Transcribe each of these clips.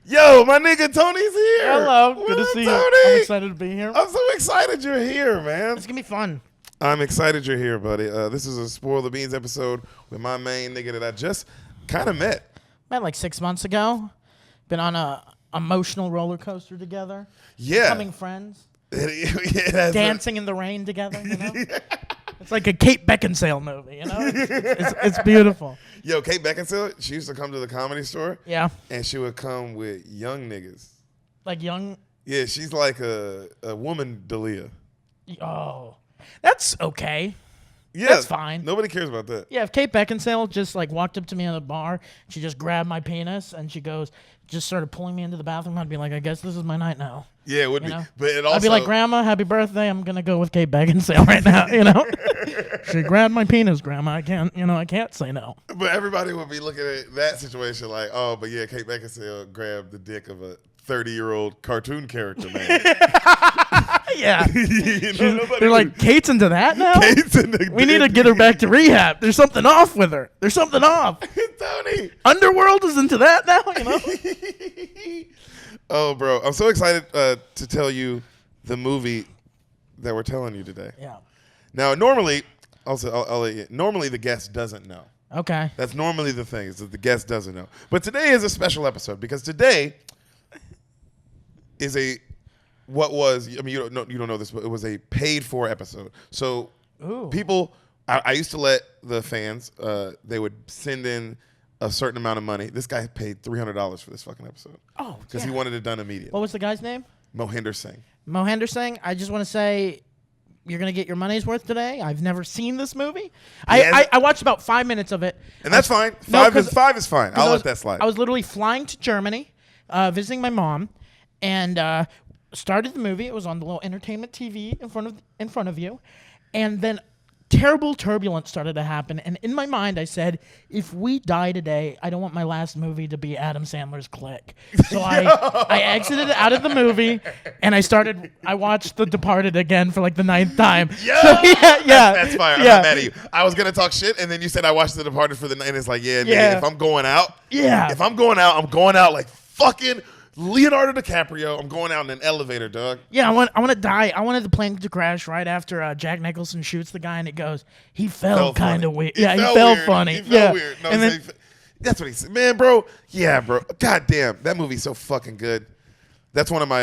Yo, my nigga Tony's here. Hello. What Good to up, see Tony? you. I'm excited to be here. I'm so excited you're here, man. It's going to be fun. I'm excited you're here, buddy. This is a Spoil the Beans episode with my main nigga that I just kind of met. Met like 6 months ago. Been on a emotional roller coaster together. Yeah. Becoming friends. It has Dancing in the rain together, you know? It's like a Kate Beckinsale movie, you know? It's beautiful. Yo, Kate Beckinsale, she used to come to the Comedy Store. Yeah. And she would come with young niggas. Like young? Yeah, she's like a woman Dalia. Oh. That's okay. Yeah. That's fine. Nobody cares about that. Yeah, if Kate Beckinsale just like walked up to me at a bar, she just grabbed my penis and she just started pulling me into the bathroom, I'd be like, I guess this is my night now. Yeah, it would be. Know? But it also, I'd be like, Grandma, happy birthday. I'm going to go with Kate Beckinsale right now, you know? She grabbed my penis, Grandma. I can't say no. But everybody would be looking at that situation like, oh, but yeah, Kate Beckinsale grabbed the dick of a 30-year-old cartoon character, man. Yeah. They're They're like, Kate's into that now? We need to get her back to rehab. There's something off with her. There's something off. Tony. Underworld is into that now, you know? Oh, bro. I'm so excited to tell you the movie that we're telling you today. Yeah. Now, normally, I'll let you, normally the guest doesn't know. Okay. That's normally the thing, is that the guest doesn't know. But today is a special episode because today is you don't know this, but it was a paid-for episode. So people, I used to let the fans, they would send in a certain amount of money. This guy paid $300 for this fucking episode. Oh, because he wanted it done immediately. What was the guy's name? Mohinder Singh. Mohinder Singh. I just want to say, you're gonna get your money's worth today. I've never seen this movie. I watched about 5 minutes of it, and that's fine. Five is fine. I'll let that slide. I was literally flying to Germany, visiting my mom, and started the movie. It was on the little entertainment TV in front of you, and then terrible turbulence started to happen. And in my mind, I said, if we die today, I don't want my last movie to be Adam Sandler's Click. So I exited out of the movie, and I watched The Departed again for like the 9th time. Yo! So, yeah. That's fire. I'm not mad at you. I was going to talk shit, and then you said I watched The Departed for the night, and it's like, yeah. If I'm going out, I'm going out like fucking Leonardo DiCaprio. I'm going out in an elevator, dog. Yeah, I want to die. I wanted the plane to crash right after Jack Nicholson shoots the guy, and it goes, he fell kind of weird. Yeah, he fell funny. He fell weird. No, and then, that's what he said. Man, bro. Yeah, bro. God damn. That movie's so fucking good. That's one of my,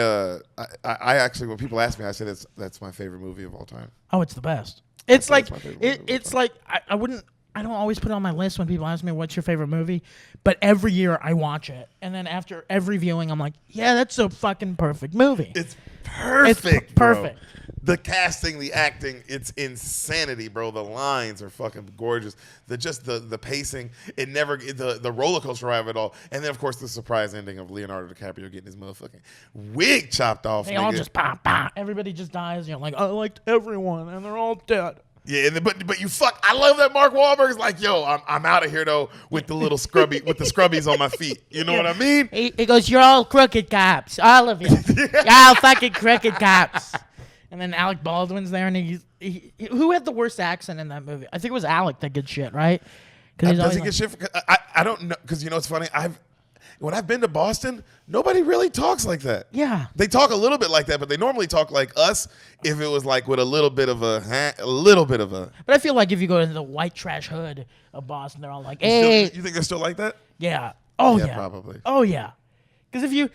I actually, when people ask me, I say that's my favorite movie of all time. Oh, it's the best. It's like, I don't always put it on my list when people ask me what's your favorite movie, but every year I watch it. And then after every viewing, I'm like, yeah, that's a fucking perfect movie. It's perfect, perfect. Bro. The casting, the acting, it's insanity, bro. The lines are fucking gorgeous. The pacing, the roller coaster ride of it all. And then, of course, the surprise ending of Leonardo DiCaprio getting his motherfucking wig chopped off. They all just pop. Everybody just dies. You're like, I liked everyone, and they're all dead. Yeah, but you fuck. I love that Mark Wahlberg's like, yo, I'm out of here though with the little scrubby with the scrubbies on my feet. You know what I mean? He goes, you're all crooked cops, all of you. You're all fucking crooked cops. And then Alec Baldwin's there, and he who had the worst accent in that movie? I think it was Alec that good shit, right? Does he get shit? I don't know, because you know what's funny? When I've been to Boston, nobody really talks like that. Yeah. They talk a little bit like that, but they normally talk like us if it was like with a little bit of a. But I feel like if you go to the white trash hood of Boston, they're all like, hey. You think they're still like that? Yeah. Oh, yeah. Probably. Oh, yeah. Because if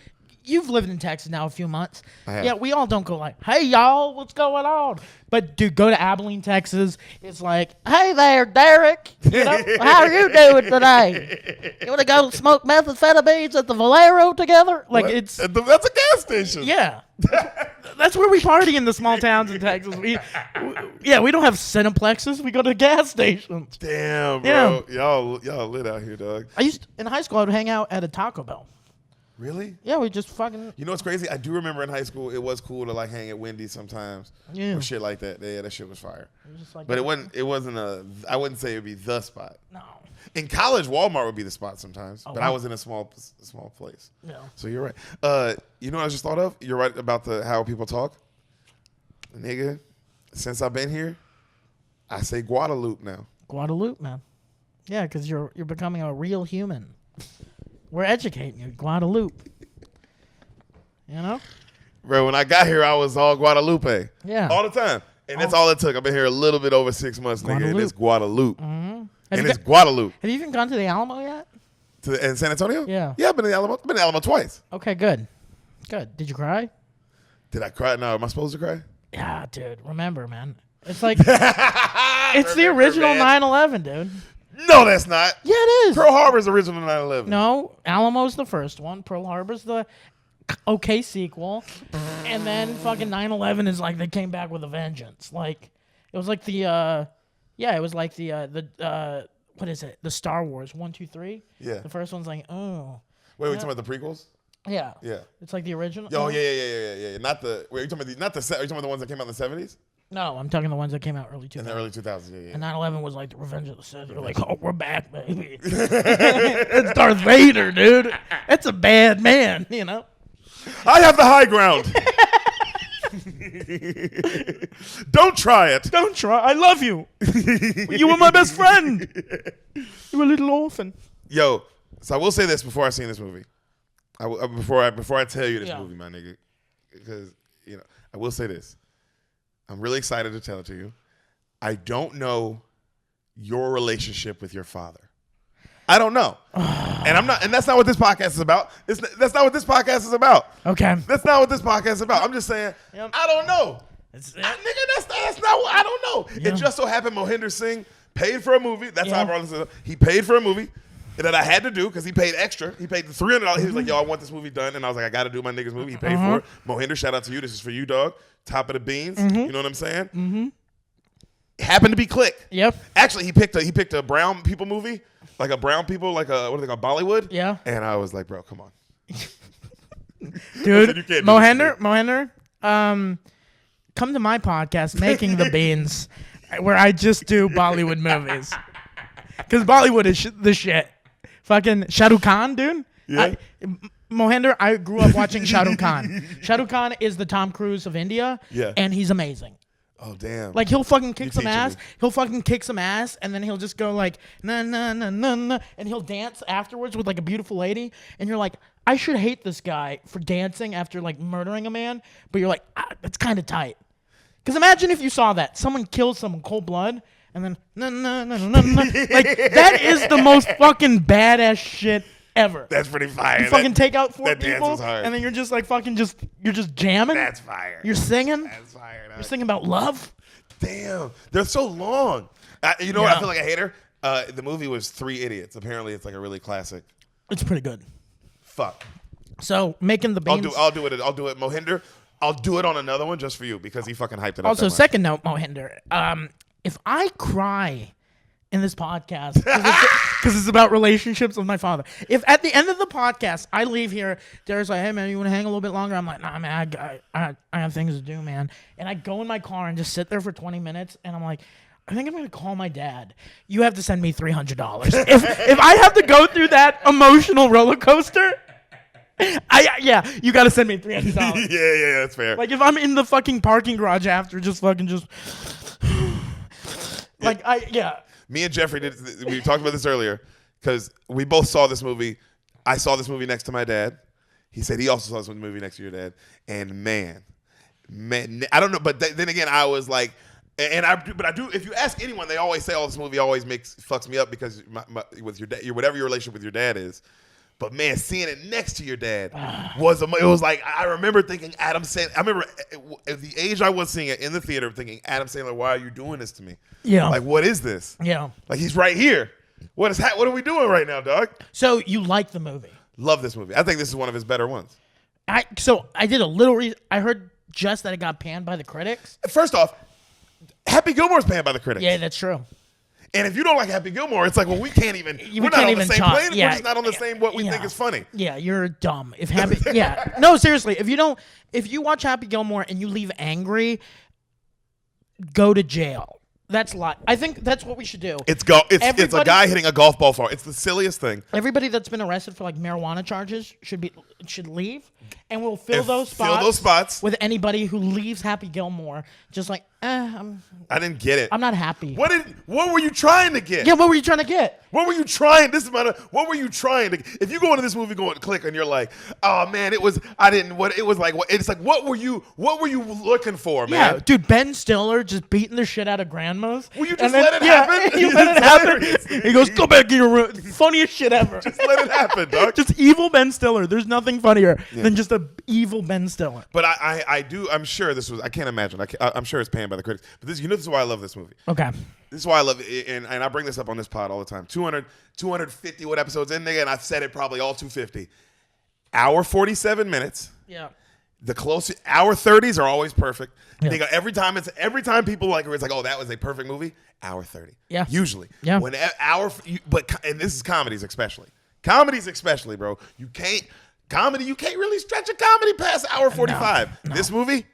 you've lived in Texas now a few months. I have. Yeah, we all don't go like, hey, y'all, what's going on? But, dude, go to Abilene, Texas. It's like, hey there, Deric. You know, how are you doing today? You want to go smoke methamphetamines at the Valero together? Like, that's a gas station. Yeah. That's where we party in the small towns in Texas. We don't have Cineplexes. We go to gas stations. Damn, bro. Yeah. Y'all lit out here, dog. In high school, I would hang out at a Taco Bell. Really? Yeah, we just fucking. You know what's crazy? I do remember in high school it was cool to like hang at Wendy's sometimes. Yeah. Or shit like that. Yeah, that shit was fire. Like but it wasn't I wouldn't say it would be the spot. No. In college, Walmart would be the spot sometimes. But I was in a small place. Yeah. So you're right. You know what I just thought of? You're right about how people talk. Nigga, since I've been here, I say Guadalupe now. Guadalupe, man. Yeah, because you're becoming a real human. We're educating you, Guadalupe. You know? Bro, when I got here, I was all Guadalupe. Yeah. All the time. And that's all it took. I've been here a little bit over 6 months, nigga, and it's Guadalupe. Mm-hmm. And it's Guadalupe. Have you even gone to the Alamo yet? In San Antonio? Yeah. Yeah, I've been to the Alamo. I've been to the Alamo twice. Okay, good. Good. Did you cry? Did I cry? No, am I supposed to cry? Yeah, dude. Remember, man. It's like, it's the original 9/11, dude. No, that's not. Yeah, it is. Pearl Harbor's original 9/11. No, Alamo's the first one. Pearl Harbor's the okay sequel. And then fucking 9/11 is like they came back with a vengeance. Like, it was like the, it was like the what is it? The Star Wars 1, 2, 3. Yeah. The first one's like, oh. Wait, we talking about the prequels? Yeah. Yeah. It's like the original. Oh, yeah. Not the. Wait, are you talking about are you talking about the ones that came out in the 70s? No, I'm talking the ones that came out early 2000s. In the early 2000s, yeah. And 9/11 was like the Revenge of the Sith. You're like, oh, we're back, baby. It's Darth Vader, dude. That's a bad man, you know? I have the high ground. Don't try it. Don't try. I love you. You were my best friend. You were a little orphan. Yo, so I will say this before I see this movie. Before I tell you this movie, my nigga, because I will say this. I'm really excited to tell it to you. I don't know your relationship with your father. I don't know, and that's not what this podcast is about. That's not what this podcast is about. Okay, that's not what this podcast is about. I'm just saying, I don't know. Nigga, that's not what I don't know. Yeah. It just so happened Mohinder Singh paid for a movie. That's how I brought this up. He paid for a movie that I had to do because he paid extra. He paid the $300. He was like, yo, I want this movie done. And I was like, I got to do my nigga's movie. He paid for it. Mohinder, shout out to you. This is for you, dog. Top of the beans. You know what I'm saying? Mm-hmm. Happened to be Click. Yep. Actually, he picked a brown people movie, like a brown people, like a, what do they call Bollywood? Yeah. And I was like, bro, come on. Dude, Mohinder, come to my podcast, Making the Beans, where I just do Bollywood movies. Because Bollywood is the shit. Fucking Shah Rukh Khan, dude. Yeah. Mohinder, I grew up watching Shah Rukh Khan. Shah Rukh Khan is the Tom Cruise of India. Yeah. And he's amazing. Oh, damn. Like, he'll fucking kick some ass. He'll fucking kick some ass, and then he'll just go like, na, na, na, na, na, and he'll dance afterwards with, like, a beautiful lady, and you're like, I should hate this guy for dancing after, like, murdering a man, but you're like, that's kind of tight. Because imagine if you saw that. Someone kills someone cold blood, and then, na, na, na, na, na. Like, that is the most fucking badass shit ever. That's pretty fire. You fucking take out 4 people, hard. and then you're just like you're just jamming. That's fire. You're singing. That's fire. You're singing about love. Damn, they're so long. You know what? I feel like a hater. The movie was 3 Idiots. Apparently, it's like a really classic. It's pretty good. Fuck. So Making the Beans. I'll do it. Mohinder. I'll do it on another one just for you because he fucking hyped it up. Also, second note, Mohinder. If I cry in this podcast because it's about relationships with my father. If at the end of the podcast I leave here, Derek's like, "Hey man, you want to hang a little bit longer?" I'm like, "Nah, man, I have things to do, man." And I go in my car and just sit there for 20 minutes, and I'm like, I think I'm gonna call my dad. You have to send me $300 if I have to go through that emotional roller coaster. You got to send me $300. yeah, that's fair. Like if I'm in the fucking parking garage after, Me and Jeffrey we talked about this earlier because we both saw this movie. I saw this movie next to my dad. He said he also saw this movie next to your dad. And man, I don't know. But then again, I was like, but I do. If you ask anyone, they always say, "Oh, this movie always fucks me up because with your dad, whatever your relationship with your dad is." But man, seeing it next to your dad it was like, I remember thinking Adam Sandler. I remember at the age I was seeing it in the theater thinking, Adam Sandler, why are you doing this to me? Yeah. Like, what is this? Yeah. Like, he's right here. What are we doing right now, dog? So you like the movie? Love this movie. I think this is one of his better ones. I did a little I heard just that it got panned by the critics. First off, Happy Gilmore's panned by the critics. Yeah, that's true. And if you don't like Happy Gilmore, it's like, well, we can't even. We're not on the same plane. We're just not on the same what we think is funny. Yeah, you're dumb. If Happy, no, seriously. If you watch Happy Gilmore and you leave angry, go to jail. That's I think that's what we should do. It's a guy hitting a golf ball far. It's the silliest thing. Everybody that's been arrested for like marijuana charges should leave, and we'll fill those spots with with anybody who leaves Happy Gilmore. Just like I didn't get it. I'm not happy. What were you trying to get? Yeah, what were you trying to get? What were you trying? What were you trying to? If you go into this movie going click and you're like, oh man, it was like it's like what were you looking for, man? Yeah, dude, Ben Stiller just beating the shit out of grandmas. Will you just let it happen? You let it happen. He goes, go back in your room. Funniest shit ever. Just let it happen, dog. Just evil Ben Stiller. There's nothing funnier than just a evil Ben Stiller. But I'm sure this was. I can't imagine. I'm sure it's panned by the critics. But this is why I love this movie. Okay. This is why I love it, and I bring this up on this pod all the time. 250 what episodes in there, and I've said it probably all 250. Hour 47 minutes. Yeah. The closest hour 30s are always perfect. Yeah. They go every time people like it's like, oh, that was a perfect movie. Hour 30. Yeah. Usually. Yeah. And this is comedies especially. Comedies especially, bro. You can't really stretch a comedy past hour 45. No. This movie,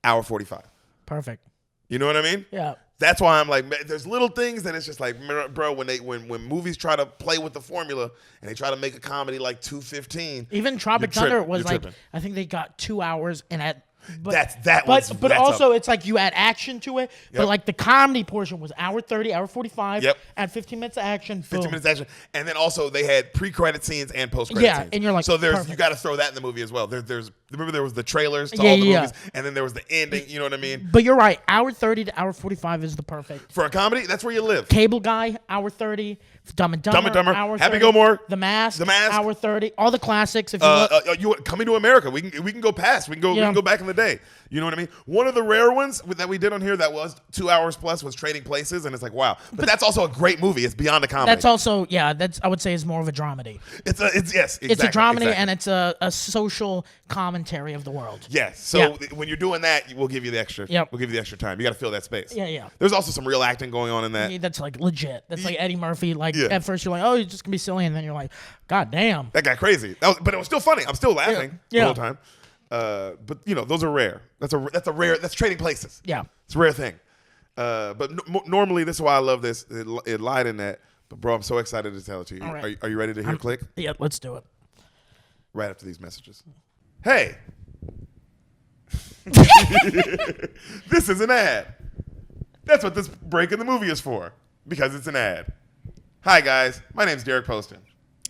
hour 45. Perfect. You know what I mean? Yeah. That's why I'm like, man, there's little things that it's just like, bro, when movies try to play with the formula and they try to make a comedy like 2:15. Even Tropic Thunder was like, tripping. I think they got 2 hours and at. But It's like you add action to it. But like the comedy portion was hour 30, hour 45. Yep. Add 15 minutes of action. 15 boom. minutes action, and then also they had pre-credit scenes and post-credit scenes. And you're like, so perfect. you got to throw that in the movie as well. Remember there was the trailers to all the movies, and then there was the ending. You know what I mean? But you're right. Hour 30 to hour 45 is the perfect. For a comedy, that's where you live. Cable Guy, hour 30. Dumb and Dumber, hour 30. Happy Gilmore, The Mask, The Mask, hour 30. All the classics. If you look. Coming to America, we can go past. We can go back in the day. You know what I mean? One of the rare ones that we did on here that was 2 hours plus was Trading Places, and it's like, wow. But that's also a great movie. It's beyond a comedy. That's also I would say is more of a dramedy. It's exactly. It's a dramedy and it's a social commentary of the world. Yes. So when you're doing that, we'll give you the extra. Yep. We'll give you the extra time. You got to fill that space. Yeah. There's also some real acting going on in that. Yeah, that's like legit. That's like Eddie Murphy. Like at first you're like, oh, you're just gonna be silly, and then you're like, God damn. That guy crazy. But it was still funny. I'm still laughing the whole time. But those are rare. That's Trading Places. Yeah. It's a rare thing. But normally this is why I love this. It lied in that. But bro, I'm so excited to tell it to you. Right. Are you ready to hear click? Yeah, let's do it. Right after these messages. Hey. This is an ad. That's what this break in the movie is for. Because it's an ad. Hi guys, my name's Deric Poston.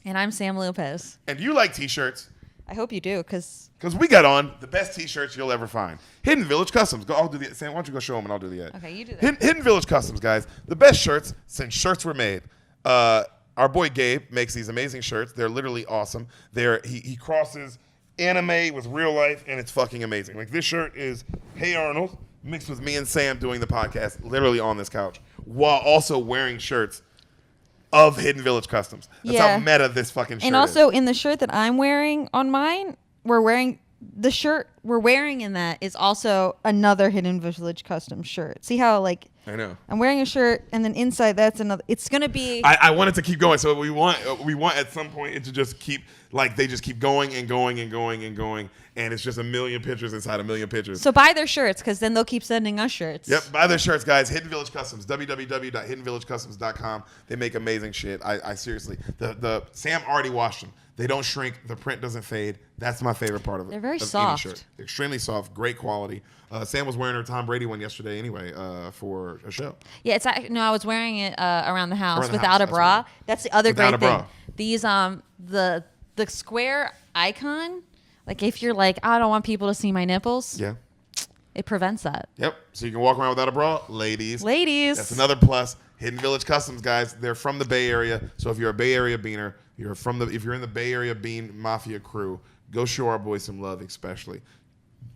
And I'm Sam Lopez. And you like t-shirts. I hope you do, because we got on the best t-shirts you'll ever find. Hidden Village Customs. I'll do the Sam, why don't you go show them and I'll do the ad. Okay, you do that. Hidden Village Customs, guys. The best shirts since shirts were made. Our boy Gabe makes these amazing shirts. They're literally awesome. He crosses anime with real life, and it's fucking amazing. Like this shirt is Hey Arnold mixed with me and Sam doing the podcast literally on this couch while also wearing shirts of Hidden Village Customs. That's how meta this fucking shirt is. And also in the shirt that I'm wearing on mine, the shirt we're wearing in that is also another Hidden Village Custom shirt. See how I know. I'm wearing a shirt and then inside that's another. It's gonna be. I want it to keep going. So we want at some point it to just keep they just keep going and going and going and going, and it's just a million pictures inside a million pictures. So buy their shirts because then they'll keep sending us shirts. Yep, buy their shirts, guys. Hidden Village Customs, www.hiddenvillagecustoms.com. They make amazing shit. I seriously, the Sam already washed them. They don't shrink. The print doesn't fade. That's my favorite part of it. They're very soft. Any shirt. Extremely soft. Great quality. Sam was wearing her Tom Brady one yesterday anyway for a show. Yeah, I was wearing it around the house Around the without house, a bra. That's the other Without great a thing. bra. These the square icon, like if you're like, I don't want people to see my nipples. Yeah. It prevents that. Yep. So you can walk around without a bra, ladies. That's another plus. Hidden Village Customs, guys. They're from the Bay Area. So if you're a Bay Area beaner, if you're in the Bay Area Bean Mafia crew, go show our boys some love, especially.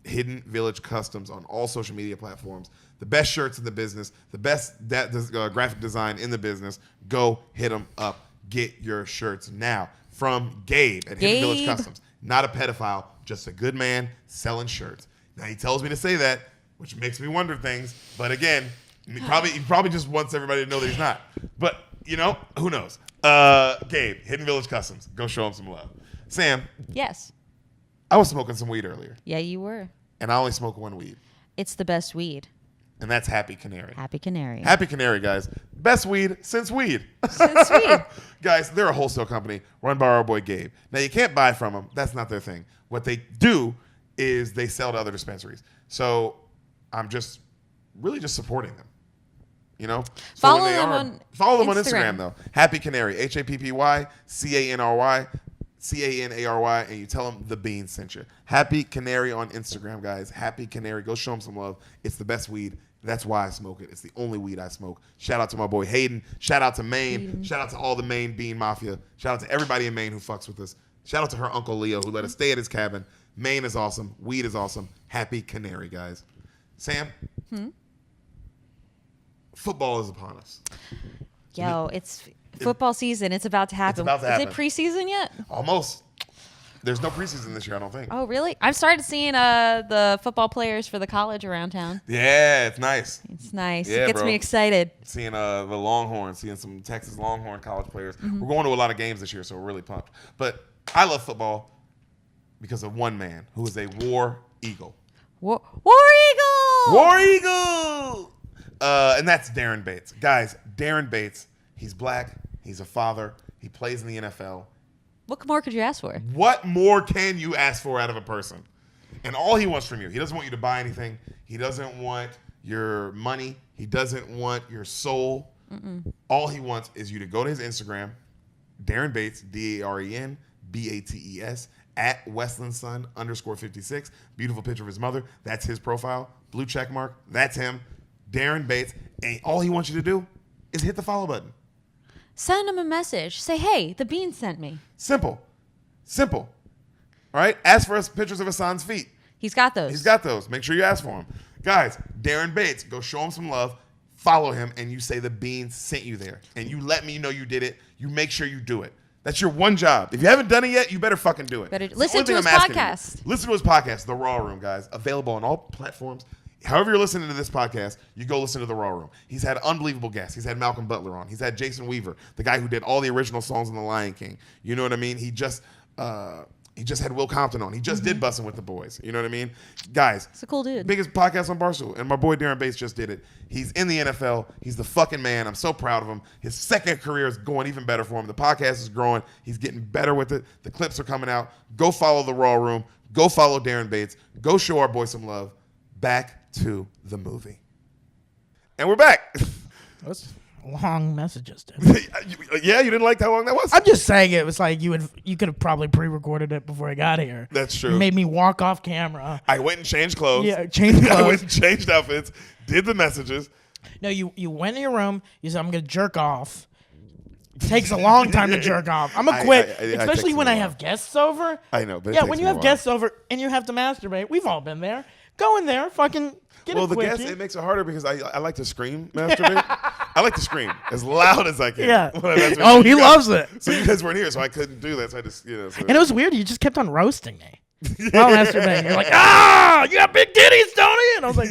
Hidden Village Customs on all social media platforms. The best shirts in the business. The best graphic design in the business. Go hit them up. Get your shirts now from Gabe at Hidden Village Customs. Not a pedophile, just a good man selling shirts. Now he tells me to say that, which makes me wonder things. But again, he probably just wants everybody to know that he's not. But who knows? Gabe, Hidden Village Customs. Go show him some love. Sam. Yes. I was smoking some weed earlier. Yeah, you were. And I only smoke one weed. It's the best weed. And that's Happy Canary. Happy Canary. Happy Canary, guys. Best weed since weed. Since weed. Guys, they're a wholesale company run by our boy Gabe. Now, you can't buy from them. That's not their thing. What they do is they sell to other dispensaries. So I'm just really just supporting them. You know, Follow them on Instagram though. Happy Canary, HAPPY CANARY, and you tell them the Bean sent you. Happy Canary on Instagram, guys. Happy Canary. Go show them some love. It's the best weed. That's why I smoke it. It's the only weed I smoke. Shout out to my boy Hayden. Shout out to Maine. Shout out to all the Maine Bean Mafia. Shout out to everybody in Maine who fucks with us. Shout out to her Uncle Leo who let us stay at his cabin. Maine is awesome. Weed is awesome. Happy Canary, guys. Sam? Football is upon us. Yo, it's football season. It's about to happen. It's about to happen. Is it preseason yet? Almost. There's no preseason this year, I don't think. Oh, really? I've started seeing the football players for the college around town. Yeah, it's nice. It's nice. Yeah, It gets bro. me excited. Seeing the Longhorns, seeing some Texas Longhorn college players. We're going to a lot of games this year, so we're really pumped. But I love football because of one man who is a war eagle. War Eagle! War Eagle! And that's Darren Bates. Guys, Darren Bates, he's black, he's a father, he plays in the NFL. What more could you ask for? What more can you ask for out of a person? And all he wants from you, he doesn't want you to buy anything. He doesn't want your money. He doesn't want your soul. All he wants is you to go to his Instagram, Darren Bates, DARENBATES, at Westlandson _56. Beautiful picture of his mother. That's his profile. Blue check mark. That's him. Darren Bates. And all he wants you to do is hit the follow button. Send him a message. Say, hey, the Bean sent me. Simple. All right? Ask for us pictures of Hassan's feet. He's got those. He's got those. Make sure you ask for him. Guys, Darren Bates, go show him some love. Follow him, and you say the Bean sent you there. And you let me know you did it. You make sure you do it. That's your one job. If you haven't done it yet, you better fucking do it. Better It's the listen only to thing his I'm asking you. podcast. Listen to his podcast, The Raw Room, guys. Available on all platforms. However you're listening to this podcast, you go listen to The Raw Room. He's had unbelievable guests. He's had Malcolm Butler on. He's had Jason Weaver, the guy who did all the original songs in The Lion King. You know what I mean? He just had Will Compton on. He just did Bussin' with the Boys. You know what I mean? Guys. It's a cool dude. Biggest podcast on Barstool. And my boy Darren Bates just did it. He's in the NFL. He's the fucking man. I'm so proud of him. His second career is going even better for him. The podcast is growing. He's getting better with it. The clips are coming out. Go follow The Raw Room. Go follow Darren Bates. Go show our boy some love. Back to the movie. And we're back. That's long messages, dude. Yeah, you didn't like how long that was? I'm just saying it was like you could have probably pre-recorded it before I got here. That's true. You made me walk off camera. I went and changed clothes. Yeah, changed I clothes. went and changed outfits, did the messages. No, you went in your room. You said, I'm going to jerk off. Takes a long time to jerk off. I'm going to quit, especially when I have guests over. I know, but it yeah, takes when you me a have while. guests over and you have to masturbate, we've all been there. Go in there, fucking get Well, a the quickie. guess, it makes it harder because I like to scream, masturbate. I like to scream as loud as I can. Yeah. When I masturbate. Oh, So he you guys- loves it. So you guys weren't here, so I couldn't do that. So I just, So And it was weird. You just kept on roasting me while masturbating. You're like, you got big titties, Tony. And I was like,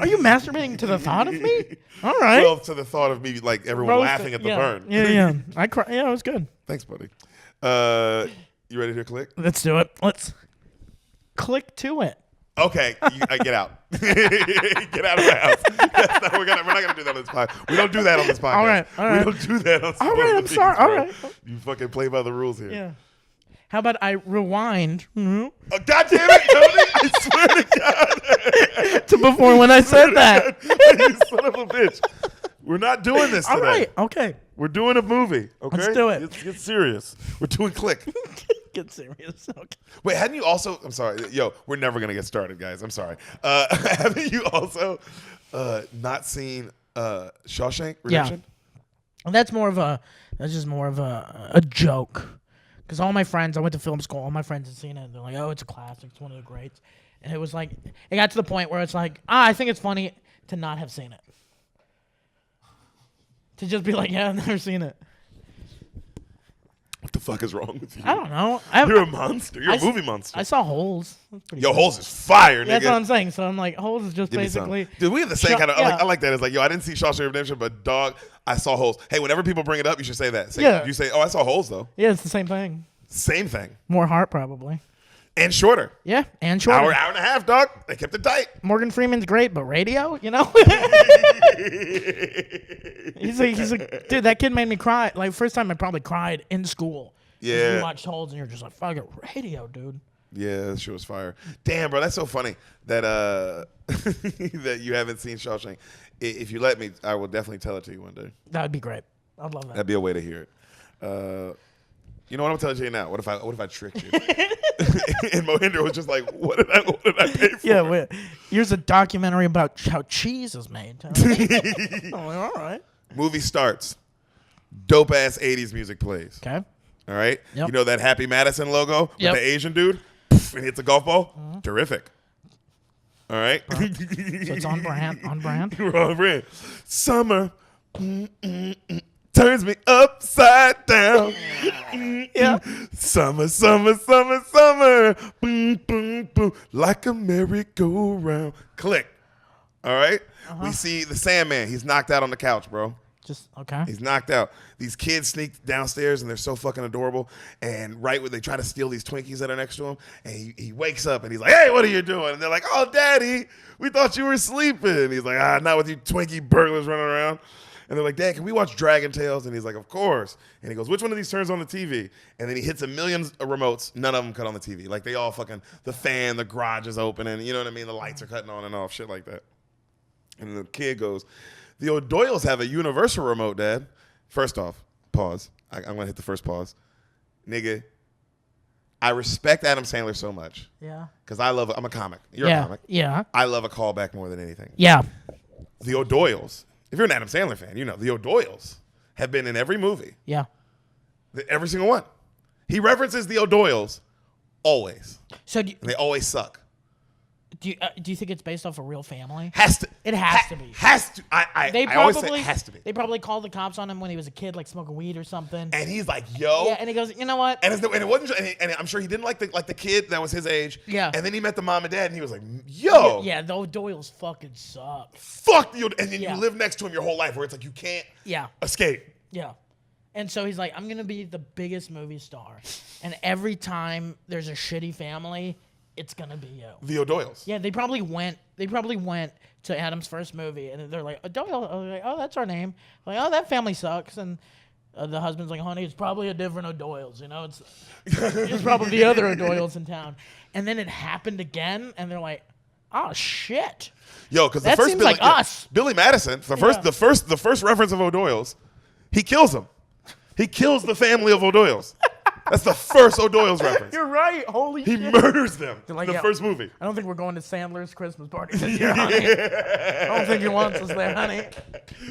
are you masturbating to the thought of me? All right. well, to the thought of me, like everyone Roasting. laughing at the yeah. burn. Yeah. I cry. Yeah, it was good. Thanks, buddy. You ready to click? Let's do it. Let's click to it. Okay, get out. Get out of my house. We're not gonna do that on this podcast. We don't do that on this podcast. All right. We don't do that on. All right, I'm sorry. All right. You fucking play by the rules here. Yeah. How about I rewind Oh, God damn it, Tony! I swear to God. to before when I said that? You son of a bitch. We're not doing this today. All right. Okay. We're doing a movie. Okay. Let's do it. Let's get serious. We're doing click. Get serious. Okay. Wait, hadn't you also? I'm sorry. Yo, we're never gonna get started, guys. I'm sorry. Haven't you also not seen Shawshank Redemption? Yeah. That's just more of a joke. Because all my friends, I went to film school, all my friends had seen it. They're like, oh, it's a classic. It's one of the greats. And it was like, it got to the point where it's like, I think it's funny to not have seen it. To just be like, yeah, I've never seen it. What the fuck is wrong with you? I don't know. You're a monster. You're a movie monster. I saw Holes. That's pretty Yo, cool. Holes is fire, nigga. That's what I'm saying. So I'm like, Holes is just Give me some. basically. Dude, we have the same Shaw- kind of. yeah. I like that. It's like, yo, I didn't see Shawshank Redemption, but dog, I saw Holes. Hey, whenever people bring it up, you should say that. Yeah. You say, oh, I saw Holes though. Yeah, it's the same thing. Same thing. More heart, probably. And shorter. Yeah, and shorter. Hour and a half, dog. They kept it tight. Morgan Freeman's great, but radio, he's a dude. That kid made me cry. Like first time I probably cried in school. Yeah. You watched Holes and you're just like, fuck it, radio, dude. Yeah, that shit was fire. Damn, bro, that's so funny that that you haven't seen Shawshank. If you let me, I will definitely tell it to you one day. That would be great. I'd love that. That'd be a way to hear it. You know what I'm telling you now? What if I tricked you? And Mohinder was just like, what did I pay for? Yeah, wait. Here's a documentary about how cheese is made. I'm like, all right. Movie starts. Dope ass 80s music plays. Okay. All right. Yep. You know that Happy Madison logo with Yep. the Asian dude? Poof, and hits a golf ball? Terrific. All right. So it's on brand. On brand. We're on brand. Summer turns me upside down. Yeah. Summer, summer, summer, summer. Boom, boom, boom. Like a merry-go-round. Click. All right. We see the Sandman. He's knocked out on the couch, bro. Just okay. He's knocked out. These kids sneak downstairs and they're so fucking adorable. And right when they try to steal these Twinkies that are next to him, and he wakes up and he's like, "Hey, what are you doing?" And they're like, "Oh, Daddy, we thought you were sleeping." And he's like, "Not with you Twinkie burglars running around." And they're like, "Dad, can we watch Dragon Tales?" And he's like, "Of course." And he goes, "Which one of these turns on the TV?" And then he hits a million remotes. None of them cut on the TV. Like they all fucking, the fan, the garage is open, and you know what I mean? The lights are cutting on and off, shit like that. And the kid goes, "The O'Doyles have a universal remote, Dad." First off, pause. I'm going to hit the first pause. Nigga, I respect Adam Sandler so much. Yeah. Because I'm a comic. You're a comic. Yeah. I love a callback more than anything. Yeah. The O'Doyles, if you're an Adam Sandler fan, you know, the O'Doyles have been in every movie. Yeah. Every single one. He references the O'Doyles always. So And they always suck. do you think it's based off a real family? Has to. It has to be. Has to. They I always say probably it has to be. They probably called the cops on him when he was a kid, like smoking weed or something. And he's like, "Yo." Yeah, and he goes, "You know what?" And it wasn't. And I'm sure he didn't like the kid that was his age. Yeah. And then he met the mom and dad, and he was like, "Yo." Yeah, the O'Doyles fucking suck. Fuck you. And then Yeah. you live next to him your whole life, where it's like you can't Yeah. escape. Yeah. And so he's like, "I'm gonna be the biggest movie star, and every time there's a shitty family, it's gonna be you." The O'Doyles. Yeah, they probably went to Adam's first movie, and they're like, "O'Doyle," like, "Oh, that's our name." Like, "Oh, that family sucks," and the husband's like, "Honey, it's probably a different O'Doyles, you know, it's probably the other O'Doyles in town." And then it happened again, and they're like, "Oh shit." Yo, because the That first seems Billy, like us. Billy Madison, the first reference of O'Doyles, he kills him. He kills the family of O'Doyles. That's the first O'Doyles reference. You're right. Holy He shit. murders them They're like, in the "Yeah, first movie. I don't think we're going to Sandler's Christmas party this year, honey. I don't think he wants us there, honey."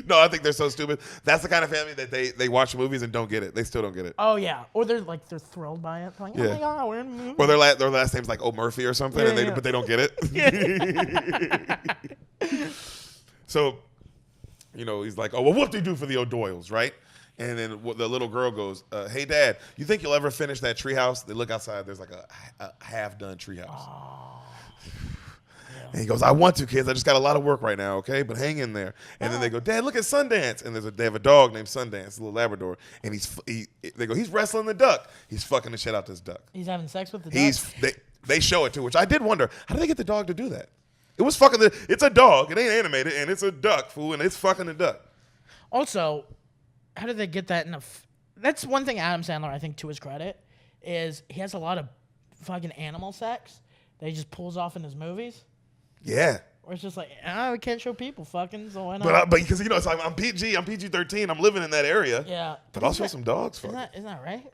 No, I think they're so stupid. That's the kind of family that they watch movies and don't get it. They still don't get it. Oh yeah, or they're thrilled by it. They're like, "Oh Yeah. my god, we're in a movie." Or their last name's like O'Murphy or something, Yeah, yeah. but they don't get it. So, you know, he's like, "Oh, well, what do you do for the O'Doyles, right?" And then the little girl goes, "Hey, Dad, you think you'll ever finish that treehouse?" They look outside. There's like a half-done treehouse. And he goes, "I want to, kids. I just got a lot of work right now, okay? But hang in there." And then they go, "Dad, look at Sundance." And they have a dog named Sundance, a little Labrador. And they go, "He's wrestling the duck." He's fucking the shit out this duck. He's having sex with the duck. They show it too, which I did wonder, how did they get the dog to do that? It was fucking it's a dog. It ain't animated, and it's a duck, fool, and it's fucking the duck. Also, how did they get that in that's one thing Adam Sandler, I think, to his credit, is he has a lot of fucking animal sex that he just pulls off in his movies. Yeah. Or it's just like, we can't show people fucking, so why not? But because, you know, it's like, I'm PG-13, I'm living in that area. Yeah. But I'll show some dogs Isn't fucking. that right?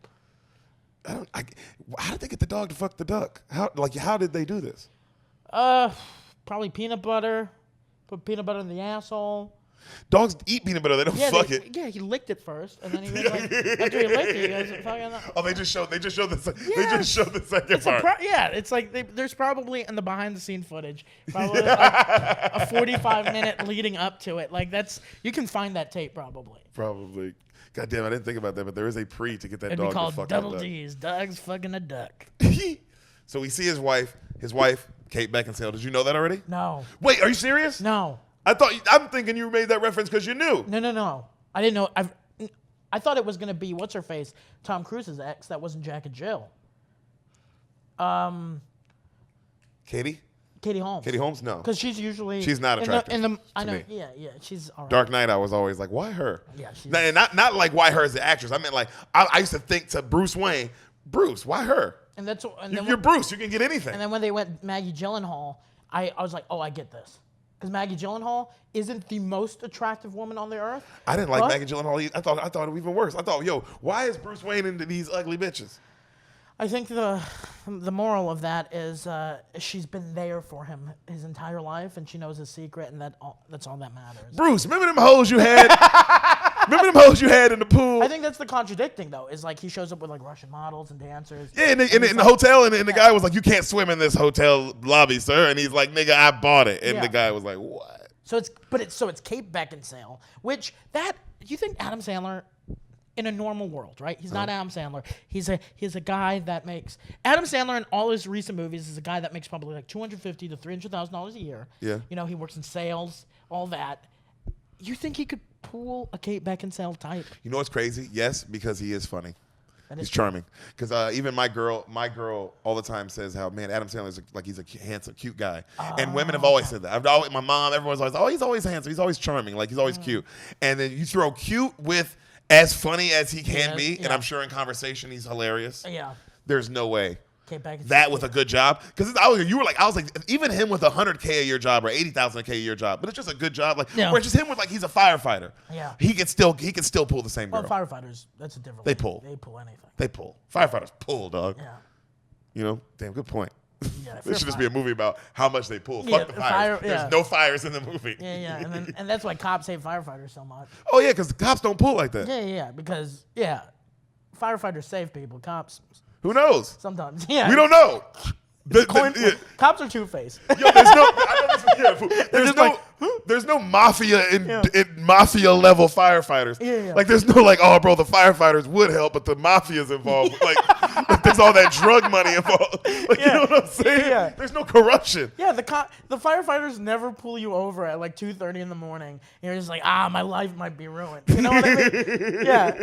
How did they get the dog to fuck the duck? How did they do this? Probably peanut butter. Put peanut butter in the asshole. Dogs eat peanut butter, they don't fuck it. Yeah, he licked it first, and then he was like, after he licked it, he goes, fucking. Oh, they just show the second part. It's like there's probably in the behind the scene footage, probably like a 45-minute leading up to it. Like you can find that tape probably. Probably. God damn, I didn't think about that, but there is a pre to get that It'd dog be called to fuck Double that D's, dogs fucking a duck. duck. So we see his wife, Kate Beckinsale. Did you know that already? No. Wait, are you serious? No. I'm thinking you made that reference because you knew. No. I didn't know. I thought it was gonna be what's her face, Tom Cruise's ex. That wasn't Jack and Jill. Katie Holmes. Katie Holmes? No. Because she's not attractive I know. me. Yeah. She's all right. Dark Knight, I was always like, why her? Yeah, she's. And not like why her as the actress. I meant like I used to think to Bruce Wayne, Bruce, why her? And that's and then You're Bruce. You can get anything. And then when they went Maggie Gyllenhaal, I was like, oh, I get this. Because Maggie Gyllenhaal isn't the most attractive woman on the earth. I didn't like Maggie Gyllenhaal either. I thought it was even worse. I thought, yo, why is Bruce Wayne into these ugly bitches? I think the moral of that is she's been there for him his entire life, and she knows his secret, and that's all that matters. Bruce, remember them hoes you had? Remember them hoes you had in the pool? I think that's the contradicting, though, is like he shows up with like Russian models and dancers. Yeah, in the hotel, and the guy was like, you can't swim in this hotel lobby, sir. And he's like, nigga, I bought it. And the guy was like, what? So it's Kate Beckinsale, which you think Adam Sandler in a normal world, right? He's not Adam Sandler. He's a guy that makes Adam Sandler in all his recent movies is a guy that makes probably like $250,000 to $300,000 a year. Yeah. You know, he works in sales, all that. You think he could pull a Kate Beckinsale type? You know what's crazy? Yes, because he is funny. He's charming. Because even my girl all the time says how, man, Adam Sandler's like he's a handsome, cute guy. And women have always said that. My mom, everyone's always, he's always handsome. He's always charming. Like, he's always cute. And then you throw cute with as funny as he can be, and I'm sure in conversation he's hilarious. Yeah. There's no way. Kate Beckinsale. That with a good job. Because I was like, even him with $100K a year job or $80,000 a year job, but it's just a good job. Like, where it's just him with like he's a firefighter. Yeah. He can still pull the same girl. Well, firefighters, that's a different. They pull. They pull anything. They pull. Firefighters pull, dog. Yeah. You know, damn good point. Yeah, there should just be a movie about how much they pull. Yeah, Fuck the fires. There's no fires in the movie. Yeah. And that's why cops hate firefighters so much. Oh yeah, because the cops don't pull like that. Yeah. Because firefighters save people. Cops. Who knows? Sometimes. Yeah. We don't know. Cops are two-faced. Yo, there's no mafia in mafia level firefighters. Yeah. Like there's no like, oh bro, the firefighters would help, but the mafia's involved. Like there's all that drug money involved. Like, you know what I'm saying? Yeah. There's no corruption. Yeah, the firefighters never pull you over at like 2:30 in the morning. And you're just like, my life might be ruined. You know what I mean? Yeah.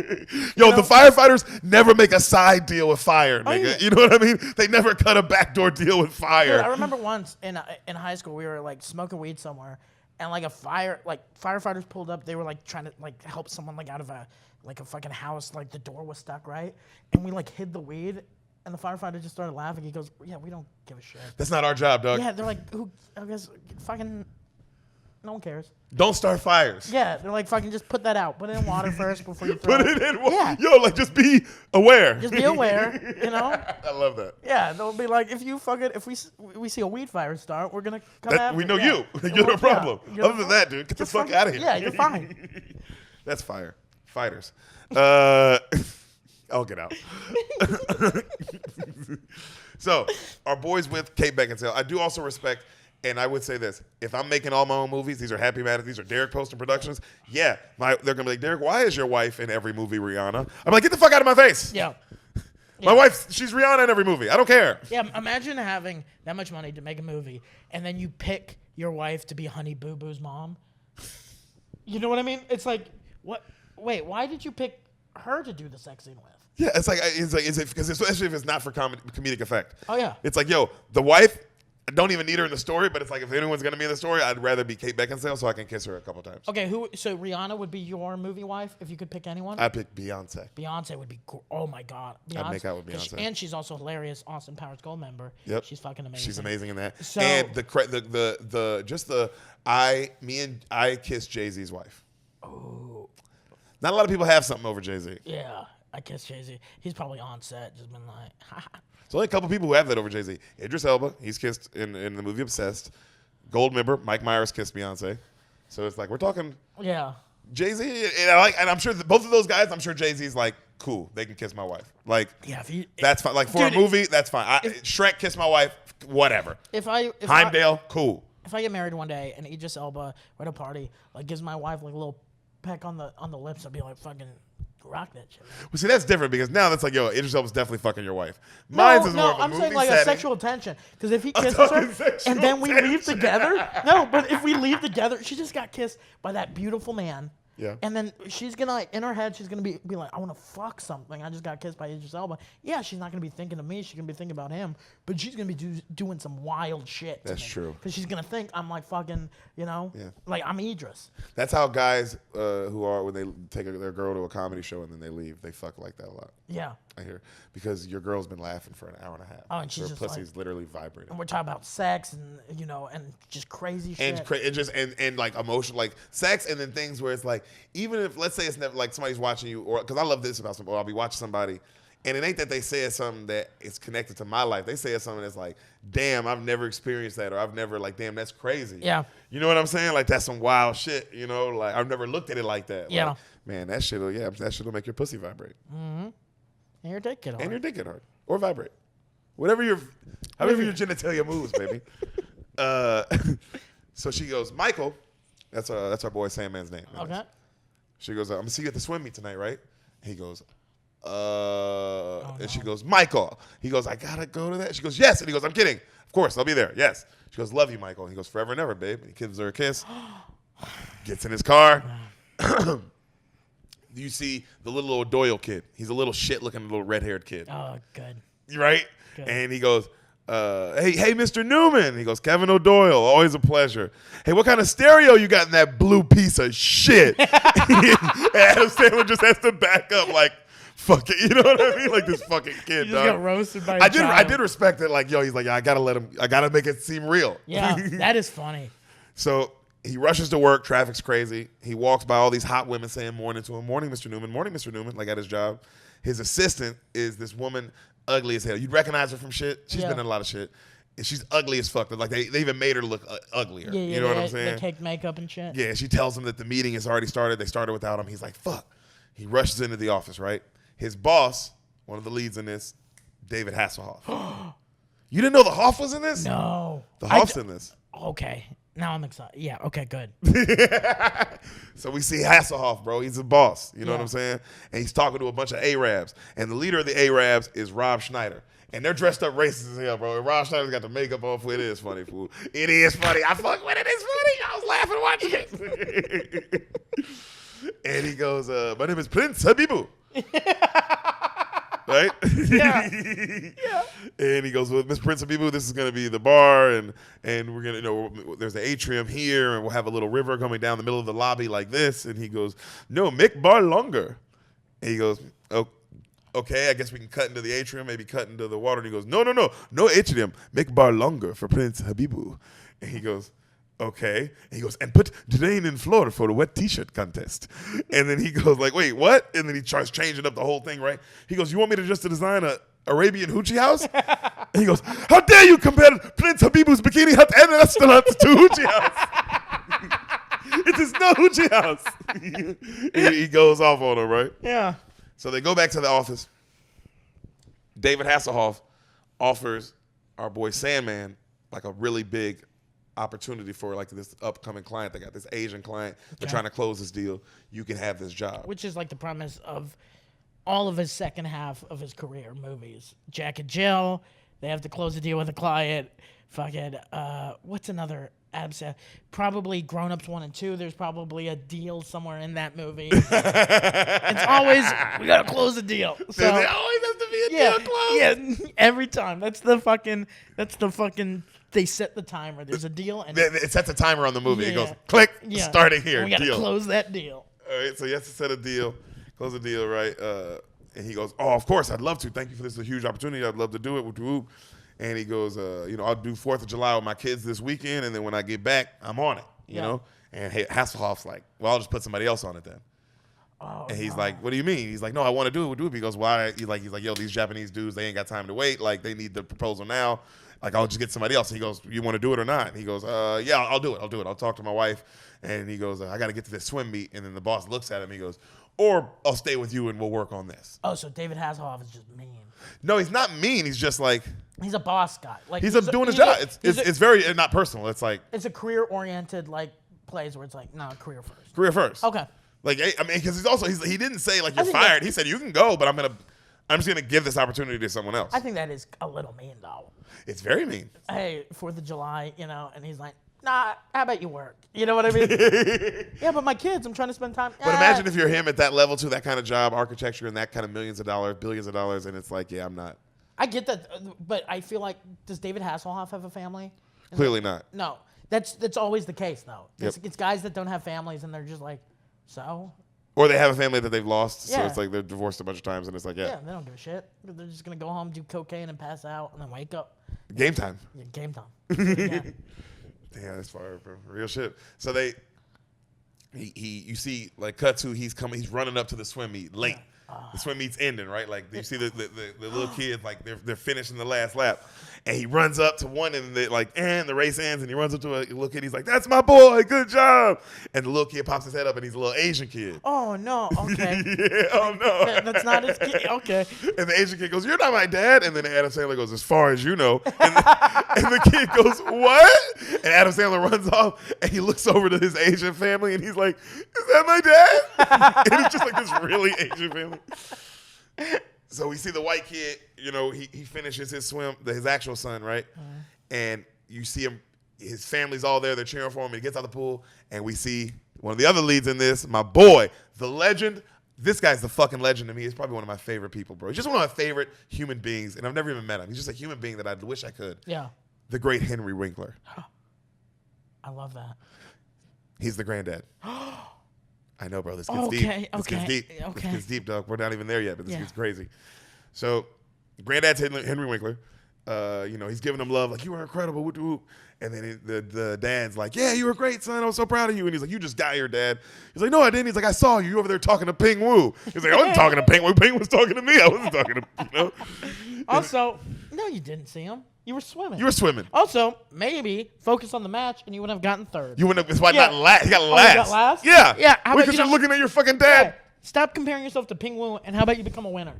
Yo, the firefighters never make a side deal with fire, nigga. Yeah. You know what I mean? They never cut a backdoor deal with fire. Dude, I remember once in high school we were like smoking weed somewhere, and like firefighters pulled up. They were like trying to like help someone like out of a fucking house. Like the door was stuck, right? And we like hid the weed, and the firefighter just started laughing. He goes, "Yeah, we don't give a shit. That's not our job, dog." Yeah, they're like, "Who? I guess fucking no one cares." Don't start fires. Yeah, they're like, fucking just put that out. Put it in water first before you throw Put it in water. Yeah. Yo, like just be aware. Just be aware, you know? I love that. Yeah, they'll be like, if we see a weed fire start, we're going to come after we know you. Yeah. You're the problem. Other than that, dude, get the fuck out of here. Yeah, you're fine. That's fire. Fighters. I'll get out. So, our boys with Kate Beckinsale. I do also respect, and I would say this, if I'm making all my own movies, these are Happy Matters, these are Deric Poston Productions, they're going to be like, Deric, why is your wife in every movie Rihanna? I'm like, get the fuck out of my face. Yeah. My wife, she's Rihanna in every movie. I don't care. Yeah, imagine having that much money to make a movie, and then you pick your wife to be Honey Boo Boo's mom. You know what I mean? It's like, what? Wait, why did you pick her to do the sex scene with? Yeah, it's like because especially if it's not for comedic effect. Oh yeah. It's like, yo, the wife, I don't even need her in the story, but it's like if anyone's gonna be in the story, I'd rather be Kate Beckinsale so I can kiss her a couple times. Okay, so Rihanna would be your movie wife if you could pick anyone? I'd pick Beyonce. Beyonce would be oh my god. Beyonce, I'd make out with Beyonce. And she's also hilarious Austin Powers Gold member. Yep. She's fucking amazing. She's amazing in that. So, and I kissed Jay-Z's wife. Oh. Not a lot of people have something over Jay-Z. Yeah, I kissed Jay-Z. He's probably on set, just been like, There's only a couple people who have that over Jay-Z. Idris Elba, he's kissed in the movie Obsessed. Gold member, Mike Myers kissed Beyonce. So it's like, we're talking yeah. Jay-Z, and I'm sure both of those guys, I'm sure Jay-Z's like, cool, they can kiss my wife. Like, yeah, that's fine. Like, for a movie, that's fine. Shrek kissed my wife, whatever. Heimdall, cool. If I get married one day and Idris Elba at a party like gives my wife like a little peck on the lips, I'd be like, fucking rock that shit. Well, see, that's different because now that's like, yo, Idris Elba's definitely fucking your wife. Mine's is more of a I'm movie saying like setting. a sexual tension. Because if he kisses her and then we leave together, no, but if we leave together, she just got kissed by that beautiful man. Yeah. And then she's gonna like in her head, she's gonna be like, I want to fuck something. I just got kissed by Idris Elba. Yeah, she's not gonna be thinking of me. She's gonna be thinking about him. But she's gonna be doing some wild shit. That's true. Because she's gonna think I'm like fucking, like I'm Idris. That's how guys when they take their girl to a comedy show and then they leave, they fuck like that a lot. Yeah. I hear because your girl's been laughing for an hour and a half. Oh, and she's her just pussy's like, literally vibrating. and we're talking about sex and and just crazy shit. And like emotional, like sex, and then things where it's like, even if let's say it's never like somebody's watching you, or because I love this about somebody, I'll be watching somebody, and it ain't that they said something that is connected to my life. They say something that's like, damn, I've never experienced that, or I've never like, damn, that's crazy. Yeah. You know what I'm saying? Like that's some wild shit. Like I've never looked at it like that. Yeah. Like, man, that shit'll make your pussy vibrate. Mm-hmm. And your dick get hard. And your dick get hard. Or vibrate. However your genitalia moves, baby. So she goes, Michael, that's our boy Sandman's name. Okay. She goes, I'm gonna see you at the swim meet tonight, right? He goes, and she no. goes, Michael. He goes, I gotta go to that. She goes, yes. And he goes, I'm kidding. Of course, I'll be there. Yes. She goes, love you, Michael. And he goes, forever and ever, babe. And he gives her a kiss. Gets in his car. You see the little O'Doyle kid. He's a little shit-looking little red-haired kid. Oh, good. Right? Good. And he goes, hey, Mr. Newman. He goes, Kevin O'Doyle, always a pleasure. Hey, what kind of stereo you got in that blue piece of shit? And Adam Sandler just has to back up like, fuck it. You know what I mean? Like this fucking kid, You just dog. got roasted by a I child. did respect it. Like, yo, he's like, yeah, I gotta make it seem real. Yeah, that is funny. So he rushes to work. Traffic's crazy. He walks by all these hot women saying morning to him. Morning, Mr. Newman. Morning, Mr. Newman. Like at his job. His assistant is this woman, ugly as hell. You'd recognize her from shit. She's been in a lot of shit. And she's ugly as fuck. Like they even made her look uglier. Yeah, you know what I'm saying? They cake makeup and shit. Yeah, she tells him that the meeting has already started. They started without him. He's like, fuck. He rushes into the office, right? His boss, one of the leads in this, David Hasselhoff. You didn't know the Hoff was in this? No. The Hoff's in this. Okay. Now I'm excited. Yeah, okay, good. So we see Hasselhoff, bro. He's the boss. You know what Yeah. I'm saying? And he's talking to a bunch of Arabs. And the leader of the Arabs is Rob Schneider. And they're dressed up racist as hell, bro. And Rob Schneider's got the makeup on. It is funny, fool. It is funny. I fuck with it. It's funny. I was laughing watching it. And he goes, my name is Prince Habibu. Right? Yeah. Yeah. And he goes, well, Miss Prince Habibu, this is going to be the bar, and we're going to, there's the atrium here, and we'll have a little river coming down the middle of the lobby like this. And he goes, no, make bar longer. And he goes, oh, okay, I guess we can cut into the atrium, maybe cut into the water. And he goes, no atrium, make bar longer for Prince Habibu. And he goes, okay. And he goes, and put drain in floor for the wet t-shirt contest. And then he goes like, wait, what? And then he tries changing up the whole thing, right? He goes, you want me to just design a Arabian hoochie house? And he goes, how dare you compare Prince Habibu's bikini hut and the restaurant to hoochie house? It is no hoochie house. He goes off on him, right? Yeah. So they go back to the office. David Hasselhoff offers our boy Sandman like a really big opportunity for like this upcoming client. They got this Asian client. They're trying to close this deal. You can have this job. Which is like the premise of all of his second half of his career movies. Jack and Jill. They have to close a deal with a client. Fucking, what's another Adam Sandler? Probably Grown Ups 1 and 2. There's probably a deal somewhere in that movie. It's always, we gotta close a deal. So, There always has to be a deal closed. Yeah, every time. That's the fucking, they set the timer. There's a deal. And It sets a timer on the movie. It Yeah. goes, click, yeah. starting here, And we gotta deal. close that deal. All right, so he has to set a deal, close a deal, right? And he goes, oh, of course, I'd love to. Thank you for this. It's a huge opportunity. I'd love to do it. Whoop, whoop. And he goes, I'll do 4th of July with my kids this weekend, and then when I get back, I'm on it, you know? And Hasselhoff's like, well, I'll just put somebody else on it then. Oh, And he's like, what do you mean? He's like, no, I want to do it. He goes, why? He's like, yo, these Japanese dudes, they ain't got time to wait. Like, they need the proposal now. Like, I'll just get somebody else. He goes, you want to do it or not? And he goes, yeah, I'll do it. I'll talk to my wife. And he goes, I got to get to this swim meet. And then the boss looks at him. He goes, or I'll stay with you and we'll work on this. Oh, so David Hasselhoff is just mean. No, he's not mean. He's just like, He's a boss guy. Like he's doing his job. It's It's very not personal. It's like it's a career-oriented like plays where it's like, no, career first. career first. Okay. Like, I mean, because he didn't say like I you're think fired. He said you can go, but I'm just gonna give this opportunity to someone else. I think that is a little mean though. It's very mean. Hey, 4th of July, and he's like, nah, how about you work? You know what I mean? Yeah, but my kids, I'm trying to spend time. But imagine if you're him at that level too, that kind of job, architecture, and that kind of millions of dollars, billions of dollars, and it's like, yeah, I'm not. I get that, but I feel like, does David Hasselhoff have a family? Clearly not. No. That's always the case, though. Yep. It's guys that don't have families, and they're just like, so? Or they have a family that they've lost, so Yeah. it's like they're divorced a bunch of times, and it's like, Yeah, they don't give a shit. They're just gonna go home, do cocaine, and pass out, and then wake up. game time. Yeah, game time. Yeah. Damn, that's fire, bro. Real shit. So you see, like, cut to he's running up to the swim meet late. The swim meet's ending, right? Like you see the little kids, like they're finishing the last lap, and he runs up to one, and the race ends, and he runs up to a little kid. He's like, "That's my boy, good job!" And the little kid pops his head up, and he's a little Asian kid. Oh no. Okay. Yeah, oh no. That's not his kid. Okay. And the Asian kid goes, "You're not my dad." And then Adam Sandler goes, "As far as you know." And the kid goes, "What?" And Adam Sandler runs off, and he looks over to his Asian family, and he's like, "Is that my dad?" And it's just like this really Asian family. So we see the white kid, he finishes his swim, his actual son, right? And you see him, his family's all there, they're cheering for him, and he gets out of the pool, and we see one of the other leads in this, my boy, the legend. This guy's the fucking legend to me. He's probably one of my favorite people, bro. He's just one of my favorite human beings, and I've never even met him. He's just a human being that I wish I could. Yeah. The great Henry Winkler. I love that. He's the granddad. I know, bro. This gets deep. This gets deep. This gets deep, dog. We're not even there yet, but this gets crazy. So, granddad's Henry Winkler. He's giving him love, like, "You were incredible." Whoop, whoop. And then the dad's like, "Yeah, you were great, son. I was so proud of you." And he's like, "You just got here, Dad." He's like, "No, I didn't." He's like, "I saw you. You over there talking to Ping Wu." He's like, "I wasn't talking to Ping Wu. Ping was talking to me. I wasn't talking to." Also, no, you didn't see him. You were swimming. You were swimming. Also, maybe focus on the match, and you would have gotten third. You wouldn't have. That's why not last. You got last. You got last? Yeah. Yeah. How about Because you're looking at your fucking dad. Yeah. Stop comparing yourself to Ping Wu, and how about you become a winner?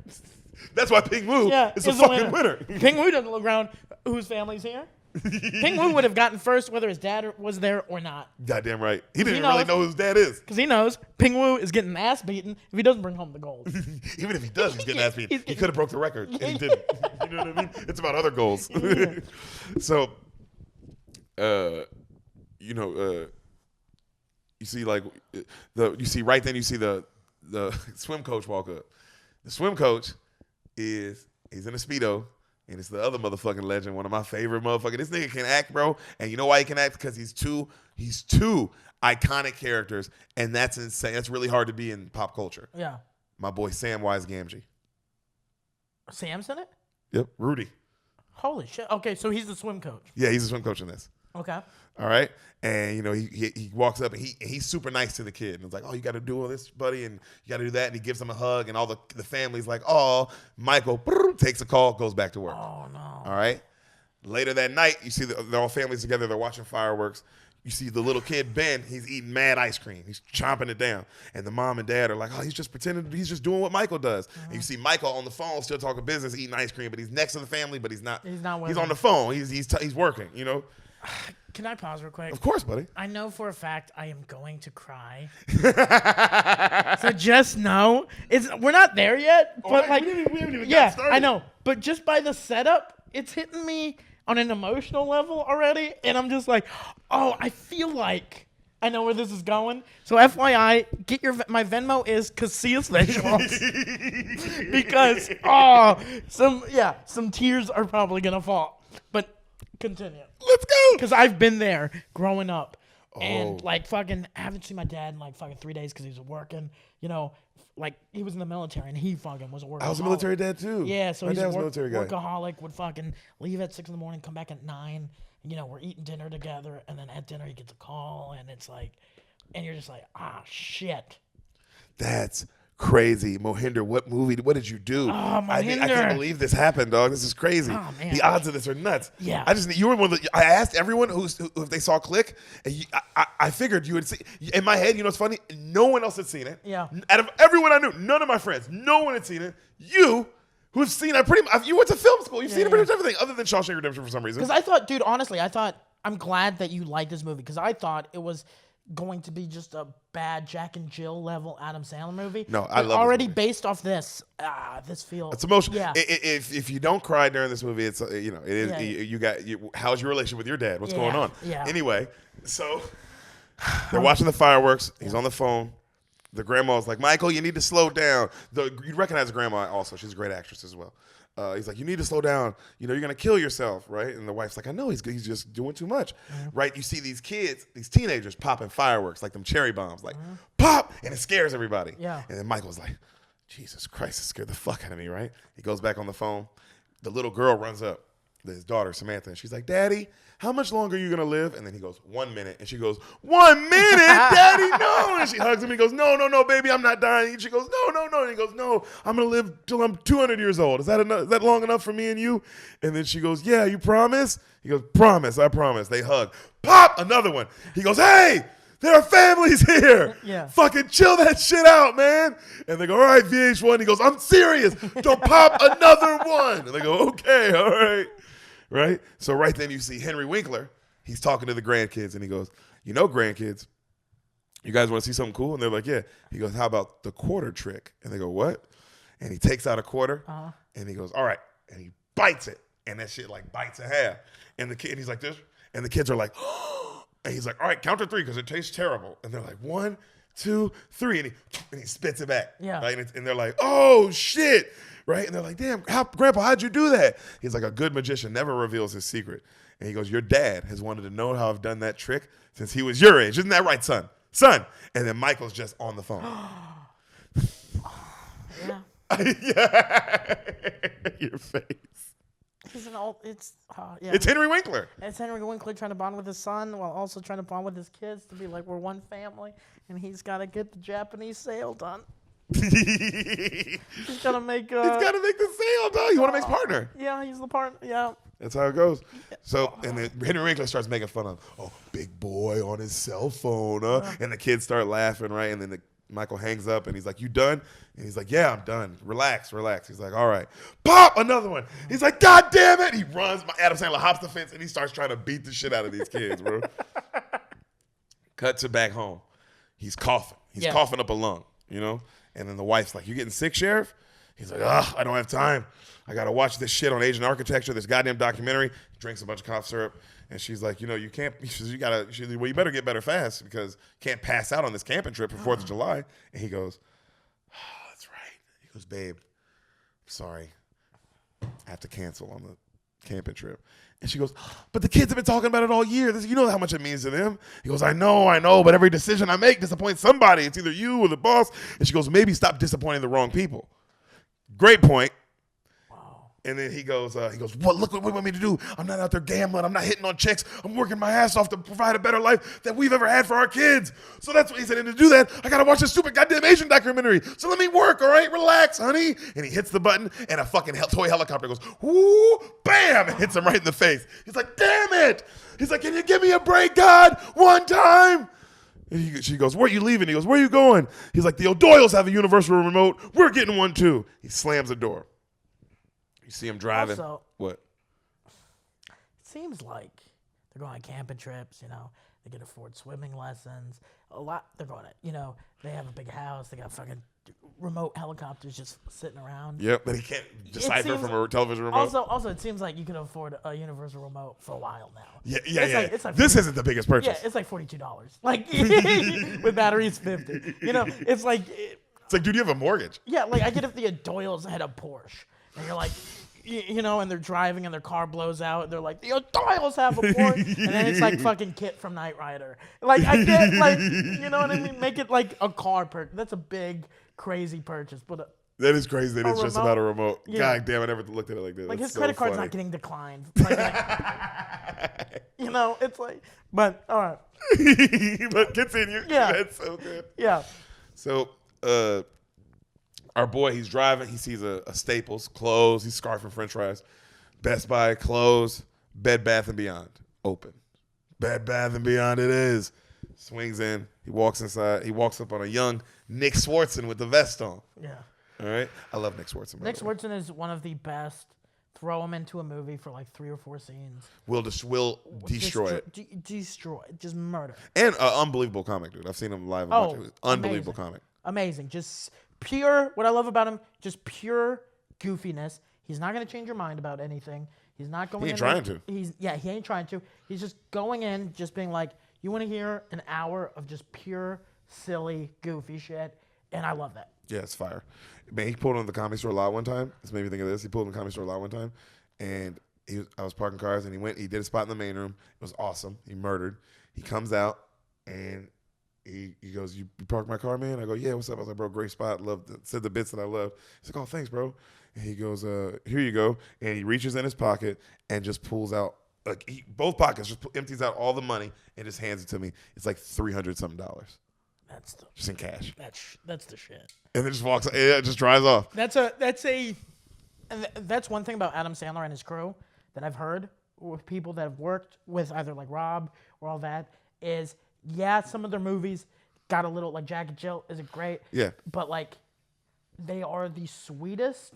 That's why Ping Wu is a is fucking winner. Ping Wu doesn't look around whose family's here. Ping Wu would have gotten first whether his dad was there or not. Goddamn right. He didn't really know who his dad is. Because he knows Ping Wu is getting ass beaten if he doesn't bring home the gold. Even if he does, he's getting ass beaten. He could have broke the record, and he didn't. You know what I mean? It's about other goals. So, you see, like, right then you see the swim coach walk up. The swim coach he's in a Speedo, and it's the other motherfucking legend, one of my favorite motherfuckers. This nigga can act, bro. And you know why he can act? Because he's two iconic characters, and that's insane. That's really hard to be in pop culture. Yeah. My boy Samwise Gamgee. Sam's in it? Yep, Rudy. Holy shit. Okay, so he's the swim coach. Yeah, he's the swim coach in this. Okay. All right. And, he walks up, and he's super nice to the kid. And it's like, "Oh, you got to do all this, buddy, and you got to do that." And he gives him a hug, and all the family's like, "Oh." Michael takes a call, goes back to work. Oh, no. All right. Later that night, you see the whole family's together. They're watching fireworks. You see the little kid, Ben, he's eating mad ice cream. He's chomping it down. And the mom and dad are like, "Oh, he's just pretending, he's just doing what Michael does." And you see Michael on the phone still talking business, eating ice cream, but he's next to the family, but he's not. He's not with He's them. on the phone. He's working, Can I pause real quick? Of course, buddy. I know for a fact I am going to cry. So just know we're not there yet. But we haven't even yeah, got started. I know. But just by the setup, it's hitting me on an emotional level already, and I'm just like, oh, I feel like I know where this is going. So FYI, my Venmo is Casillas Visuals because some tears are probably gonna fall. But continue. Let's go. Because I've been there growing up. And fucking haven't seen my dad in fucking 3 days because he was working. He was in the military and he fucking was a workaholic. I was a military dad too. Yeah, so my he's dad a was a military guy. workaholic, would fucking leave at 6 a.m, come back at 9. We're eating dinner together, and then at dinner he gets a call, and it's like, and you're just like, shit. That's crazy. Mohinder, what did you do? I can't believe this happened, dog. This is crazy. Oh, man. The odds of this are nuts. Yeah. You were one of the, I asked everyone who if they saw Click, and I figured you would see. In my head, what's funny? No one else had seen it. Yeah. Out of everyone I knew, none of my friends, no one had seen it. You, who've seen it, you went to film school. You've seen pretty much everything other than Shawshank Redemption for some reason. Because I thought, dude, honestly, I'm glad that you liked this movie because I thought it was going to be just a bad Jack and Jill level Adam Sandler movie. No, but I love already this movie. Based off this. This feels. It's emotional. Yeah. If you don't cry during this movie, it's it is. Yeah. How's your relationship with your dad? What's going on? Yeah. Anyway, so they're watching the fireworks. He's on the phone. The grandma's like, "Michael, you need to slow down." You'd recognize the grandma also. She's a great actress as well. he's like, you need to slow down. You know, you're gonna kill yourself, right? And the wife's like, I know, he's just doing too much, right? You see these kids, these teenagers popping fireworks, like them cherry bombs, like pop, and it scares everybody. Yeah. And then Michael's like, Jesus Christ, it scared the fuck out of me, right? He goes back on the phone. The little girl runs up, his daughter Samantha, and she's like, Daddy, how much longer are you gonna live? And then he goes, 1 minute. And she goes, 1 minute, Daddy, no. And she hugs him. He goes, no, baby, I'm not dying. And she goes, no. And he goes, no, I'm gonna live till I'm 200 years old. Is that enough? Is that long enough for me and you? And then she goes, yeah, you promise? He goes, promise, I promise. They hug. Pop, another one. He goes, hey, there are families here. Yeah. Fucking chill that shit out, man. And they go, all right, VH1. He goes, I'm serious. Don't pop another one. And they go, okay, all right. Right? So right then you see Henry Winkler. He's talking to the grandkids, and he goes, you know, grandkids, you guys want to see something cool? And they're like, yeah. He goes, how about the quarter trick? And they go, what? And he takes out a quarter, and he goes, all right. And he bites it, and that shit like bites a half. And the kid, and he's like this, and the kids are like, and he's like, all right, count to 3 because it tastes terrible. And they're like, 1, 2, 3, and he spits it back. Yeah. Right? And they're like, oh shit. Right? And they're like, damn, Grandpa, how'd you do that? He's like, a good magician never reveals his secret. And he goes, your dad has wanted to know how I've done that trick since he was your age. Isn't that right, son? Son. And then Michael's just on the phone. Yeah. Yeah. Your face. He's an old. Yeah. It's Henry Winkler. It's Henry Winkler trying to bond with his son while also trying to bond with his kids to be like, we're one family, and he's got to get the Japanese sale done. He's got to make. He's got to make the sale, dog. You want to make his partner. Yeah, he's the partner. Yeah. That's how it goes. So, and then Henry Winkler starts making fun of, oh, big boy on his cell phone, huh? And the kids start laughing, right? And then Michael hangs up, and he's like, you done? And he's like, yeah, I'm done. Relax. He's like, all right. Pop, another one. He's like, God damn it. He runs. Adam Sandler hops the fence, and he starts trying to beat the shit out of these kids, bro. Cut to back home. He's coughing. He's coughing up a lung, you know? And then the wife's like, you getting sick, Sheriff? He's like, I don't have time. I got to watch this shit on Asian architecture, this goddamn documentary. He drinks a bunch of cough syrup. And she's like, you know, you can't, well, you better get better fast because you can't pass out on this camping trip for 4th of July. And he goes, that's right. He goes, babe, I'm sorry. I have to cancel on the camping trip. And she goes, but the kids have been talking about it all year. You know how much it means to them. He goes, I know, but every decision I make disappoints somebody. It's either you or the boss. And she goes, maybe stop disappointing the wrong people. Great point. And then he goes, what, look what you want me to do. I'm not out there gambling. I'm not hitting on chicks. I'm working my ass off to provide a better life that we've ever had for our kids. So that's what he said. And to do that, I got to watch this stupid goddamn Asian documentary. So let me work, all right? Relax, honey. And he hits the button, and a fucking toy helicopter goes, whoo, bam, and hits him right in the face. He's like, damn it. He's like, can you give me a break, God, one time? And she goes, where are you leaving? He goes, where are you going? He's like, the O'Doyles have a universal remote. We're getting one, too. He slams the door. You see him driving. Also, what? It seems like they're going on camping trips, you know. They can afford swimming lessons. A lot. They're going to, you know, they have a big house. They got fucking remote helicopters just sitting around. Yep, but he can't decipher from a television remote. Also, it seems like you can afford a universal remote for a while now. Yeah. It's like this isn't the biggest purchase. Yeah, it's like $42. Like, with batteries, $50. You know, it's like... It's like, dude, you have a mortgage. Yeah, like, I get if the O'Doyles had a Porsche. And you're like, you know, and they're driving and their car blows out. And they're like, the O'Doyles have a Porsche. And then it's like fucking Kit from Knight Rider. Like, I get, like, you know what I mean? Make it like a car purchase. That's a big, crazy purchase. But that is crazy that it's just about a remote. Yeah. God damn, I never looked at it like that. Like, That's his credit card's not getting declined. Like, you know, it's like, but, all right. But continue. Yeah. That's so good. Yeah. So, our boy, he's driving. He sees a Staples, closed. He's scarfing french fries. Best Buy, closed. Bed Bath & Beyond, open. Bed Bath & Beyond it is. Swings in. He walks inside. He walks up on a young Nick Swartzen with the vest on. Yeah. All right? I love Nick Swartzen. Nick Swartzen is one of the best. Throw him into a movie for like 3 or 4 scenes. Will destroy it. Destroy it. Just murder. And an unbelievable comic, dude. I've seen him live a bunch. Unbelievable comic. Amazing. Just pure, what I love about him, just pure goofiness. He's not going to change your mind about anything. He's not going He ain't trying to. He ain't trying to. He's just going in, just being like, you want to hear an hour of just pure, silly, goofy shit? And I love that. Yeah, it's fire. Man, he pulled on the Comedy Store lot one time. This made me think of this. He pulled on the Comedy Store lot one time, and I was parking cars, and he did a spot in the main room. It was awesome. He murdered. He comes out, and he goes, "You parked my car, man?" I go, "Yeah, what's up?" I was like, "Bro, great spot. Said the bits that I loved." He's like, "Oh, thanks, bro." And he goes, "Here you go." And he reaches in his pocket and just pulls out, both pockets, just empties out all the money and just hands it to me. It's like $300 something. Just in cash. That's the shit. And then just walks. It just drives off. That's one thing about Adam Sandler and his crew that I've heard with people that have worked with either like Rob or all that is, yeah, some of their movies got a little, like Jack and Jill isn't great. Yeah. But like, they are the sweetest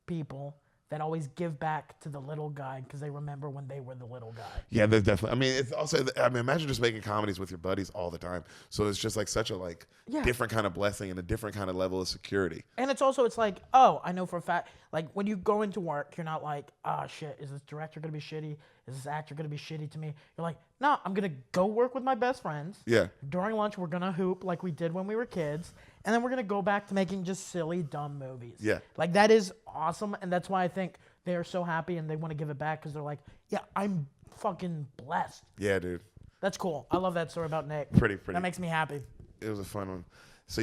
people that always give back to the little guy because they remember when they were the little guy. Yeah, there's definitely. I mean, it's also. I mean, imagine just making comedies with your buddies all the time. So it's just like such a different kind of blessing and a different kind of level of security. And it's like, oh, I know for a fact, like when you go into work, you're not like, oh shit, is this director gonna be shitty? Is this actor gonna be shitty to me? You're like, no, I'm gonna go work with my best friends. Yeah. During lunch, we're gonna hoop like we did when we were kids, and then we're gonna go back to making just silly, dumb movies. Yeah. Like that is awesome, and that's why I think they are so happy and they want to give it back because they're like, yeah, I'm fucking blessed. Yeah, dude. That's cool. I love that story about Nick. Pretty. That makes me happy. It was a fun one. So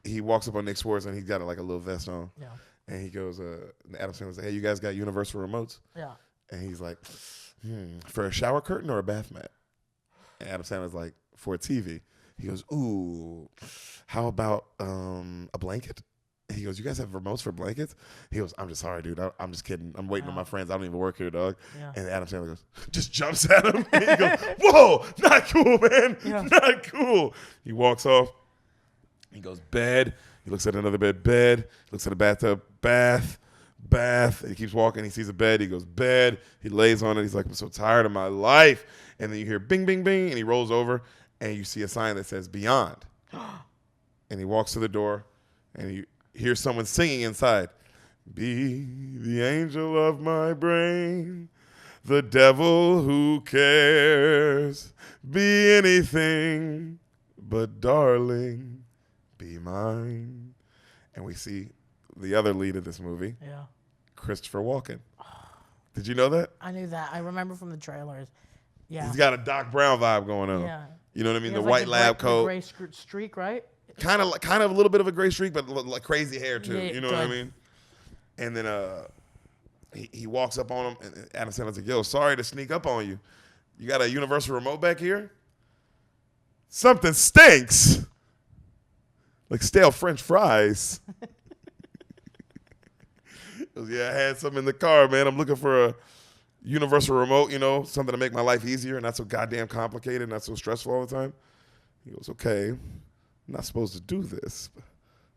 he walks up on Nick Swartz and he's got like a little vest on. Yeah. And he goes, Adam Sandler's like, "Hey, you guys got universal remotes?" Yeah. And he's like, "For a shower curtain or a bath mat?" And Adam Sandler's like, "For a TV." He goes, "Ooh, how about a blanket?" He goes, "You guys have remotes for blankets?" He goes, "I'm just sorry, dude. I'm just kidding. I'm waiting on my friends. I don't even work here, dog." Yeah. And Adam Sandler goes, just jumps at him. And he goes, "Whoa, not cool, man. Yeah. Not cool." He walks off. He goes, "Bed." He looks at another bed. Bed. He looks at a bathtub. Bath. And he keeps walking. He sees a bed. He goes, "Bed." He lays on it. He's like, "I'm so tired of my life." And then you hear bing, bing, bing. And he rolls over. And you see a sign that says Beyond. And he walks to the door. And he hears someone singing inside. "Be the angel of my brain, the devil who cares. Be anything, but darling, be mine." And we see the other lead of this movie, Yeah. Christopher Walken. Did you know that? I knew that. I remember from the trailers. Yeah. He's got a Doc Brown vibe going on. Yeah. You know what I mean? He The has, like, white lab the coat. gray streak, right? Kind of a little bit of a gray streak, but like crazy hair too. Yeah, You know what I good. mean? And then he walks up on him, and Adam Sandler's like, "Yo, sorry to sneak up on you. You got a universal remote back here? Something stinks, like stale French fries." He goes, "Yeah, I had some in the car, man. I'm looking for a universal remote, something to make my life easier and not so goddamn complicated, not so stressful all the time." He goes, "Okay, I'm not supposed to do this, but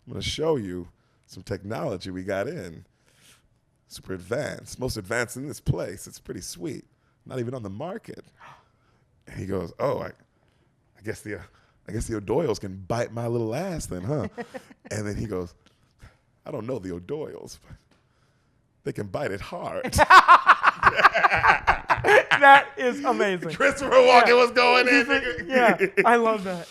I'm going to show you some technology we got in. Super advanced, most advanced in this place. It's pretty sweet. Not even on the market." And he goes, "Oh, I guess the O'Doyles can bite my little ass then, huh?" And then he goes, "I don't know the O'Doyles, but they can bite it hard." That is amazing. Christopher Walken was going in. Yeah, I love that.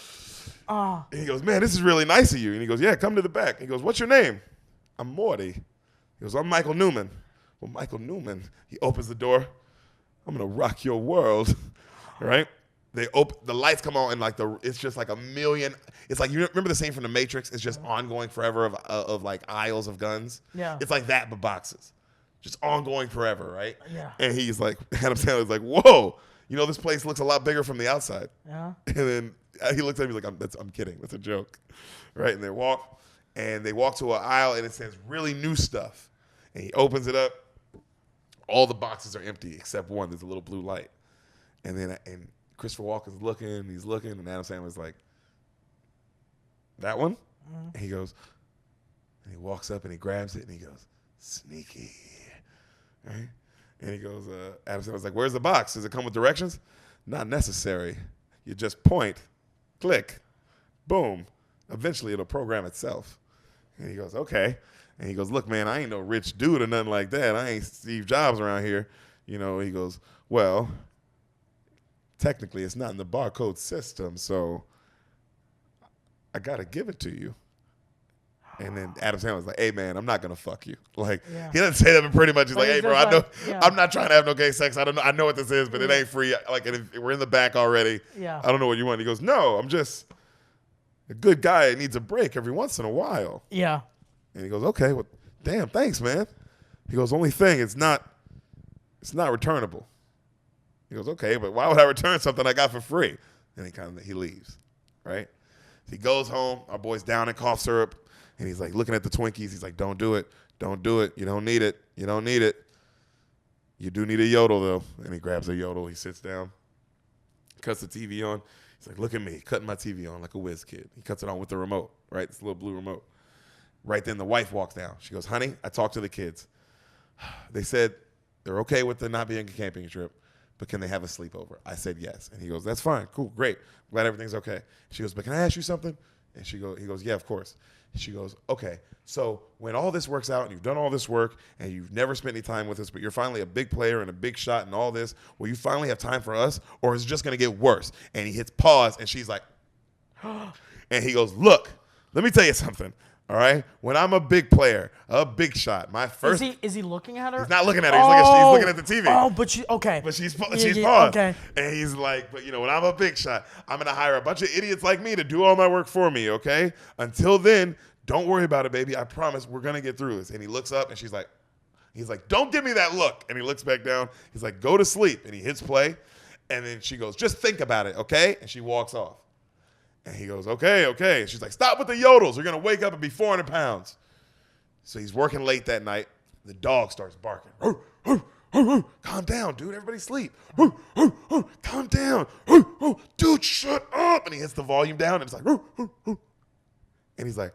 Oh. And he goes, "Man, this is really nice of you." And he goes, "Yeah, come to the back." He goes, "What's your name?" "I'm Morty." He goes, "I'm Michael Newman." "Well, Michael Newman." He opens the door. "I'm gonna rock your world." Right? They open, the lights come on, and it's just like a million. It's like, you remember the scene from The Matrix? It's just ongoing forever of like aisles of guns. Yeah. It's like that, but boxes, just ongoing forever, right? Yeah. And he's like, Adam Sandler's like, "Whoa, this place looks a lot bigger from the outside." Yeah. And then he looks at me like, I'm kidding. That's a joke. Right? And they walk to an aisle, and it says really new stuff. And he opens it up. All the boxes are empty except one. There's a little blue light. And Christopher Walken's looking. He's looking. And Adam Sandler's like, "That one?" Mm-hmm. And he goes, and he walks up and he grabs it and he goes, "Sneaky." Right? And he goes, Adam Sandler's like, "Where's the box? Does it come with directions?" "Not necessary. You just point, click, boom. Eventually it'll program itself." And he goes, "Okay." And he goes, "Look, man, I ain't no rich dude or nothing like that. I ain't Steve Jobs around here." He goes, "Well, technically it's not in the barcode system, so I got to give it to you." And then Adam Sandler was like, hey, man, I'm not going to fuck you. Like, Yeah. he doesn't say that, but pretty much he's But like, hey, he's bro, just I know, like, yeah. I'm not trying to have no gay sex. I know what this is, but it ain't free. Like, and if we're in the back already. Yeah. I don't know what you want. He goes, no, I'm just a good guy that needs a break every once in a while. Yeah. And he goes, okay, well, damn, thanks, man. He goes, only thing, it's not returnable. He goes, okay, but why would I return something I got for free? And he leaves, right? He goes home. Our boy's down in cough syrup, and he's like looking at the Twinkies. He's like, don't do it. Don't do it. You don't need it. You don't need it. You do need a yodel, though. And he grabs a yodel. He sits down, cuts the TV on. He's like, look at me, cutting my TV on like a whiz kid. He cuts it on with the remote, right? This little blue remote. Right then, the wife walks down. She goes, honey, I talked to the kids. They said they're okay with there not being a camping trip, but can they have a sleepover? I said yes. And he goes, that's fine. Cool. Great. Glad everything's okay. She goes, but can I ask you something? And he goes, yeah, of course. She goes, okay, so when all this works out and you've done all this work and you've never spent any time with us, but you're finally a big player and a big shot and all this, will you finally have time for us, or is it just going to get worse? And he hits pause, and she's like, and he goes, look, let me tell you something. All right, when I'm a big player, a big shot, my first. Is he looking at her? He's not looking at her. He's looking at the TV. Oh, but okay. But she's Yeah, paused. okay. And he's like, but when I'm a big shot, I'm gonna hire a bunch of idiots like me to do all my work for me. Okay. Until then, don't worry about it, baby. I promise we're gonna get through this. And he looks up, and he's like, don't give me that look. And he looks back down. He's like, go to sleep. And he hits play. And then she goes, just think about it, okay? And she walks off. And he goes, okay. And she's like, stop with the yodels. You're going to wake up and be 400 pounds. So he's working late that night. The dog starts barking. Calm down, dude. Everybody sleep. Calm down. Dude, shut up. And he hits the volume down, and it's like, and he's like,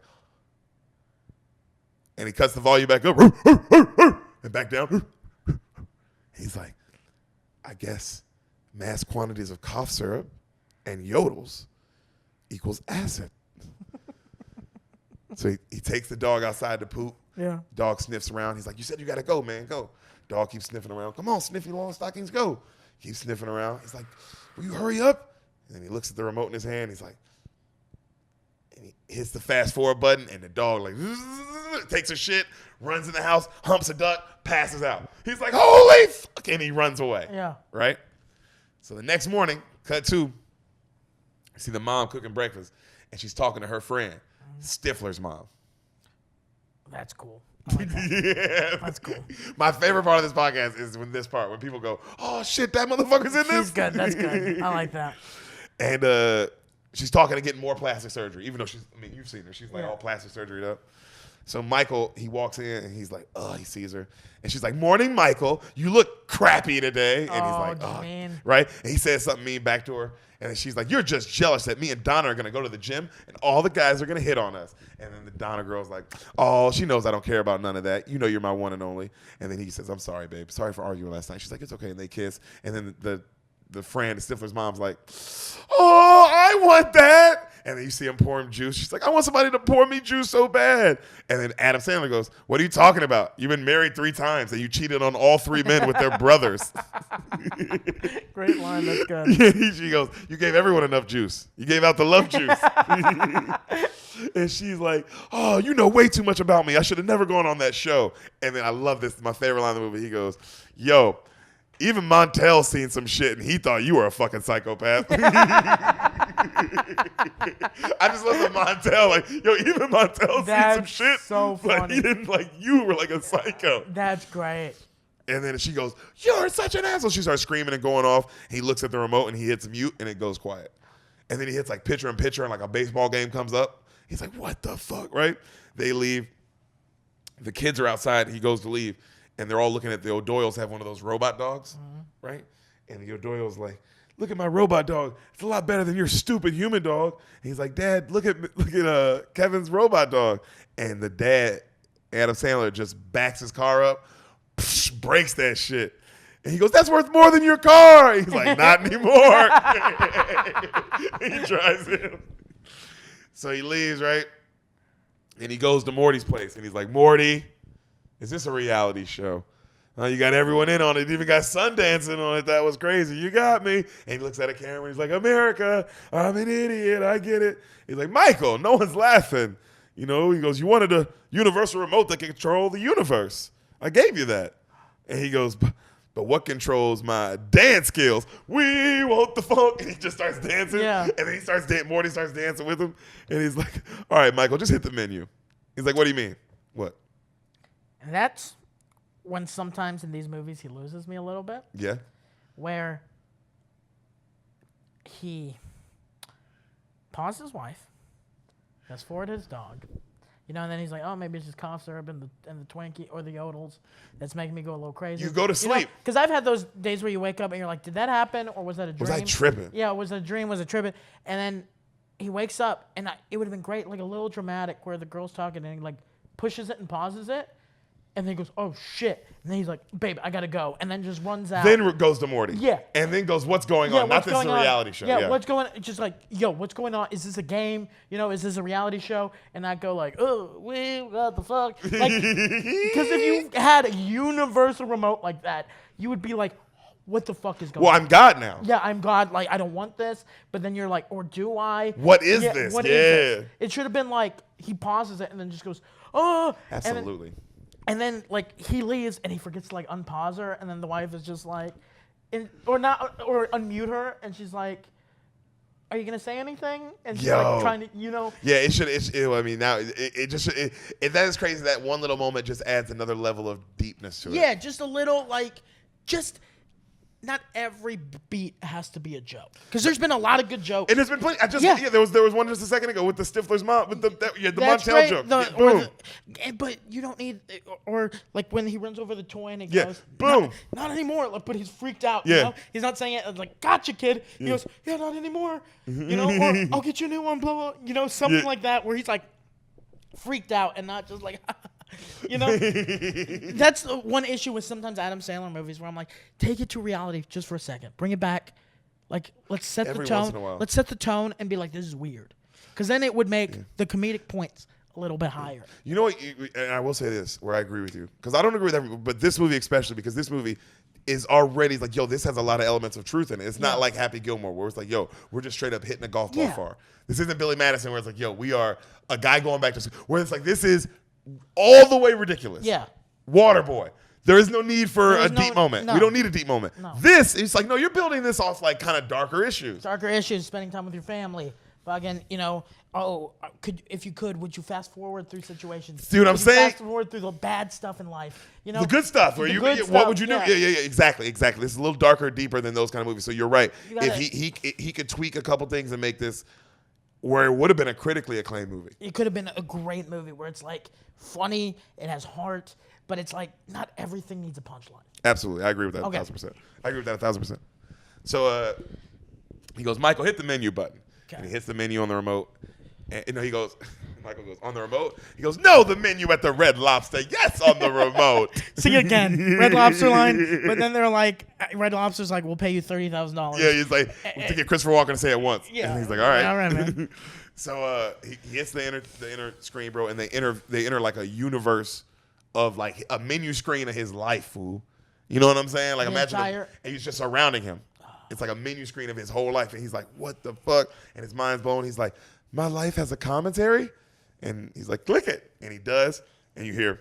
and he cuts the volume back up and back down. He's like, I guess mass quantities of cough syrup and yodels equals acid. So he takes the dog outside to poop. Yeah. Dog sniffs around. He's like, you said you got to go, man. Go. Dog keeps sniffing around. Come on, Sniffy Long Stockings, go. Keeps sniffing around. He's like, will you hurry up? And then he looks at the remote in his hand. He's like, and he hits the fast forward button, and the dog like takes a shit, runs in the house, humps a duck, passes out. He's like, holy fuck, and he runs away. Yeah. Right? So the next morning, cut to, I see the mom cooking breakfast, and she's talking to her friend, Stifler's mom. That's cool. I like that. Yeah. That's cool. My favorite part of this podcast is when people go, oh, shit, that motherfucker's in this? She's good. That's good. I like that. And she's talking to getting more plastic surgery, even though you've seen her. She's like Yeah. all plastic surgery up. So Michael, he walks in, and he's like, oh, he sees her. And she's like, morning, Michael. You look crappy today. And he's like, oh, mean. right? And he says something mean back to her. And then she's like, you're just jealous that me and Donna are going to go to the gym and all the guys are going to hit on us. And then the Donna girl's like, oh, she knows I don't care about none of that. You know you're my one and only. And then he says, I'm sorry, babe. Sorry for arguing last night. She's like, it's okay. And they kiss. And then the friend, Stifler's mom's like, oh, I want that. And then you see him pour him juice. She's like, I want somebody to pour me juice so bad. And then Adam Sandler goes, what are you talking about? You've been married 3 times and you cheated on all 3 men with their brothers. Great line. That's good. She goes, you gave everyone enough juice. You gave out the love juice. And she's like, oh, you know way too much about me. I should have never gone on that show. And then I love this. My favorite line of the movie. He goes, yo, even Montel's seen some shit and he thought you were a fucking psychopath. I just love the Montel. Like, yo, even Montel's seen some shit. So funny. But he didn't like you were like a psycho. That's great. And then she goes, you're such an asshole. She starts screaming and going off. He looks at the remote and he hits mute and it goes quiet. And then he hits like pitcher and pitcher and like a baseball game comes up. He's like, what the fuck, right? They leave. The kids are outside. He goes to leave. And they're all looking at the O'Doyles have one of those robot dogs, right? And the O'Doyle's like, look at my robot dog. It's a lot better than your stupid human dog. And he's like, Dad, look at Kevin's robot dog. And the dad, Adam Sandler, just backs his car up, breaks that shit. And he goes, that's worth more than your car. He's like, not anymore. He drives in. So he leaves, right? And he goes to Morty's place. And he's like, Morty, is this a reality show? You got everyone in on it. You even got Sundance in on it. That was crazy. You got me. And he looks at a camera. He's like, America, I'm an idiot. I get it. He's like, Michael, no one's laughing. You know, he goes, you wanted a universal remote that can control the universe. I gave you that. And he goes, but what controls my dance skills? We want the funk. And he just starts dancing. Yeah. And then Morty starts dancing with him. And he's like, all right, Michael, just hit the menu. He's like, what do you mean? What? And that's when sometimes in these movies he loses me a little bit. Yeah. Where he paws his wife, fast forward his dog, you know, and then he's like, oh, maybe it's just cough syrup and the Twinkie or the yodels that's making me go a little crazy. You go to sleep. Because I've had those days where you wake up and you're like, did that happen or was that a dream? Was I tripping? Yeah, was it a dream? Was it tripping? And then he wakes up and it would have been great, like a little dramatic where the girl's talking and he like pushes it and pauses it. And then he goes, oh, shit. And then he's like, babe, I got to go. And then just runs out. Then goes to Morty. Yeah. And then goes, what's going on? Not this is a reality show. Yeah, what's going on? Just like, yo, what's going on? Is this a game? You know, is this a reality show? And I go like, oh, what the fuck? Like, because if you had a universal remote like that, you would be like, what the fuck is going on? Well, I'm God now. Yeah, I'm God. Like, I don't want this. But then you're like, or do I? What is this? What is this? It should have been like, he pauses it and then just goes, oh. Absolutely. And then, like, he leaves and he forgets to, like, unpause her. And then the wife is just like, or unmute her. And she's like, are you going to say anything? And she's like trying to, you know. Yeah, I mean, now that is crazy. That one little moment just adds another level of deepness to it. Yeah, just a little, like, just. Not every beat has to be a joke, because there's been a lot of good jokes. And there's been plenty. There was one just a second ago with the Stifler's mom with the Montel joke. Boom. But you don't need, or like when he runs over the toy and he goes, boom. Not anymore. Like, but he's freaked out. Yeah. You know? He's not saying it like, gotcha, kid. He goes, yeah, not anymore. You know, or I'll get you a new one. Blah blah. You know, something like that, where he's like freaked out and not just like. You know, that's one issue with sometimes Adam Sandler movies where I'm like, take it to reality just for a second, bring it back, like let's set Every the once in a tone, while. let's set the tone and be like, this is weird, because then it would make the comedic points a little bit higher. You know what? And I will say this, where I agree with you, because I don't agree with everyone, but this movie especially, because this movie is already like, yo, this has a lot of elements of truth in it. It's not like Happy Gilmore, where it's like, yo, we're just straight up hitting a golf ball far. This isn't Billy Madison, where it's like, yo, we are a guy going back to school, where it's like, this is all the way ridiculous. Yeah. Waterboy. There is no need for a deep moment. No. We don't need a deep moment. No. This, it's like, no, you're building this off like kind of darker issues. Darker issues, spending time with your family. Fucking, you know, if you could, would you fast forward through situations? See what I'm saying? Fast forward through the bad stuff in life. You know, The good stuff. Where what would you do? Yeah, exactly. This is a little darker, deeper than those kind of movies. So you're right. If he could tweak a couple things and make this where it would have been a critically acclaimed movie. It could have been a great movie where it's like funny, it has heart, but it's like not everything needs a punchline. Absolutely. I agree with that 1,000%. I agree with that 1,000%. So he goes, Michael, hit the menu button. Okay. And he hits the menu on the remote. And he goes, Michael goes, on the remote? He goes, no, the menu at the Red Lobster. Yes, on the remote. See again, Red Lobster line. But then they're like, Red Lobster's like, we'll pay you $30,000. Yeah, he's like, to get Christopher Walken to say it once. Yeah. And he's like, all right. All right, man. So he hits the inner screen, bro, and they enter like a universe of like a menu screen of his life, fool. You know what I'm saying? Like imagine and he's just surrounding him. It's like a menu screen of his whole life, and he's like, what the fuck? And his mind's blown. He's like, my life has a commentary? And he's like, click it. And he does, and you hear,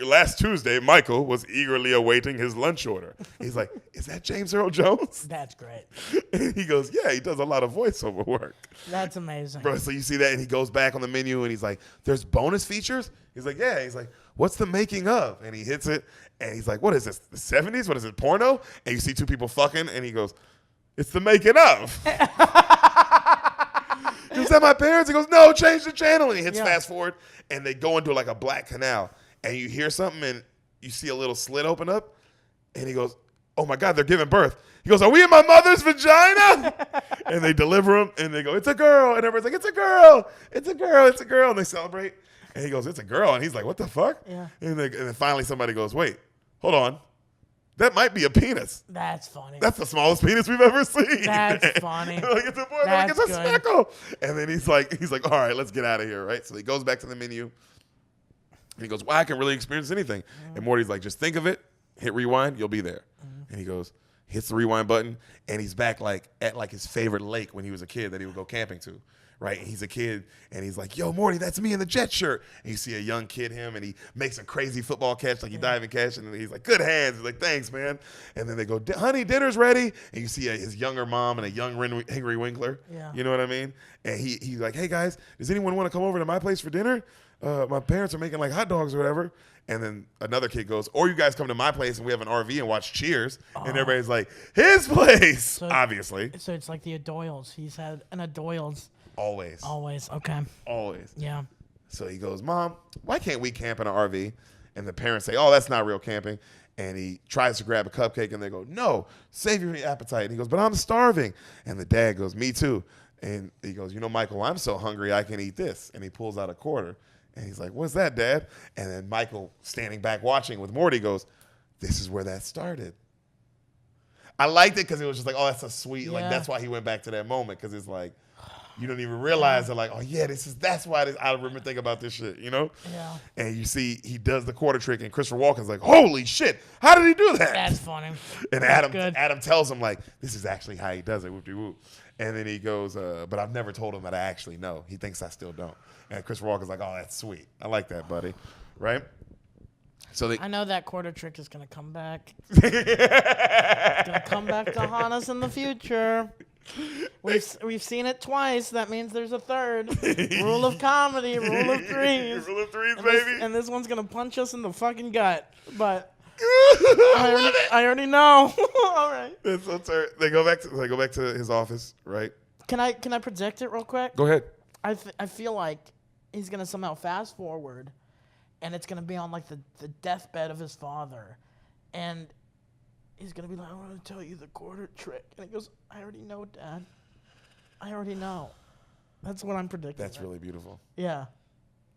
last Tuesday, Michael was eagerly awaiting his lunch order. He's like, is that James Earl Jones? That's great. And he goes, yeah, he does a lot of voiceover work. That's amazing. Bro, so you see that, and he goes back on the menu, and he's like, there's bonus features? He's like, yeah. He's like, what's the making of? And he hits it, and he's like, what is this, the 70s? What is it, porno? And you see two people fucking, and he goes, it's the making of. Is that my parents? He goes, no, change the channel. And he hits fast forward, and they go into like a black canal. And you hear something, and you see a little slit open up. And he goes, oh, my God, they're giving birth. He goes, are we in my mother's vagina? And they deliver him, and they go, it's a girl. And everybody's like, it's a girl. It's a girl. It's a girl. And they celebrate. And he goes, it's a girl. And he's like, what the fuck? Yeah. And then finally somebody goes, wait, hold on. That might be a penis. That's funny. That's the smallest penis we've ever seen. That's funny. Like, it's a boy. Like, it's a speckle. And then he's like, all right, let's get out of here, right? So he goes back to the menu. And he goes, wow, I can really experience anything. And Morty's like, just think of it, hit rewind, you'll be there. And he goes, hits the rewind button, and he's back like at like his favorite lake when he was a kid that he would go camping to, right? And he's a kid, and he's like, yo, Morty, that's me in the jet shirt. And you see a young kid, him, and he makes a crazy football catch, like he diving catch, and he's like, good hands. He's like, thanks, man. And then they go, honey, dinner's ready. And you see his younger mom and a young Henry Winkler. Yeah. You know what I mean? And he's like, hey, guys, does anyone want to come over to my place for dinner? My parents are making like hot dogs or whatever. And then another kid goes, or you guys come to my place and we have an RV and watch Cheers. And everybody's like, his place, So- obviously. So it's like the O'Doyles. He's had an O'Doyle's. Always. Always. Okay. Always. Yeah. So he goes, Mom, why can't we camp in an RV? And the parents say, oh, that's not real camping. And he tries to grab a cupcake and they go, no, save your appetite. And he goes, but I'm starving. And the dad goes, me too. And he goes, you know, Michael, I'm so hungry I can eat this. And he pulls out a quarter. And he's like, what's that, Dad? And then Michael, standing back watching with Morty, goes, this is where that started. I liked it because it was just like, oh, that's a sweet, like, that's why he went back to that moment, because it's like, you don't even realize that, like, oh, yeah, that's why I remember thinking about this shit, you know? Yeah. And you see he does the quarter trick, and Christopher Walken's like, holy shit, how did he do that? That's funny. And That's good. Adam tells him, like, this is actually how he does it, whoop-de-whoop. And then he goes, but I've never told him that I actually know. He thinks I still don't. And Christopher Walken's like, oh, that's sweet. I like that, buddy. Right? So I know that quarter trick is going to come back. It's going to come back to haunt us in the future. We've seen it twice. That means there's a third. Rule of comedy, rule of threes. Rule of threes, And baby. and this one's going to punch us in the fucking gut. But I already know. All right. It's so they go back to his office, right? Can I project it real quick? Go ahead. I feel like he's going to somehow fast forward, and it's going to be on, like, the deathbed of his father. And he's going to be like, I want to tell you the quarter trick. And he goes, I already know, Dad. I already know. That's what I'm predicting. That's really beautiful. Yeah.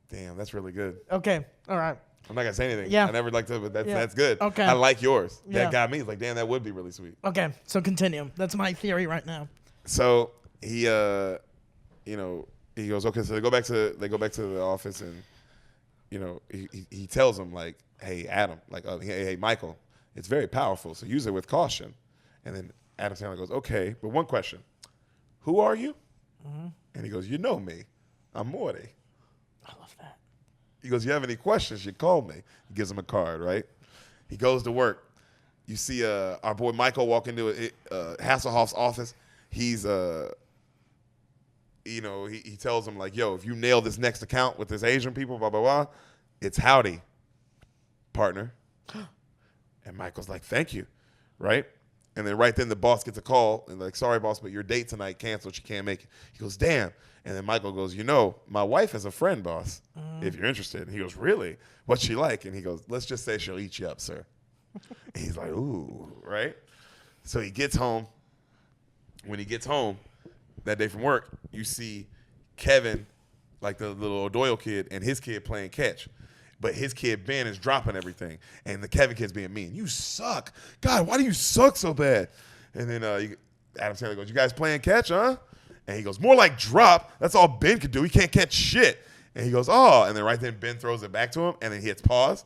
Damn, that's really good. Okay. All right. I'm not going to say anything. Yeah. I never liked it, but Yeah. that's good. Okay. I like yours. Yeah. That got me. It's like, damn, that would be really sweet. Okay. So continue. That's my theory right now. So he, he goes, okay, so they go back to the office, and, he tells him, like, hey, Adam, like, hey, Michael, it's very powerful, so use it with caution. And then Adam Sandler goes, okay, but one question. Who are you? Mm-hmm. And he goes, you know me. I'm Morty. I love that. He goes, you have any questions, you call me. He gives him a card, right? He goes to work. You see our boy Michael walk into Hasselhoff's office. He's, he tells him, like, yo, if you nail this next account with this Asian people, blah, blah, blah, it's howdy, partner. And Michael's like, thank you, right? And then right then the boss gets a call and like, sorry, boss, but your date tonight canceled. She can't make it. He goes, damn. And then Michael goes, my wife has a friend, boss, if you're interested. And he goes, really? What's she like? And he goes, let's just say she'll eat you up, sir. And he's like, ooh, right? So he gets home. When he gets home that day from work, you see Kevin, like the little O'Doyle kid, and his kid playing catch. But his kid, Ben, is dropping everything. And the Kevin kid's being mean. You suck. God, why do you suck so bad? And then Adam Sandler goes, you guys playing catch, huh? And he goes, more like drop. That's all Ben could do. He can't catch shit. And he goes, oh. And then right then Ben throws it back to him, and then he hits pause.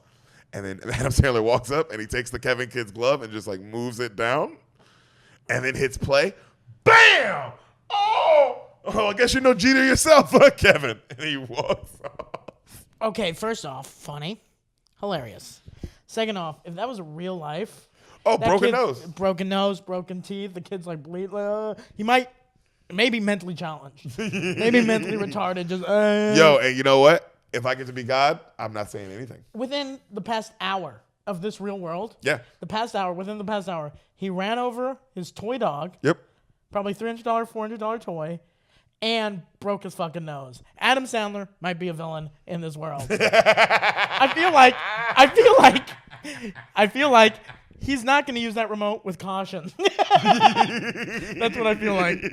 And then Adam Sandler walks up, and he takes the Kevin kid's glove and just, like, moves it down. And then hits play. Bam! Oh, I guess you know Jeter yourself, huh, Kevin? And he walks off. Okay, first off, funny. Hilarious. Second off, if that was real life. Oh, that broken kid- nose. Broken nose, broken teeth. The kid's like bleed. He might, maybe mentally challenged. Maybe mentally retarded. Just Yo, and you know what? If I get to be God, I'm not saying anything. Within the past hour of this real world. Yeah. Within the past hour, he ran over his toy dog. Yep. Probably $300, $400 toy. And broke his fucking nose. Adam Sandler might be a villain in this world. I feel like he's not going to use that remote with caution. That's what I feel like.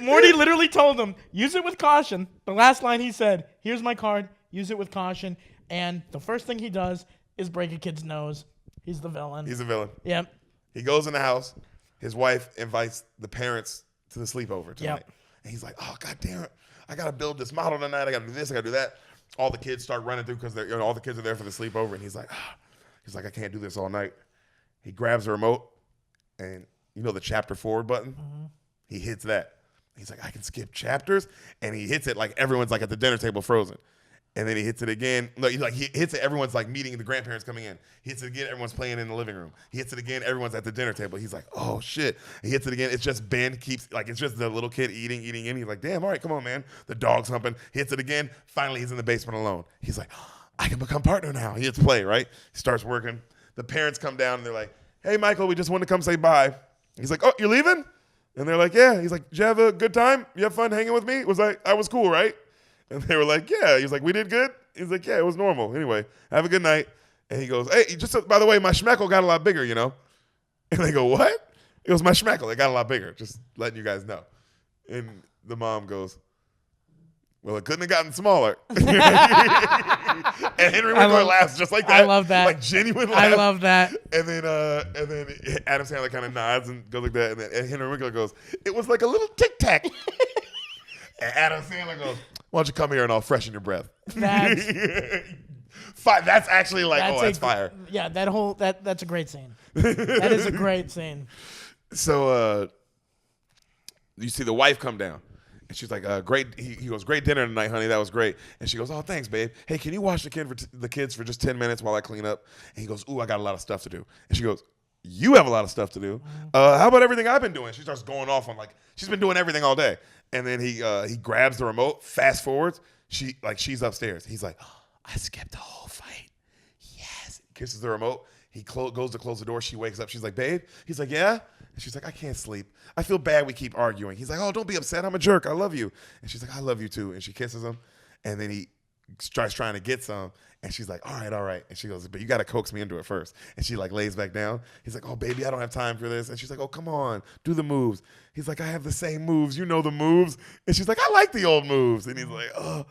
Morty literally told him, use it with caution. The last line he said, here's my card, use it with caution. And the first thing he does is break a kid's nose. He's the villain. He's a villain. Yep. He goes in the house. His wife invites the parents to the sleepover tonight. Yep. And he's like, oh, God damn it. I got to build this model tonight. I got to do this. I got to do that. All the kids start running through because all the kids are there for the sleepover. And he's like, I can't do this all night. He grabs the remote and the chapter forward button. Mm-hmm. He hits that. He's like, I can skip chapters. And he hits it like everyone's like at the dinner table frozen. And then he hits it again. Like he hits it, everyone's like meeting the grandparents coming in. He hits it again, everyone's playing in the living room. He hits it again, everyone's at the dinner table. He's like, oh shit. He hits it again. It's just Ben keeps, like, it's just the little kid eating. And he's like, damn, all right, come on, man. The dog's humping. He hits it again. Finally, he's in the basement alone. He's like, I can become partner now. He hits play, right? He starts working. The parents come down and they're like, hey, Michael, we just wanted to come say bye. He's like, oh, you're leaving? And they're like, yeah. He's like, did you have a good time? You have fun hanging with me? I was cool, right? And they were like, yeah. He's like, we did good? He's like, yeah, it was normal. Anyway, have a good night. And he goes, hey, just by the way, my schmeckle got a lot bigger, you know? And they go, what? He goes, my schmeckle, it got a lot bigger. Just letting you guys know. And the mom goes, well, it couldn't have gotten smaller. And Henry Winkler laughs just like that. I love that. Like genuine laugh. I love that. And then Adam Sandler kind of nods and goes like that. And Henry Winkler goes, it was like a little tic tac. And Adam Sandler goes, why don't you come here and I'll freshen your breath. That's That's actually like, that's fire. Yeah, that's a great scene. That is a great scene. So you see the wife come down. And she's like, great. He goes, great dinner tonight, honey. That was great. And she goes, oh, thanks, babe. Hey, can you watch the kids for just 10 minutes while I clean up? And he goes, ooh, I got a lot of stuff to do. And she goes, you have a lot of stuff to do. How about everything I've been doing? She starts going off on she's been doing everything all day. And then he grabs the remote, fast forwards. She's upstairs. He's like, oh, I skipped the whole fight. Yes. He kisses the remote. He goes to close the door. She wakes up. She's like, babe. He's like, yeah. And she's like, I can't sleep. I feel bad we keep arguing. He's like, oh, don't be upset. I'm a jerk. I love you. And she's like, I love you too. And she kisses him. And then he starts trying to get some. And she's like, all right. And she goes, but you got to coax me into it first. And she lays back down. He's like, oh, baby, I don't have time for this. And she's like, oh, come on, do the moves. He's like, I have the same moves. You know the moves. And she's like, I like the old moves. And he's like, oh.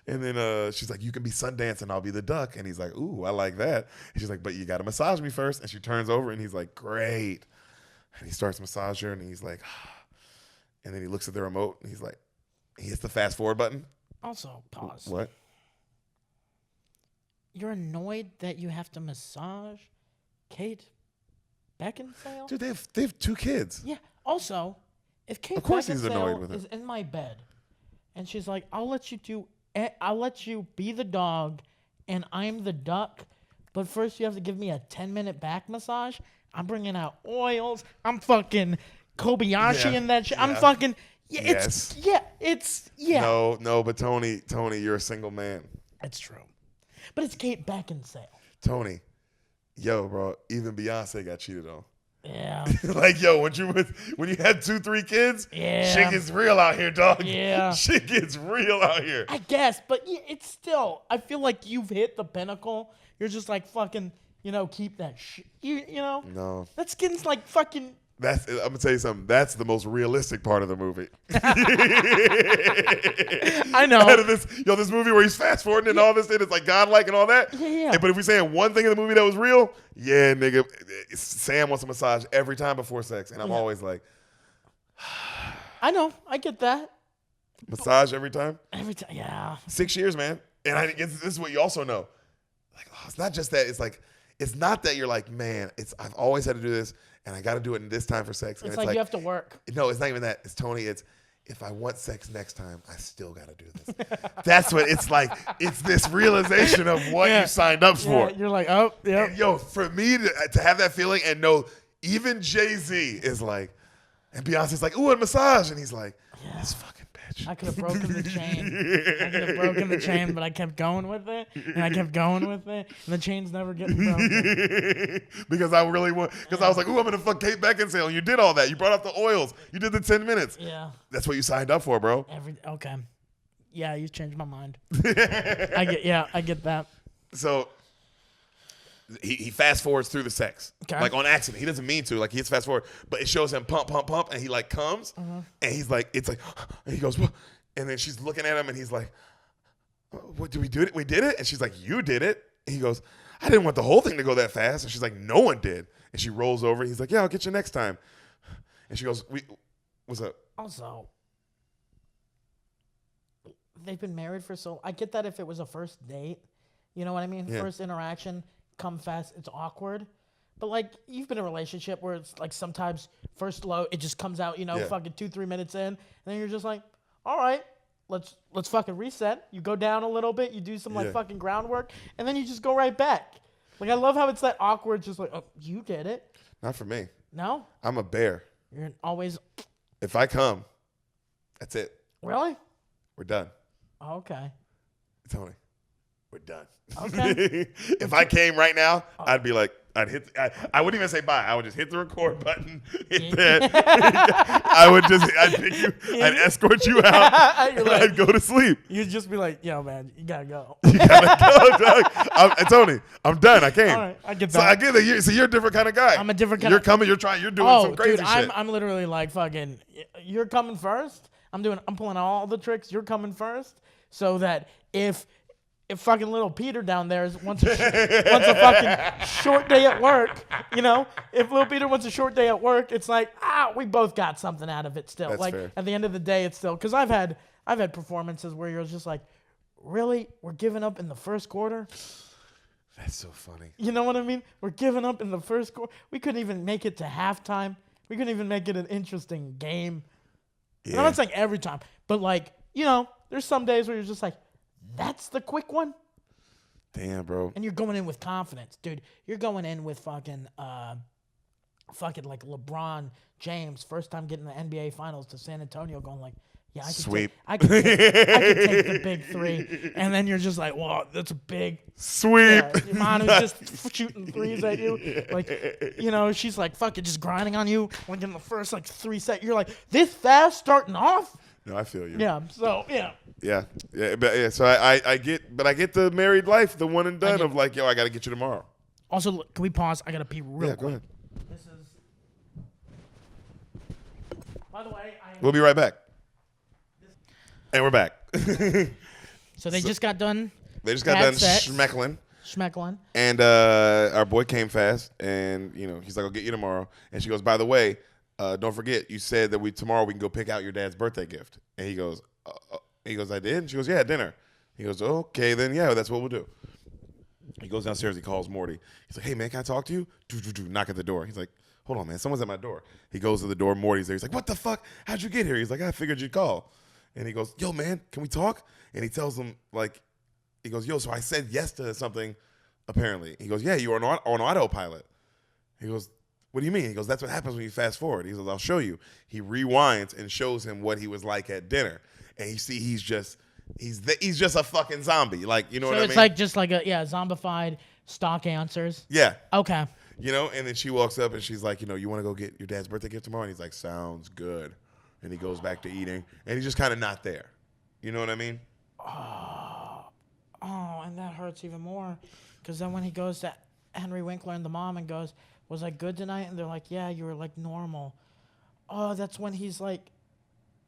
And then she's like, you can be Sundance and I'll be the duck. And he's like, ooh, I like that. And she's like, but you got to massage me first. And she turns over and he's like, great. And he starts massaging her and he's like, and then he looks at the remote and he's like, he hits the fast forward button. Also, pause. What? You're annoyed that you have to massage Kate Beckinsale? Dude, they have 2 kids. Yeah. Also, if Kate of course he's annoyed with Beckinsale it. is in my bed and she's like, I'll let you be the dog and I'm the duck, but first you have to give me a 10-minute back massage. I'm bringing out oils. I'm fucking Kobayashi in that shit. I'm fucking No, but Tony, you're a single man. It's true. But it's Kate Beckinsale. Tony, yo, bro, even Beyonce got cheated on. Yeah. Like, yo, when you had 2-3 kids, shit gets real out here, dog. Yeah. Shit gets real out here. I guess, but it's still, I feel like you've hit the pinnacle. You're just like fucking, keep that shit. You know? No. That skin's like fucking. I'm gonna tell you something. That's the most realistic part of the movie. I know. Out of this movie where he's fast forwarding and all this, and it's like godlike and all that. Yeah. But if we're saying one thing in the movie that was real, yeah, nigga, Sam wants a massage every time before sex, and I'm always like, I know. I get that. massage every time. Every time, yeah. 6 years, man. And I guess this is what you also know. Like, it's not just that. It's like, it's not that you're like, man, I've always had to do this. And I got to do it in this time for sex. It's like you have to work. No, it's not even that. It's Tony. It's if I want sex next time, I still got to do this. That's what it's like. It's this realization of what you signed up for. Yeah, you're like, oh, yeah. Yo, for me to have that feeling and know even Jay-Z is like, and Beyonce's like, ooh, a massage. And he's like, this fucking bitch. I could have broken the chain. But I kept going with it. And I kept going with it. And the chain's never getting broken. Because I really want, because I was like, ooh, I'm going to fuck Kate Beckinsale. And you did all that. You brought up the oils. You did the 10 minutes. Yeah. That's what you signed up for, bro. Okay. Yeah, you changed my mind. I get that. So he fast forwards through the sex, like on accident. He doesn't mean to. Like he hits fast forward, but it shows him pump, and he like comes, and he's like, it's like, and he goes, what? And then she's looking at him, and he's like, what did we do? We did it, and she's like, you did it. And he goes, I didn't want the whole thing to go that fast, and she's like, no one did. And she rolls over. He's like, yeah, I'll get you next time. And she goes, what's up? Also, they've been married for so. I get that if it was a first date, you know what I mean, first interaction. Come fast, it's awkward, But like you've been in a relationship where it's like sometimes first low it just comes out, Yeah. fucking 2-3 minutes in, and then you're just like, all right, let's fucking reset. You go down a little bit, you do some like Yeah. fucking groundwork, and then you just go right back. Like I love how it's that awkward, just like, oh, you did it. Not for me. No, I'm a bear. you're always If I come, that's it. really We're done. okay. Tony, we're done. Okay. If I came right now, I'd be like, I wouldn't even say bye. I would just hit the record button. Hit that. I'd pick you. I'd escort you out. You're And like- I'd go to sleep. You'd just be like, yo, man, you gotta go. You gotta go, dog. Tony, I'm done. I came. All right, I get So that. I get that. So you're a different kind of guy. I'm a different kind You're of- coming. You're trying. You're doing Oh, some crazy dude, shit. I'm literally like fucking. You're coming first. I'm pulling all the tricks. You're coming first, so that if fucking little Peter down there wants a fucking short day at work, if little Peter wants a short day at work, it's like we both got something out of it still. That's like fair. at the end of the day, it's still because I've had performances where you're just like, really, we're giving up in the first quarter. That's so funny. You know what I mean? We're giving up in the first quarter. We couldn't even make it to halftime. We couldn't even make it an interesting game. And I'm not saying every time, but like, there's some days where you're just like, that's the quick one. Damn, bro. And you're going in with confidence, dude. You're going in with fucking like LeBron James, first time getting the NBA Finals to San Antonio, going like, yeah, I could take the big three. And then you're just like, well, that's a big Sweep. your mom who's just shooting threes at you. Like, she's like fucking just grinding on you. Like in the first like 3 seconds, you're like, this fast starting off? No, I feel you. Yeah. So, yeah. Yeah. So I get the married life, the one and done of like, yo, I got to get you tomorrow. Also, look, can we pause? I got to pee real Yeah, quick. go ahead. This is. By the way, We'll be right back. And we're back. So they just got done. They just got Had done sex. schmeckling. And our boy came fast, and he's like, "I'll get you tomorrow." And she goes, "By the way, don't forget, you said that tomorrow we can go pick out your dad's birthday gift." And he goes, "I did." And she goes, "Yeah, at dinner." He goes, "Okay, then yeah, that's what we'll do." He goes downstairs. He calls Morty. He's like, "Hey man, can I talk to you?" Knock at the door. He's like, "Hold on, man, someone's at my door." He goes to the door. Morty's there. He's like, "What the fuck? How'd you get here?" He's like, "I figured you'd call." And he goes, "Yo, man, can we talk?" And he tells him, like, he goes, "Yo, so I said yes to something, apparently." He goes, "Yeah, you were on autopilot." He goes, "What do you mean?" He goes, "That's what happens when you fast forward." He goes, "I'll show you." He rewinds and shows him what he was like at dinner. And you see he's just a fucking zombie. Like, you know what I mean? So it's like just like zombified stock answers. Yeah. Okay. And then she walks up and she's like, you want to go get your dad's birthday gift tomorrow? And he's like, "Sounds good." And he goes back to eating, and he's just kind of not there. You know what I mean? Oh, and that hurts even more, because then when he goes to Henry Winkler and the mom and goes, "Was I good tonight?" And they're like, "Yeah, you were like normal." Oh, that's when he's like,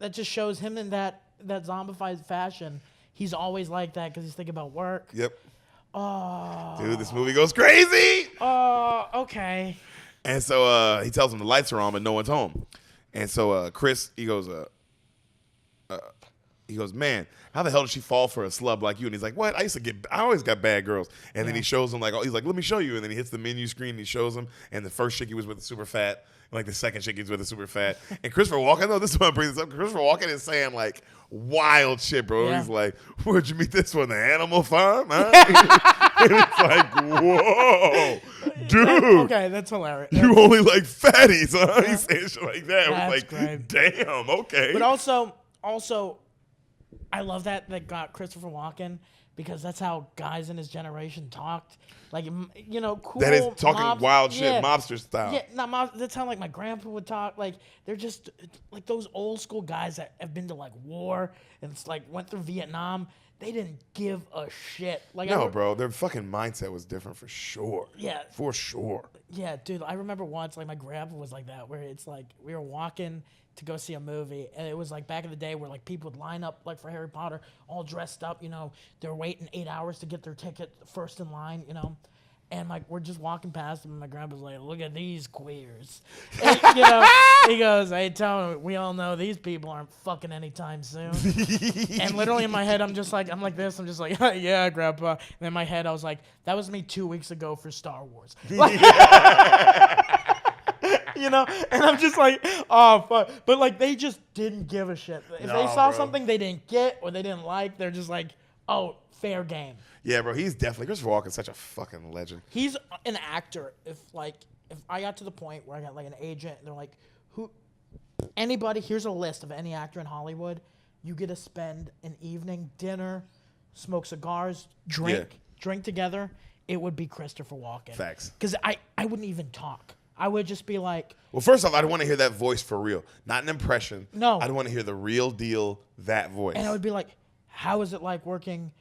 that just shows him in that zombified fashion. He's always like that because he's thinking about work. Yep. Oh. Dude, this movie goes crazy. Oh, okay. And so he tells him the lights are on, but no one's home. And so Chris, he goes, "Man, how the hell did she fall for a slub like you?" And he's like, "What? I always got bad girls." And then he shows him he's like, "Let me show you." And then he hits the menu screen and he shows him. And the first chick he was with is super fat. And like the second chick he's with is super fat. And Christopher Walken, though, this is why I bring this up. Christopher Walken is saying like wild shit, bro. Yeah. He's like, "Where'd you meet this one? The Animal Farm?" Huh? And it's like, whoa, dude. Okay, that's hilarious. You only like fatties, huh? He's saying shit like that. That's It was like, great. damn, okay. But also, I love that got Christopher Walken, because that's how guys in his generation talked. Like, cool. That is talking mobs- wild shit, yeah. mobster style. Yeah, not mob. That's how like my grandpa would talk. Like they're just like those old school guys that have been to like war and it's like went through Vietnam. They didn't give a shit. Like No, bro, their fucking mindset was different for sure. Yeah. For sure. Yeah, dude. I remember once like my grandpa was like that, where it's like we were walking to go see a movie, and it was like back in the day where like people would line up like for Harry Potter, all dressed up. They're waiting 8 hours to get their ticket first in line. And like we're just walking past them, and my grandpa's like, "Look at these queers," and, He goes, hey, Tony, we all know these people aren't fucking anytime soon. And literally in my head, I'm like this. I'm just like, yeah, Grandpa. And in my head, I was like, that was me 2 weeks ago for Star Wars. Like, you know? And I'm just like, oh, fuck. But, like, they just didn't give a shit. If they saw something they didn't get or they didn't like, they're just like, oh, fair game. Yeah, bro, he's definitely, Christopher Walken's such a fucking legend. He's an actor. If I got to the point where I got, like, an agent, and they're like, anybody, here's a list of any actor in Hollywood, you get to spend an evening, dinner, smoke cigars, drink together, it would be Christopher Walken. Facts. Because I wouldn't even talk. I would just be like... Well, first off, I'd want to hear that voice for real. Not an impression. No. I'd want to hear the real deal, that voice. And I would be like, how is it like working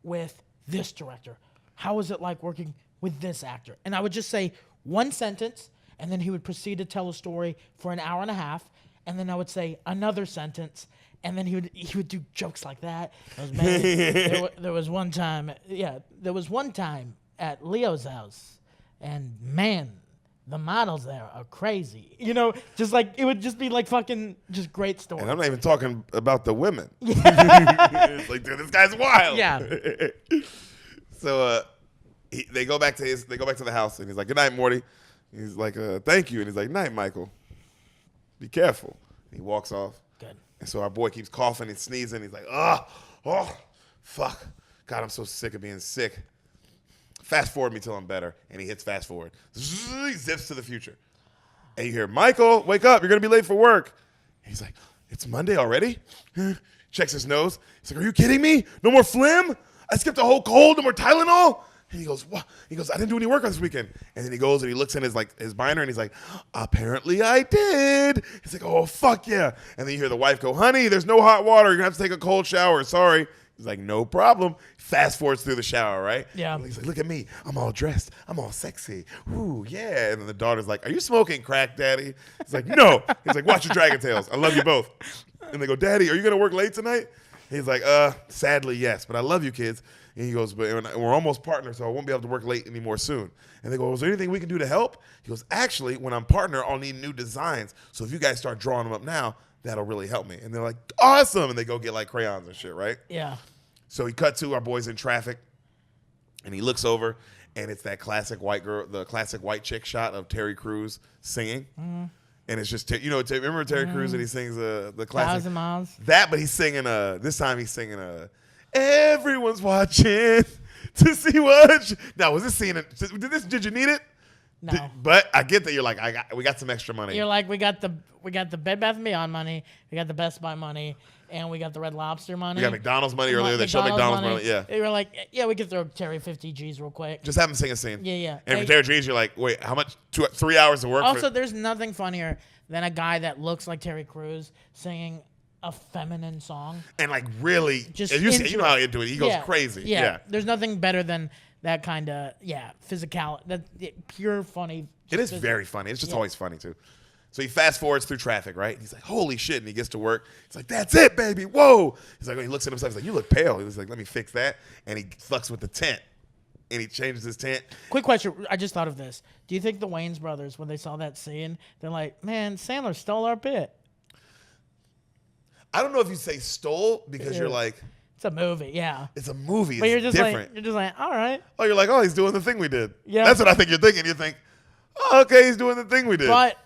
with this director? How is it like working with this actor? And I would just say one sentence, and then he would proceed to tell a story for an hour and a half, and then I would say another sentence, and then he would do jokes like that. There was one time at Leo's house, and man, the models there are crazy. You know, just like, it would just be like fucking just great stories. And I'm not even talking about the women. It's like, dude, this guy's wild. Yeah. So they go back to the house, and he's like, good night, Morty. He's like, thank you. And he's like, night, Michael. Be careful. And he walks off. Good. And so our boy keeps coughing and sneezing. He's like, oh, fuck. God, I'm so sick of being sick. Fast forward me till I'm better. And he hits fast forward. He zips to the future. And you hear, Michael, wake up. You're going to be late for work. And he's like, it's Monday already? Checks his nose. He's like, are you kidding me? No more phlegm? I skipped a whole cold, no more Tylenol? And he goes, what? He goes, I didn't do any work on this weekend. And then he goes and he looks in his binder, and he's like, apparently I did. He's like, oh, fuck yeah. And then you hear the wife go, honey, there's no hot water. You're going to have to take a cold shower. Sorry. He's like, no problem. Fast forwards through the shower, right? Yeah. And he's like, look at me. I'm all dressed. I'm all sexy. Ooh, yeah. And then the daughter's like, are you smoking crack, Daddy? He's like, no. He's like, watch your Dragon Tales. I love you both. And they go, Daddy, are you going to work late tonight? He's like, sadly, yes. But I love you, kids. And he goes, but we're almost partners, so I won't be able to work late anymore soon. And they go, is there anything we can do to help? He goes, actually, when I'm partner, I'll need new designs. So if you guys start drawing them up now, that'll really help me. And they're like, awesome. And they go get like crayons and shit, right? Yeah. So he cut to our boys in traffic, and he looks over, and it's that classic white girl, the classic white chick shot of Terry Crews singing. Mm. And it's just, remember Terry Crews and he sings the classic? 1,000 Miles. That, but he's singing, this time he's singing, everyone's watching to see what. Now, was this scene? Did you need it? No. But I get that you're like, we got some extra money. You're like, we got the Bed Bath & Beyond money, we got the Best Buy money, and we got the Red Lobster money. We got McDonald's money earlier. They showed McDonald's money. Yeah. You were like, yeah, we could throw Terry 50 G's real quick. Just have him sing a scene. Yeah. And for Terry G's, you're like, wait, how much? 3 hours of work? Also, there's nothing funnier than a guy that looks like Terry Crews singing a feminine song. And like really, just you know how into it. He goes crazy. Yeah. There's nothing better than that kind of, physical, pure funny. It is very funny. It's just always funny too. So he fast forwards through traffic, right? He's like, holy shit. And he gets to work. He's like, that's it, baby. Whoa. He's like, he looks at himself. He's like, you look pale. He was like, let me fix that. And he fucks with the tent. And he changes his tent. Quick question. I just thought of this. Do you think the Wayans brothers, when they saw that scene, they're like, man, Sandler stole our bit? I don't know if you say stole because you're like, it's a movie, yeah. It's a movie. But it's you're just different. like, all right. Oh, you're like, oh, he's doing the thing we did. Yeah. That's what I think you're thinking. You think, oh, okay, he's doing the thing we did. But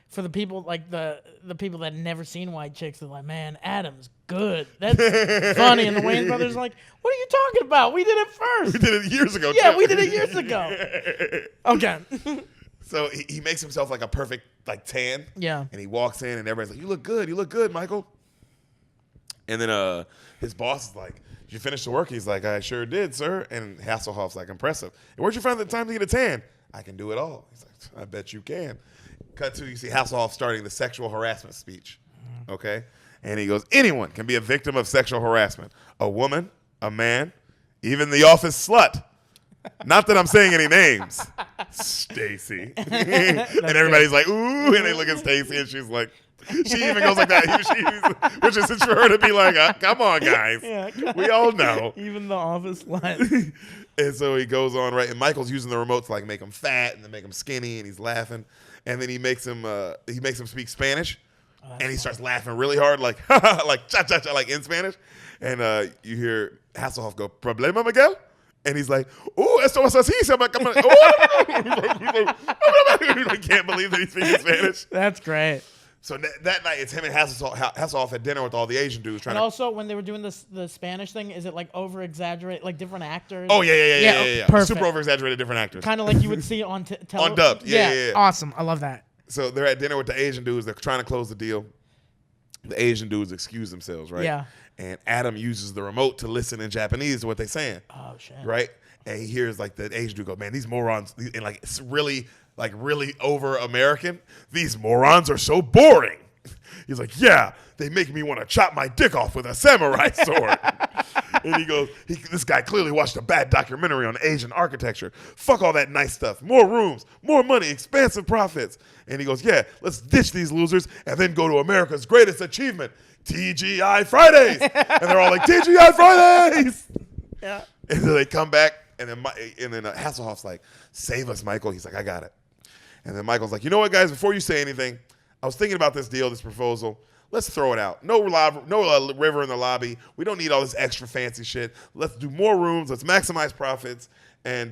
for the people like the people that never seen White Chicks, they're like, man, Adam's good. That's funny. And the Wayans brothers are like, what are you talking about? We did it first. We did it years ago. Yeah, too. we did it years ago. Okay. So he makes himself like a perfect like tan. Yeah. And he walks in and everybody's like, you look good, Michael. And then his boss is like, did you finish the work? He's like, I sure did, sir. And Hasselhoff's like, impressive. And where'd you find the time to get a tan? I can do it all. He's like, I bet you can. Cut to, you see Hasselhoff starting the sexual harassment speech. Okay? And he goes, anyone can be a victim of sexual harassment. A woman, a man, even the office slut. Not that I'm saying any names. Stacy. And everybody's like, ooh. And they look at Stacy and she's like, she even goes like that. Which is for her to be like, come on, guys. Yeah, we all know. Even the office slut. And so he goes on, right? And Michael's using the remote to like make him fat and then make him skinny. And he's laughing. and then he makes him speak Spanish, and he starts laughing really hard, like like cha cha cha, like in Spanish, and you hear Hasselhoff go, "Problema, Miguel?" And he's like, "Oh, esto es así." So I'm like, I can't believe that he's speaking Spanish. That's great. So that night, it's him and Hasselhoff at dinner with all the Asian dudes trying And to. also, when they were doing the Spanish thing, is it like over exaggerate, like different actors? Oh yeah. Perfect. Super over exaggerated different actors. Kind of like you would see on On dubbed. Yeah. Awesome. I love that. So they're at dinner with the Asian dudes. They're trying to close the deal. The Asian dudes excuse themselves, right? Yeah. And Adam uses the remote to listen in Japanese to what they're saying. Oh shit. Right? And he hears like the Asian dude go, "Man, these morons," and like it's really over American. "These morons are so boring." He's like, "Yeah, they make me want to chop my dick off with a samurai sword." And he goes, "This guy clearly watched a bad documentary on Asian architecture. Fuck all that nice stuff. More rooms, more money, expansive profits." And he goes, "Yeah, let's ditch these losers and then go to America's greatest achievement, TGI Fridays." And they're all like, "TGI Fridays." Yeah. And then they come back, and then Hasselhoff's like, "Save us, Michael." He's like, "I got it." And then Michael's like, "You know what, guys? Before you say anything, I was thinking about this deal, this proposal. Let's throw it out. No river in the lobby. We don't need all this extra fancy shit. Let's do more rooms. Let's maximize profits. And,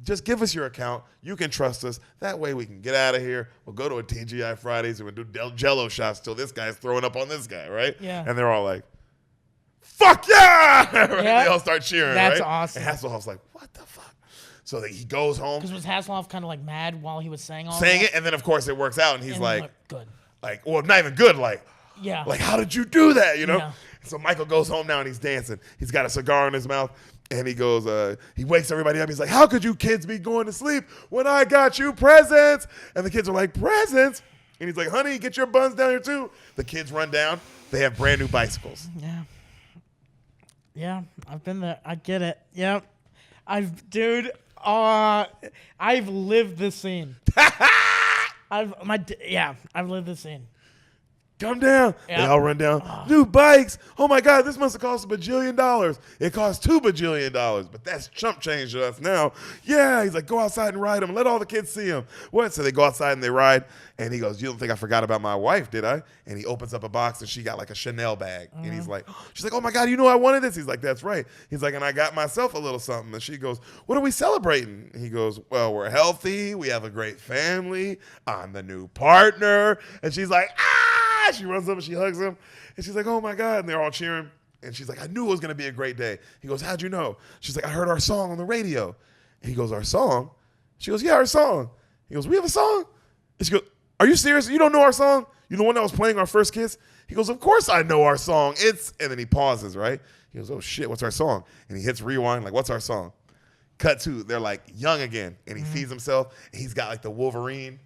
just give us your account. You can trust us. That way we can get out of here. We'll go to a TGI Fridays and we'll do Jello shots till this guy's throwing up on this guy, right?" Yeah. And they're all like, "Fuck yeah!" Right? Yeah. They all start cheering, That's right? awesome. And Hasselhoff's like, "What the fuck?" So he goes home. Because was Hasselhoff kind of like mad while he was saying all saying that? it, and then of course it works out, and he's And like, good. well, not even good, like, Yeah. how did you do that, you know? Yeah. So Michael goes home now and he's dancing. He's got a cigar in his mouth, and he goes, he wakes everybody up. He's like, "How could you kids be going to sleep when I got you presents?" And the kids are like, "Presents?" And he's like, "Honey, get your buns down here too." The kids run down. They have brand new bicycles. Yeah. Yeah, I've been there. I get it. Yep. I've lived this scene. I've lived this scene. "Come down." Yep. They all run down. "New bikes. Oh my God, this must have cost $1 bajillion. It cost $2 bajillion, but that's chump change to us now." "Yeah." He's like, "Go outside and ride them. Let all the kids see them." What? So they go outside and they ride. And he goes, "You don't think I forgot about my wife, did I?" And he opens up a box and she got like a Chanel bag. And he's like, she's like, "Oh my God, you know I wanted this." He's like, "That's right." He's like, "And I got myself a little something." And she goes, "What are we celebrating?" And he goes, "Well, we're healthy. We have a great family. I'm the new partner." And she's like, "Ah!" She runs up and she hugs him. And she's like, "Oh my God." And they're all cheering. And she's like, "I knew it was going to be a great day." He goes, "How'd you know?" She's like, "I heard our song on the radio." And he goes, "Our song?" She goes, "Yeah, our song." He goes, "We have a song?" And she goes, "Are you serious? You don't know our song? You the one that was playing our first kiss?" He goes, "Of course I know our song. It's," and then he pauses, right? He goes, "Oh shit, what's our song?" And he hits rewind, like, "What's our song?" Cut to, they're like young again, and he feeds himself, and he's got like the Wolverine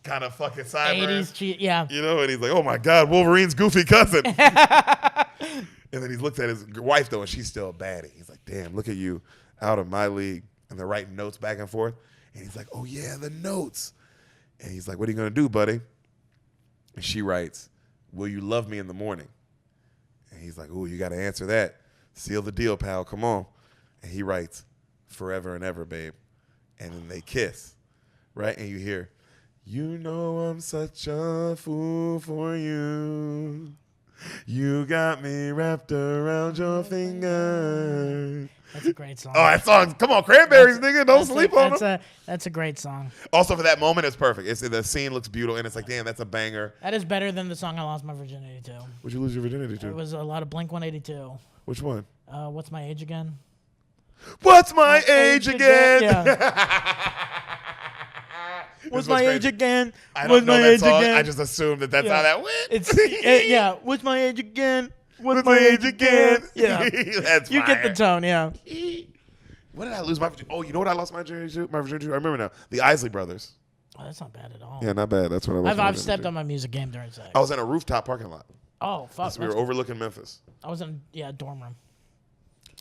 kind of fucking sideburns. 80s, yeah. You know, and he's like, "Oh my God, Wolverine's goofy cousin." And then he looks at his wife though, and she's still a baddie. He's like, "Damn, look at you, out of my league." And they're writing notes back and forth. And he's like, "Oh yeah, the notes." And he's like, "What are you gonna do, buddy?" And she writes, "Will you love me in the morning?" And he's like, "Ooh, you gotta answer that. Seal the deal, pal. Come on." And he writes, "Forever and ever, babe." And then they kiss, right? And you hear, "You know I'm such a fool for you. You got me wrapped around your finger." That's a great song. Oh, that song! Come on, Cranberries, nigga! Don't sleep on them. That's a great song. Also, for that moment, it's perfect. The scene looks beautiful, and it's like, damn, that's a banger. That is better than the song I lost my virginity to. What'd you lose your virginity to? It was a lot of Blink 182. Which one? What's My Age Again? What's my age again? Yeah. What's my age again? I What's don't know my that age song. again? I just assumed that's Yeah. how that went. It's yeah. What's my age again? What's my age again? Yeah. That's You get the fire. tone, yeah. What did I lose my virginity? Oh, you know what I lost my virginity to? My virginity to? I remember now. The Isley Brothers. Oh, that's not bad at all. Yeah, not bad. That's what I lost. I've stepped on my music game during sex. I was in a rooftop parking lot. Oh, fuck. So we were overlooking Memphis. I was in, dorm room.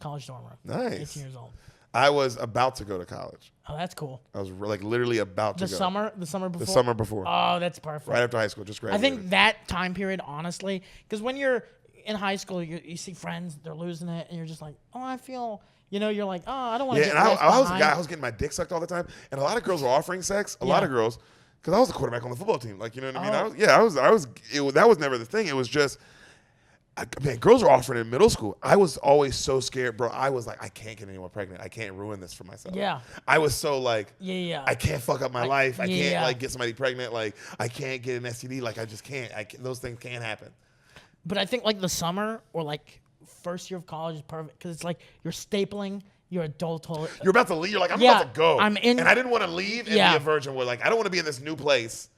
College dorm room. Nice. 18 years old. I was about to go to college. Oh, that's cool. I was like literally about to The go. summer before? The summer before. Oh, that's perfect. Right after high school, just I graduated. think that time period, honestly, because when you're in high school, you see friends, they're losing it, and you're just like, oh, I feel, You know, you're like, oh, I don't want to Yeah, get and left I was a behind. guy. I was getting my dick sucked all the time, and a lot of girls were offering sex. A lot of girls, because I was the quarterback on the football team. Like, you know what I mean? That was never the thing. It was just, man, girls were offering in middle school. I was always so scared, bro. I was like, I can't get anyone pregnant. I can't ruin this for myself. Yeah. I was so like, Yeah. I can't fuck up my life. I can't yeah. like get somebody pregnant. Like, I can't get an STD. Like, I just can't. Those things can't happen. But I think like the summer or like first year of college is perfect because it's like you're stapling your adulthood. You're about to leave. You're like, I'm Yeah, about to go. I'm in- and I didn't want to leave and be a virgin. Where like, I don't want to be in this new place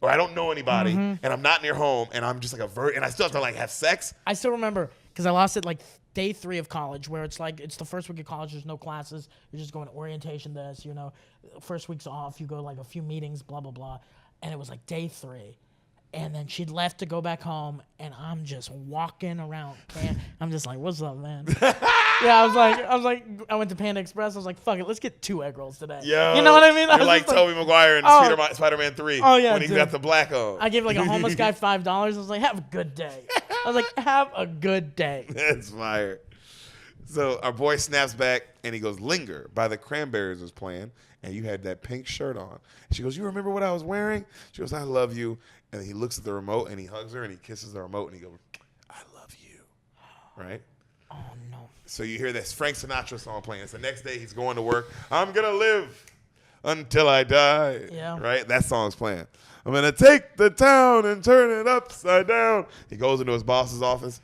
where I don't know anybody and I'm not near home and I'm just like a virgin and I still have to like have sex. I still remember because I lost it like day 3 of college where it's like it's the first week of college. There's no classes. You're just going to orientation. This, you know, first week's off. You go like a few meetings, blah blah blah, and it was like day 3. And then she'd left to go back home, and I'm just walking around. I'm just like, "What's up, man?" Yeah, I went to Panda Express. I was like, "Fuck it, let's get 2 egg rolls today." Yo, you know what I mean? You're like Tobey Maguire in Spider-Man 3 Oh, yeah, when he dude. got the black on. I gave like a homeless guy $5. I was like, "Have a good day." I was like, "Have a good day." That's fire. So our boy snaps back, and he goes, "Linger" by the Cranberries was playing, and you had that pink shirt on. And she goes, "You remember what I was wearing?" She goes, "I love you." And he looks at the remote, and he hugs her, and he kisses the remote, and he goes, "I love you." Right? Oh no. So you hear this Frank Sinatra song playing. It's the next day he's going to work. I'm going to live until I die. Yeah. Right? That song's playing. I'm going to take the town and turn it upside down. He goes into his boss's office,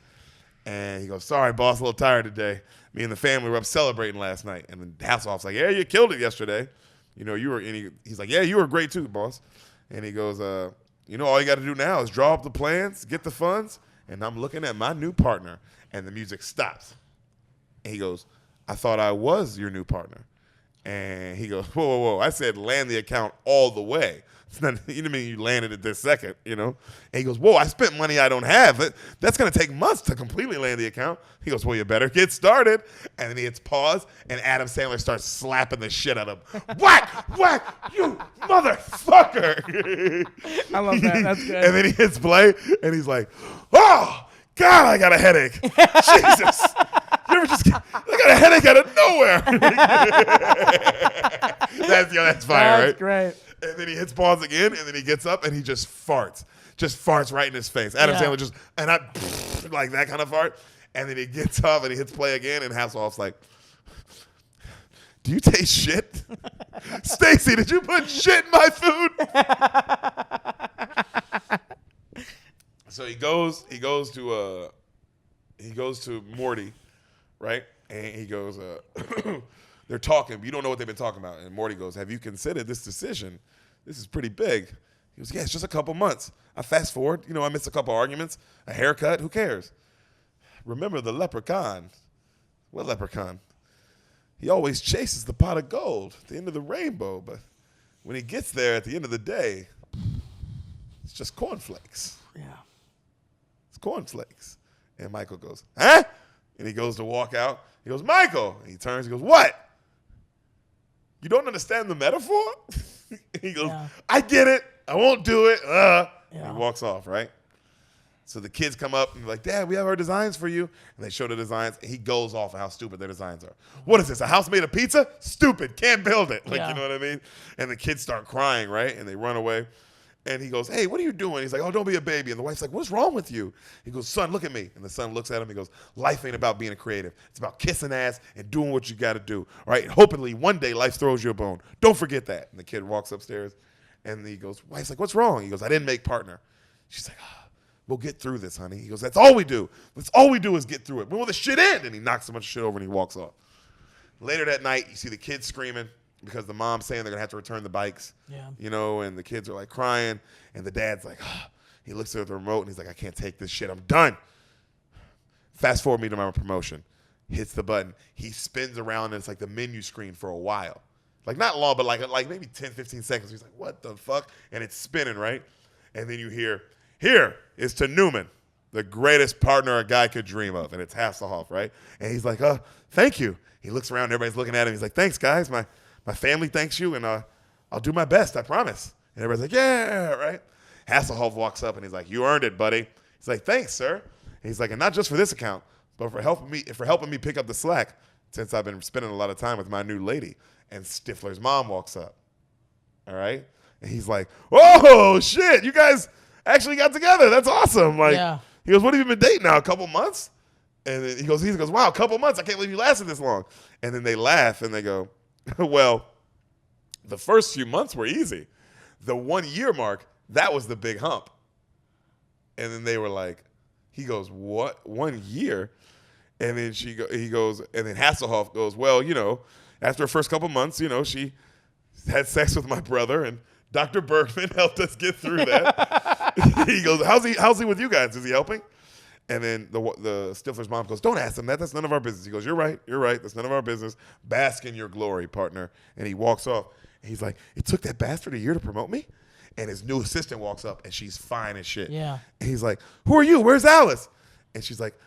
and he goes, "Sorry, boss, a little tired today. Me and the family were up celebrating last night." And then Hasselhoff's like, "Yeah, you killed it yesterday. You know, you were," and he's like, "Yeah, you were great too, boss." And he goes, "You know, all you got to do now is draw up the plans, get the funds, and I'm looking at my new partner." And the music stops. And he goes, "I thought I was your new partner." And he goes, "Whoa, whoa, whoa. I said land the account all the way. It's not, you didn't mean you landed it this second, you know?" And he goes, "Whoa, I spent money I don't have. That's going to take months to completely land the account." He goes, "Well, you better get started." And then he hits pause, and Adam Sandler starts slapping the shit out of him. "Whack, whack, you motherfucker." I love that. That's good. And then he hits play, and he's like, "Oh, God, I got a headache. Jesus. You ever just I got a headache out of nowhere." That's fire, right? That's great. And then he hits pause again, and then he gets up, and he just farts right in his face. Adam Sandler just, and I, like that kind of fart. And then he gets up, and he hits play again, and Hasselhoff's like, "Do you taste shit?" "Stacy, did you put shit in my food?" So he goes to Morty, right? And he goes, they're talking, but you don't know what they've been talking about. And Morty goes, "Have you considered this decision? This is pretty big." He goes, "Yeah, it's just a couple months. I fast forward, I missed a couple arguments, a haircut, who cares? Remember the leprechaun." "What leprechaun?" "He always chases the pot of gold at the end of the rainbow, but when he gets there at the end of the day, it's just cornflakes. Yeah. It's cornflakes." And Michael goes, "Huh?" And he goes to walk out. He goes, "Michael." And he turns, he goes, "What? You don't understand the metaphor?" He goes, Yeah. "I get it. I won't do it." And Yeah. he walks off, right? So the kids come up and be like, "Dad, we have our designs for you." And they show the designs. And he goes off on how stupid their designs are. "What is this, a house made of pizza? Stupid. Can't build it." Like, Yeah. you know what I mean? And the kids start crying, right? And they run away. And he goes, "Hey, what are you doing?" He's like, "Oh, don't be a baby." And the wife's like, "What's wrong with you?" He goes, "Son, look at me." And the son looks at him. He goes, "Life ain't about being a creative. It's about kissing ass and doing what you got to do. All right? Hopefully one day life throws you a bone. Don't forget that." And the kid walks upstairs. And he goes, wife's like, "What's wrong?" He goes, "I didn't make partner." She's like, "We'll get through this, honey." He goes, "That's all we do. That's all we do is get through it. When will the shit end?" And he knocks a bunch of shit over and he walks off. Later that night, you see the kids screaming because the mom's saying they're going to have to return the bikes. Yeah. And the kids are like crying. And the dad's like, he looks at the remote and he's like, "I can't take this shit. I'm done." Fast forward me to my promotion. Hits the button. He spins around and it's like the menu screen for a while. Like not long, but like maybe 10, 15 seconds. He's like, "What the fuck?" And it's spinning, right? And then you hear, "Here is to Newman, the greatest partner a guy could dream of." And it's Hasselhoff, right? And he's like, "Thank you." He looks around, everybody's looking at him. He's like, "Thanks, guys. My family thanks you, and I'll do my best, I promise." And everybody's like, "Yeah," right? Hasselhoff walks up and he's like, "You earned it, buddy." He's like, "Thanks, sir." And he's like, "And not just for this account, but for helping me pick up the slack since I've been spending a lot of time with my new lady. And Stifler's mom walks up. All right? And he's like, oh, shit, you guys actually got together. That's awesome. Like, he goes, what have you been dating now, a couple months? And then he goes, wow, a couple months. I can't believe you lasted this long. And then they laugh and they go, well, the first few months were easy. The 1 year mark, that was the big hump. And then they were like, he goes, what? 1 year? And then he goes, and then Hasselhoff goes, well, you know, after her first couple months, you know, she had sex with my brother, and Dr. Bergman helped us get through that. He goes, how's he with you guys? Is he helping? And then the Stifler's mom goes, don't ask him that. That's none of our business. He goes, you're right. That's none of our business. Bask in your glory, partner. And he walks off. And he's like, it took that bastard a year to promote me? And his new assistant walks up, and she's fine as shit. Yeah. And he's like, who are you? Where's Alice? And she's like,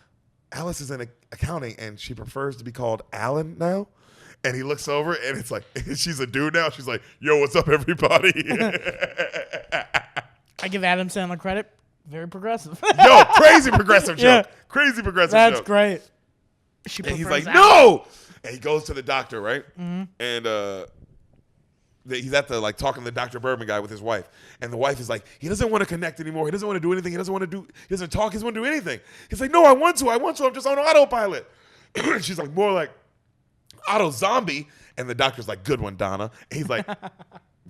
Alice is in accounting, and she prefers to be called Alan now. And he looks over, and it's like, she's a dude now. She's like, yo, what's up, everybody? I give Adam Sandler credit. Very progressive. Yo, crazy progressive joke. Yeah. Crazy progressive That's joke. That's great. And he's like, no! And he goes to the doctor, right? Mm-hmm. And he's at the, like, talking to the Dr. Bergman guy with his wife. And the wife is like, he doesn't want to connect anymore. He doesn't want to do anything. He doesn't talk. He doesn't want to do anything. He's like, no, I want to. I'm just on autopilot. She's like, more like auto zombie. And the doctor's like, good one, Donna. And he's like,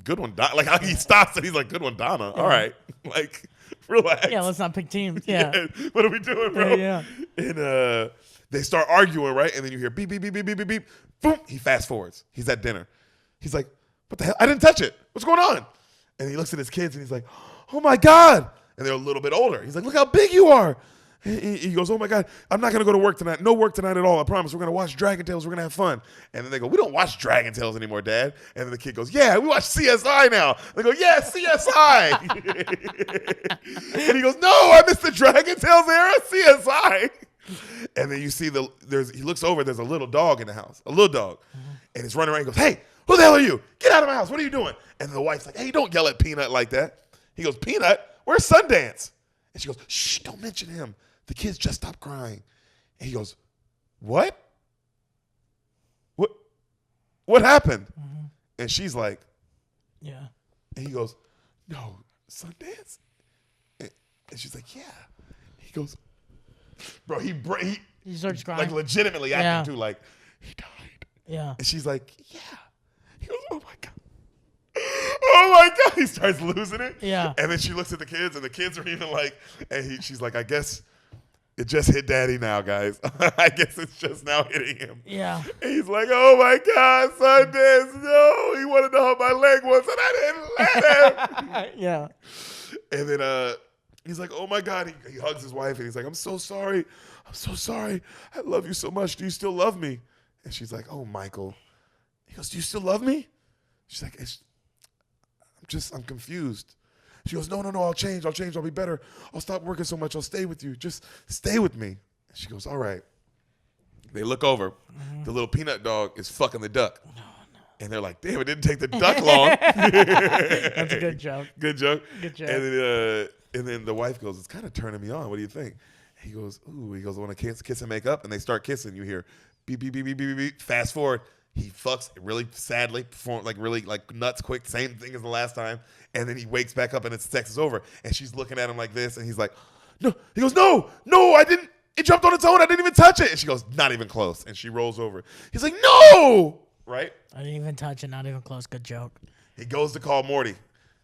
good one, Donna. Like, how he stops and he's like, good one, Donna. All right. Like, relax. Yeah, let's not pick teams. Yeah. What are we doing, bro? Yeah. And they start arguing, right? And then you hear beep, beep, beep, beep, beep, beep, beep. Boom. He fast forwards. He's at dinner. He's like, what the hell? I didn't touch it. What's going on? And he looks at his kids and he's like, oh my God. And they're a little bit older. He's like, look how big you are. He goes, oh my God, I'm not going to go to work tonight. No work tonight at all. I promise. We're going to watch Dragon Tales. We're going to have fun. And then they go, we don't watch Dragon Tales anymore, Dad. And then the kid goes, yeah, we watch CSI now. They go, yeah, CSI. And he goes, no, I missed the Dragon Tales era, CSI. And then you see he looks over, there's a little dog in the house, a little dog. And he's running around. He goes, hey, who the hell are you? Get out of my house. What are you doing? And the wife's like, hey, don't yell at Peanut like that. He goes, Peanut, where's Sundance? And she goes, shh, don't mention him. The kids just stopped crying. And he goes, what? What happened? Mm-hmm. And she's like, yeah. And he goes, no, Sundance? And she's like, yeah. He goes, bro, he starts crying. Like legitimately acting too, like, he died. Yeah. And she's like, yeah. He goes, oh my God. Oh my God. He starts losing it. Yeah. And then she looks at the kids, and the kids are even like, and she's like, I guess it just hit Daddy now, guys. I guess it's just now hitting him. Yeah. And he's like, oh my God, Sundance, no. He wanted to know how my leg was, and I didn't let him. Yeah. And then he's like, oh my God. He hugs his wife, and he's like, I'm so sorry. I'm so sorry. I love you so much. Do you still love me? And she's like, oh, Michael. He goes, do you still love me? She's like, I'm confused. She goes, no, I'll change, I'll be better. I'll stop working so much, I'll stay with you. Just stay with me. And she goes, all right. They look over. Mm-hmm. The little peanut dog is fucking the duck. No. And they're like, damn, it didn't take the duck long. That's a good joke. Good joke. Good joke. And then the wife goes, it's kind of turning me on. What do you think? He goes, ooh. He goes, I want to kiss and make up. And they start kissing. You hear beep, beep, beep, beep, beep, beep. Fast forward. He fucks really sadly, really nuts quick, same thing as the last time. And then he wakes back up and its sex is over. And she's looking at him like this, and he's like, no. He goes, no, I didn't. It jumped on its own. I didn't even touch it. And she goes, not even close. And she rolls over. He's like, no. Right? I didn't even touch it. Not even close. Good joke. He goes to call Morty.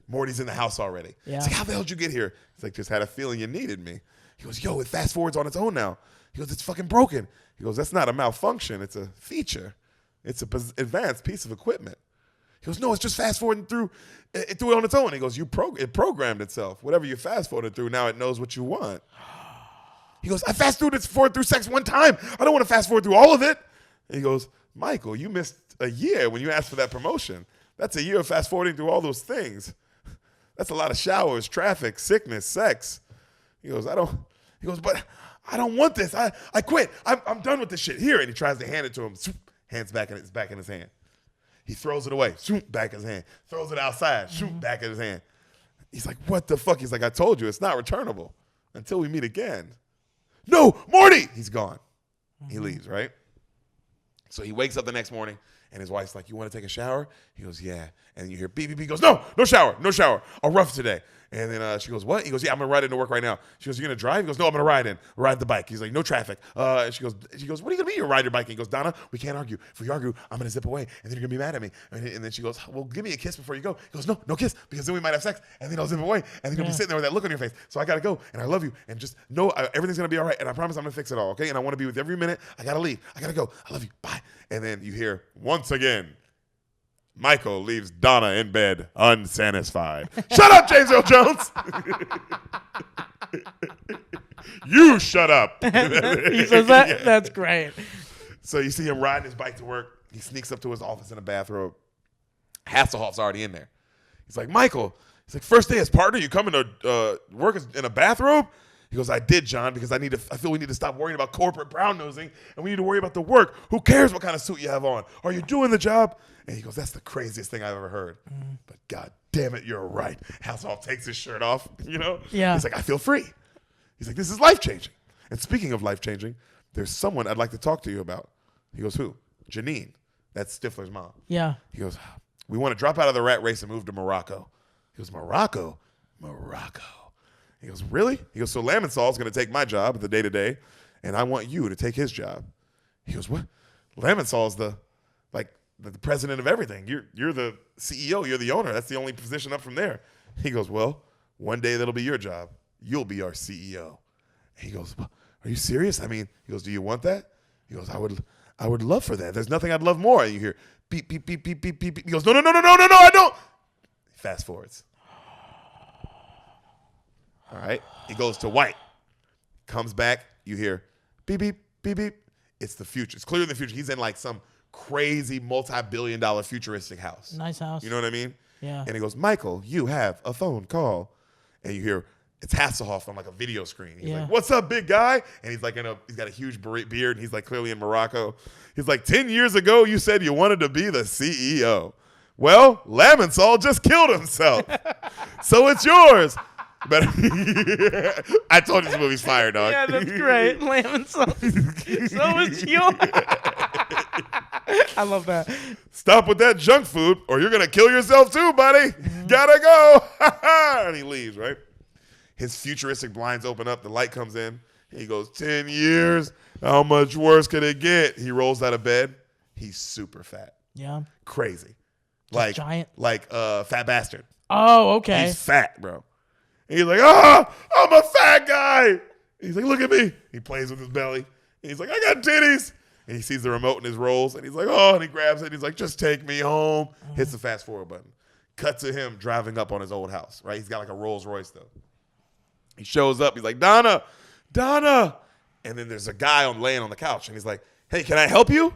Morty's in the house already. Yeah. He's like, how the hell did you get here? He's like, just had a feeling you needed me. He goes, yo, it fast forwards on its own now. He goes, it's fucking broken. He goes, that's not a malfunction. It's a feature. It's an advanced piece of equipment. He goes, no, it's just fast forwarding through it on its own. He goes, it programmed itself. Whatever you fast forwarded through, now it knows what you want. He goes, I fast forward through sex one time. I don't want to fast forward through all of it. And he goes, Michael, you missed a year when you asked for that promotion. That's a year of fast forwarding through all those things. That's a lot of showers, traffic, sickness, sex. He goes, but I don't want this. I quit. I'm done with this shit. Here. And he tries to hand it to him. Hands back in his hand. He throws it away. Shoot, back in his hand. Throws it outside. Shoot, back in his hand. He's like, what the fuck? He's like, I told you, it's not returnable until we meet again. No, Morty! He's gone. He leaves, right? So he wakes up the next morning, and his wife's like, you want to take a shower? He goes, yeah. And you hear beep, beep, beep. He goes, no shower. I'll rough today. And then she goes, what? He goes, yeah, I'm going to ride into work right now. She goes, you're going to drive? He goes, no, I'm going to ride the bike. He's like, no traffic. And she goes, what are you going to be? You ride your bike? And he goes, Donna, we can't argue. If we argue, I'm going to zip away, and then you're going to be mad at me. And then she goes, well, give me a kiss before you go. He goes, no kiss, because then we might have sex, and then I'll zip away, and then you'll be sitting there with that look on your face. So I got to go, and I love you, and just know everything's going to be all right, and I promise I'm going to fix it all, okay? And I want to be with you every minute. I got to leave. I got to go. I love you. Bye. And then you hear, once again, Michael leaves Donna in bed unsatisfied. Shut up, James Earl Jones. You shut up. He says that? Yeah. That's great. So you see him riding his bike to work. He sneaks up to his office in a bathrobe. Hasselhoff's already in there. He's like, Michael. He's like, first day as partner, you coming to work in a bathrobe? He goes, I did, John, because I feel we need to stop worrying about corporate brown nosing, and we need to worry about the work. Who cares what kind of suit you have on? Are you doing the job? And he goes, that's the craziest thing I've ever heard. But God damn it, you're right. Hasselhoff takes his shirt off, Yeah. He's like, I feel free. He's like, this is life-changing. And speaking of life-changing, there's someone I'd like to talk to you about. He goes, who? Janine. That's Stifler's mom. Yeah. He goes, we want to drop out of the rat race and move to Morocco. He goes, Morocco? He goes, really? He goes, so Lamonsol's going to take my job at the day-to-day, and I want you to take his job. He goes, what? Lamonsol's the president of everything. You're the CEO. You're the owner. That's the only position up from there. He goes, well, one day that'll be your job. You'll be our CEO. He goes, are you serious? I mean, he goes, do you want that? He goes, I would love for that. There's nothing I'd love more. And you hear beep, beep, beep, beep, beep, beep. He goes, no, I don't. Fast forwards. All right. He goes to white. Comes back. You hear beep, beep, beep, beep. It's the future. It's clearly the future. He's in like some crazy multi-billion-dollar futuristic house. Nice house. You know what I mean? Yeah. And he goes, Michael, you have a phone call. And you hear it's Hasselhoff on like a video screen. He's like, what's up, big guy? And he's like, he's got a huge beard, and he's like clearly in Morocco. He's like, 10 years ago, you said you wanted to be the CEO. Well, Lamonsol just killed himself. So it's yours. But I told you this movie's fire, dog. Yeah, that's great. Lamonsol. So it's yours. I love that. Stop with that junk food, or you're going to kill yourself too, buddy. Gotta go. And he leaves, right? His futuristic blinds open up. The light comes in. He goes, 10 years. How much worse could it get? He rolls out of bed. He's super fat. Yeah. Crazy. Just giant. Like Fat Bastard. Oh, okay. He's fat, bro. And he's like, I'm a fat guy. He's like, look at me. He plays with his belly. And he's like, I got titties. And he sees the remote in his rolls. And he's like, and he grabs it. And he's like, just take me home. Hits the fast forward button. Cut to him driving up on his old house, right? He's got like a Rolls Royce, though. He shows up. He's like, Donna. And then there's a guy laying on the couch. And he's like, hey, can I help you?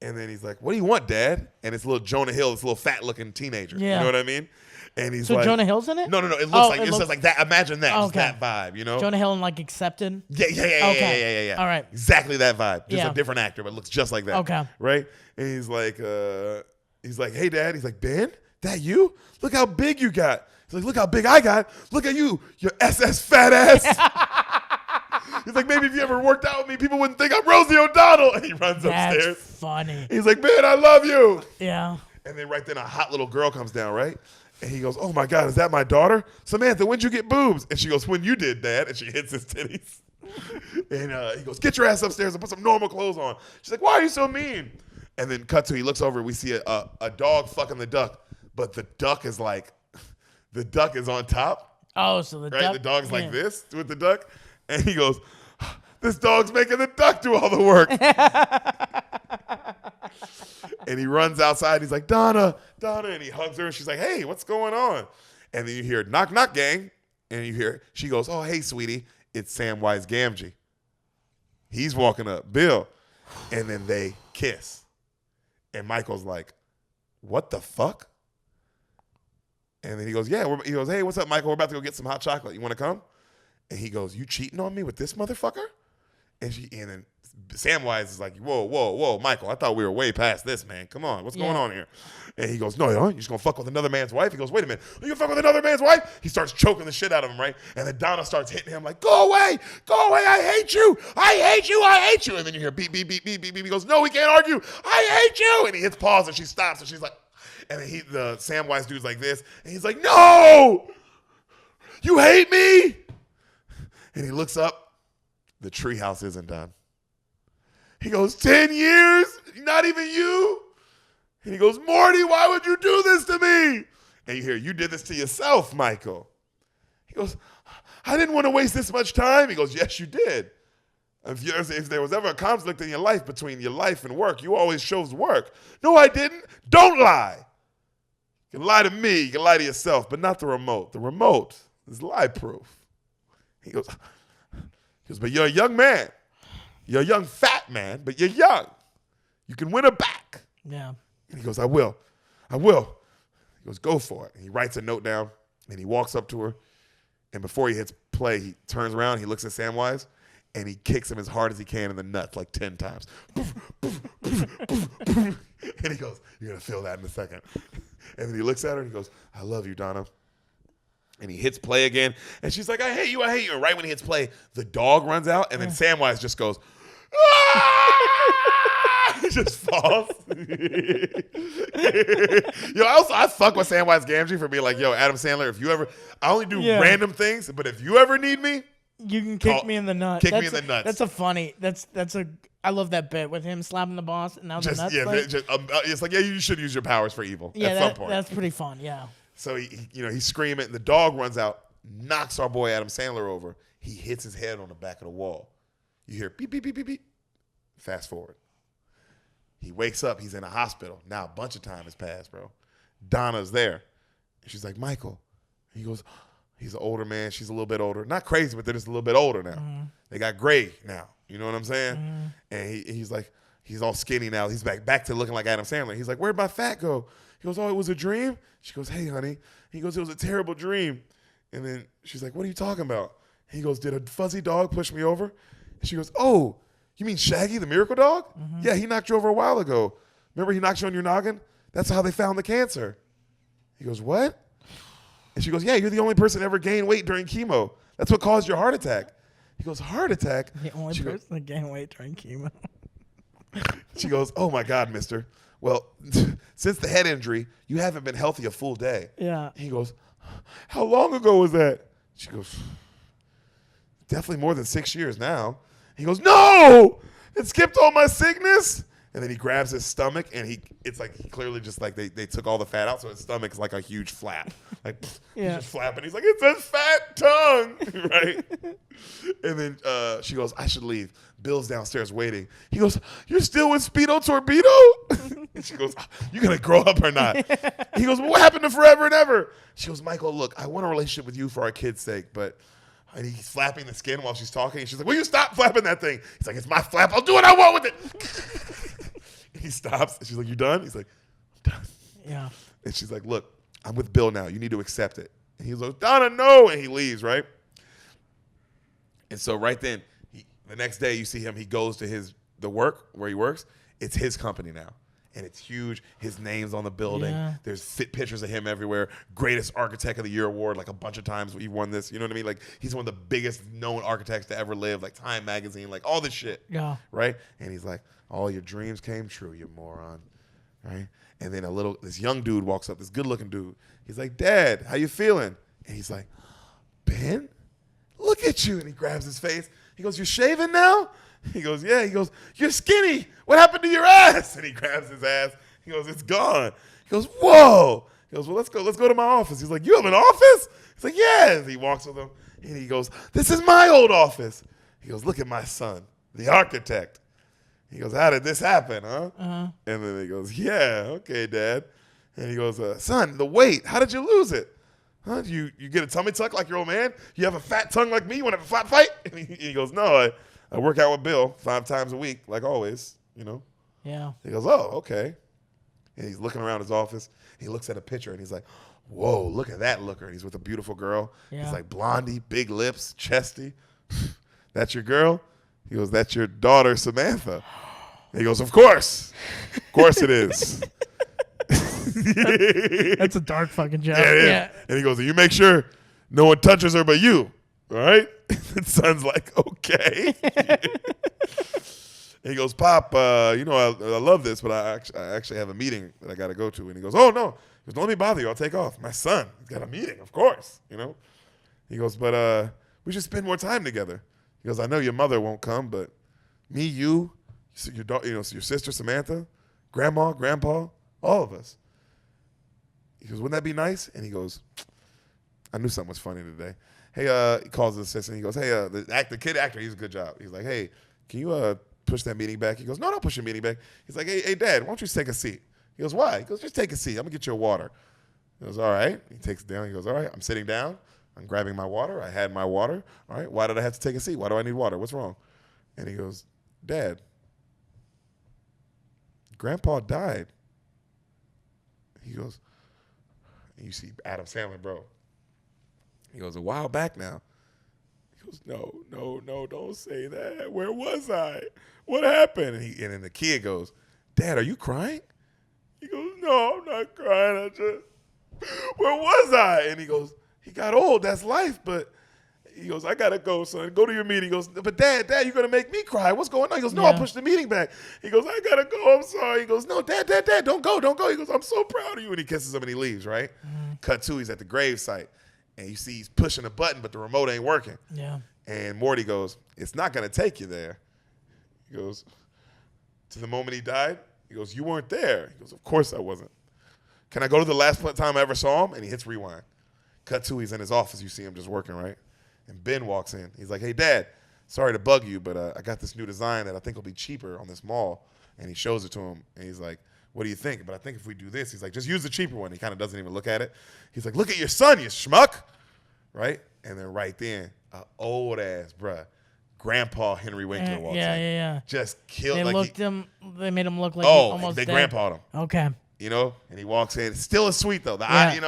And then he's like, what do you want, Dad? And it's little Jonah Hill, this little fat-looking teenager. Yeah. You know what I mean? And he's so like, Jonah Hill's in it? No. It looks like that. Imagine that. Just that vibe, Jonah Hill and like Accepted? Yeah. Okay. All right. Exactly that vibe. Just a different actor, but looks just like that. Okay. Right? And he's like, hey, Dad. He's like, Ben, that you? Look how big you got. He's like, look how big I got. Look at you, SS fat ass. He's like, maybe if you ever worked out with me, people wouldn't think I'm Rosie O'Donnell. And he runs upstairs. That's funny. He's like, Ben, I love you. Yeah. And then right then a hot little girl comes down, right? And he goes, oh, my God, is that my daughter? Samantha, when'd you get boobs? And she goes, when you did, Dad. And she hits his titties. And he goes, get your ass upstairs and put some normal clothes on. She's like, why are you so mean? And then cut to, he looks over, we see a dog fucking the duck. But the duck is on top. Oh, so the duck. The dog's like this with the duck. And he goes, this dog's making the duck do all the work. And he runs outside. He's like, Donna. And he hugs her. And she's like, hey, what's going on? And then you hear, knock, knock, gang. And you hear, she goes, oh, hey, sweetie. It's Samwise Gamgee. He's walking up. Bill. And then they kiss. And Michael's like, what the fuck? And then he goes, yeah. He goes, hey, what's up, Michael? We're about to go get some hot chocolate. You want to come? And he goes, you cheating on me with this motherfucker? And then Samwise is like, whoa, Michael, I thought we were way past this, man. Come on, what's going on here? And he goes, no, you're just going to fuck with another man's wife? He goes, wait a minute, you going to fuck with another man's wife? He starts choking the shit out of him, right? And then Donna starts hitting him like, go away, I hate you. And then you hear beep, beep, beep, beep, beep, beep. He goes, no, we can't argue. I hate you. And he hits pause and she stops and she's like, and then the Samwise dude's like this. And he's like, no, you hate me. And he looks up. The treehouse isn't done. He goes, 10 years? Not even you? And he goes, Morty, why would you do this to me? And you hear, you did this to yourself, Michael. He goes, I didn't want to waste this much time. He goes, yes, you did. If there was ever a conflict in your life between your life and work, you always chose work. No, I didn't. Don't lie. You can lie to me. You can lie to yourself, but not the remote. The remote is lie proof. He goes, but you're a young man. You're a young fat man, but you're young. You can win her back. Yeah. And he goes, I will. He goes, go for it. And he writes a note down, and he walks up to her. And before he hits play, he turns around, he looks at Samwise, and he kicks him as hard as he can in the nuts, like 10 times. And he goes, you're going to feel that in a second. And then he looks at her, and he goes, I love you, Donna. And he hits play again. And she's like, I hate you. And right when he hits play, the dog runs out. And then Samwise just goes, ah! He just falls. I fuck with Samwise Gamgee for being like, yo, Adam Sandler, if you ever, I only do random things, but if you ever need me, you can kick me in the nuts. Kick me in the nuts. I love that bit with him slapping the boss and now the nuts. Yeah, it's like, you should use your powers for evil at some point. That's pretty fun, yeah. So he's screaming, and the dog runs out, knocks our boy Adam Sandler over. He hits his head on the back of the wall. You hear beep, beep, beep, beep, beep. Fast forward. He wakes up. He's in a hospital. Now a bunch of time has passed, bro. Donna's there. And she's like, Michael. He goes, he's an older man. She's a little bit older. Not crazy, but they're just a little bit older now. Mm-hmm. They got gray now. You know what I'm saying? Mm-hmm. And he's like, he's all skinny now. He's back to looking like Adam Sandler. He's like, where'd my fat go? He goes, oh, it was a dream? She goes, hey, honey. He goes, it was a terrible dream. And then she's like, what are you talking about? He goes, did a fuzzy dog push me over? And she goes, oh, you mean Shaggy, the miracle dog? Mm-hmm. Yeah, he knocked you over a while ago. Remember he knocked you on your noggin? That's how they found the cancer. He goes, what? And she goes, yeah, you're the only person to ever gain weight during chemo. That's what caused your heart attack. He goes, heart attack? The only person to gain weight during chemo. She goes, oh, my God, mister. Well, since the head injury, you haven't been healthy a full day. Yeah. He goes, how long ago was that? She goes, definitely more than 6 years now. He goes, no, it skipped all my sickness. And then he grabs his stomach, and it's like he clearly just like they took all the fat out, so his stomach's like a huge flap. Like, he's just flapping. He's like, it's a fat tongue, right? And then she goes, I should leave. Bill's downstairs waiting. He goes, you're still with Speedo Torpedo? And she goes, you going to grow up or not? He goes, well, what happened to Forever and Ever? She goes, Michael, look, I want a relationship with you for our kids' sake, but... And he's flapping the skin while she's talking. And she's like, will you stop flapping that thing? He's like, it's my flap. I'll do what I want with it. He stops. And she's like, you done? He's like, I'm done. Yeah. And she's like, look, I'm with Bill now. You need to accept it. And he's like, Donna, no. And he leaves, right? And so right then, the next day you see him. He goes to the work where he works. It's his company now. And it's huge. His name's on the building. Yeah. There's pictures of him everywhere. Greatest Architect of the Year award, like a bunch of times he won this. You know what I mean? Like he's one of the biggest known architects to ever live. Like Time Magazine, like all this shit. Yeah. Right? And he's like, all your dreams came true, you moron. Right? And then this young dude walks up, this good-looking dude. He's like, Dad, how you feeling? And he's like, Ben, look at you. And he grabs his face. He goes, you're shaving now? He goes, yeah. He goes, you're skinny. What happened to your ass? And he grabs his ass. He goes, it's gone. He goes, whoa. He goes, well, let's go to my office. He's like, you have an office? He's like, yeah. And he walks with him, and he goes, this is my old office. He goes, look at my son, the architect. He goes, how did this happen, huh? Uh-huh. And then he goes, yeah, okay, Dad. And he goes, son, the weight, how did you lose it? Huh? You get a tummy tuck like your old man? You have a fat tongue like me? You want to have a flat fight? And he goes, no, I work out with Bill 5 times a week, like always, you know? Yeah. He goes, oh, okay. And he's looking around his office. He looks at a picture, and he's like, whoa, look at that looker. And he's with a beautiful girl. Yeah. He's like blondie, big lips, chesty. That's your girl? He goes, that's your daughter, Samantha. And he goes, of course. Of course it is. That's a dark fucking joke. Yeah. And he goes, you make sure no one touches her but you. All right? The son's like, okay. And he goes, Pop, I love this, but I actually have a meeting that I got to go to. And he goes, oh, no. He goes, don't let me bother you. I'll take off. My son, he's got a meeting, of course, He goes, but we should spend more time together. He goes, I know your mother won't come, but me, you, your daughter, your sister, Samantha, grandma, grandpa, all of us. He goes, wouldn't that be nice? And he goes, I knew something was funny today. Hey, he calls his assistant. He goes, hey, the kid actor, he's a good job. He's like, hey, can you push that meeting back? He goes, no, don't push the meeting back. He's like, hey, Dad, why don't you take a seat? He goes, why? He goes, just take a seat. I'm going to get you a water. He goes, all right. He takes it down. He goes, all right, I'm sitting down. I'm grabbing my water. I had my water. All right, why did I have to take a seat? Why do I need water? What's wrong? And he goes, Dad, Grandpa died. He goes, and you see Adam Sandler, bro. He goes, a while back now. He goes, no, don't say that. Where was I? What happened? And then the kid goes, Dad, are you crying? He goes, no, I'm not crying. Where was I? And he goes, he got old. That's life. But he goes, I got to go, son. Go to your meeting. He goes, but Dad, you're going to make me cry. What's going on? He goes, no, I'll push the meeting back. He goes, I got to go. I'm sorry. He goes, no, Dad, don't go. He goes, I'm so proud of you. And he kisses him and he leaves, right? Mm-hmm. Cut to, he's at the grave site. And you see he's pushing a button, but the remote ain't working. Yeah. And Morty goes, it's not going to take you there. He goes, to the moment he died, he goes, you weren't there. He goes, of course I wasn't. Can I go to the last time I ever saw him? And he hits rewind. Cut to, he's in his office. You see him just working, right? And Ben walks in. He's like, hey, Dad, sorry to bug you, but I got this new design that I think will be cheaper on this mall. And he shows it to him. And he's like, what do you think? But I think if we do this, he's like, just use the cheaper one. He kind of doesn't even look at it. He's like, look at your son, you schmuck. Right? And then right then, an old-ass, bruh, Grandpa Henry Winkler walks in. Yeah. Just killed. They made him look like he almost they dead. grandpa'd him. Okay. And he walks in. Still as sweet, though. Eye,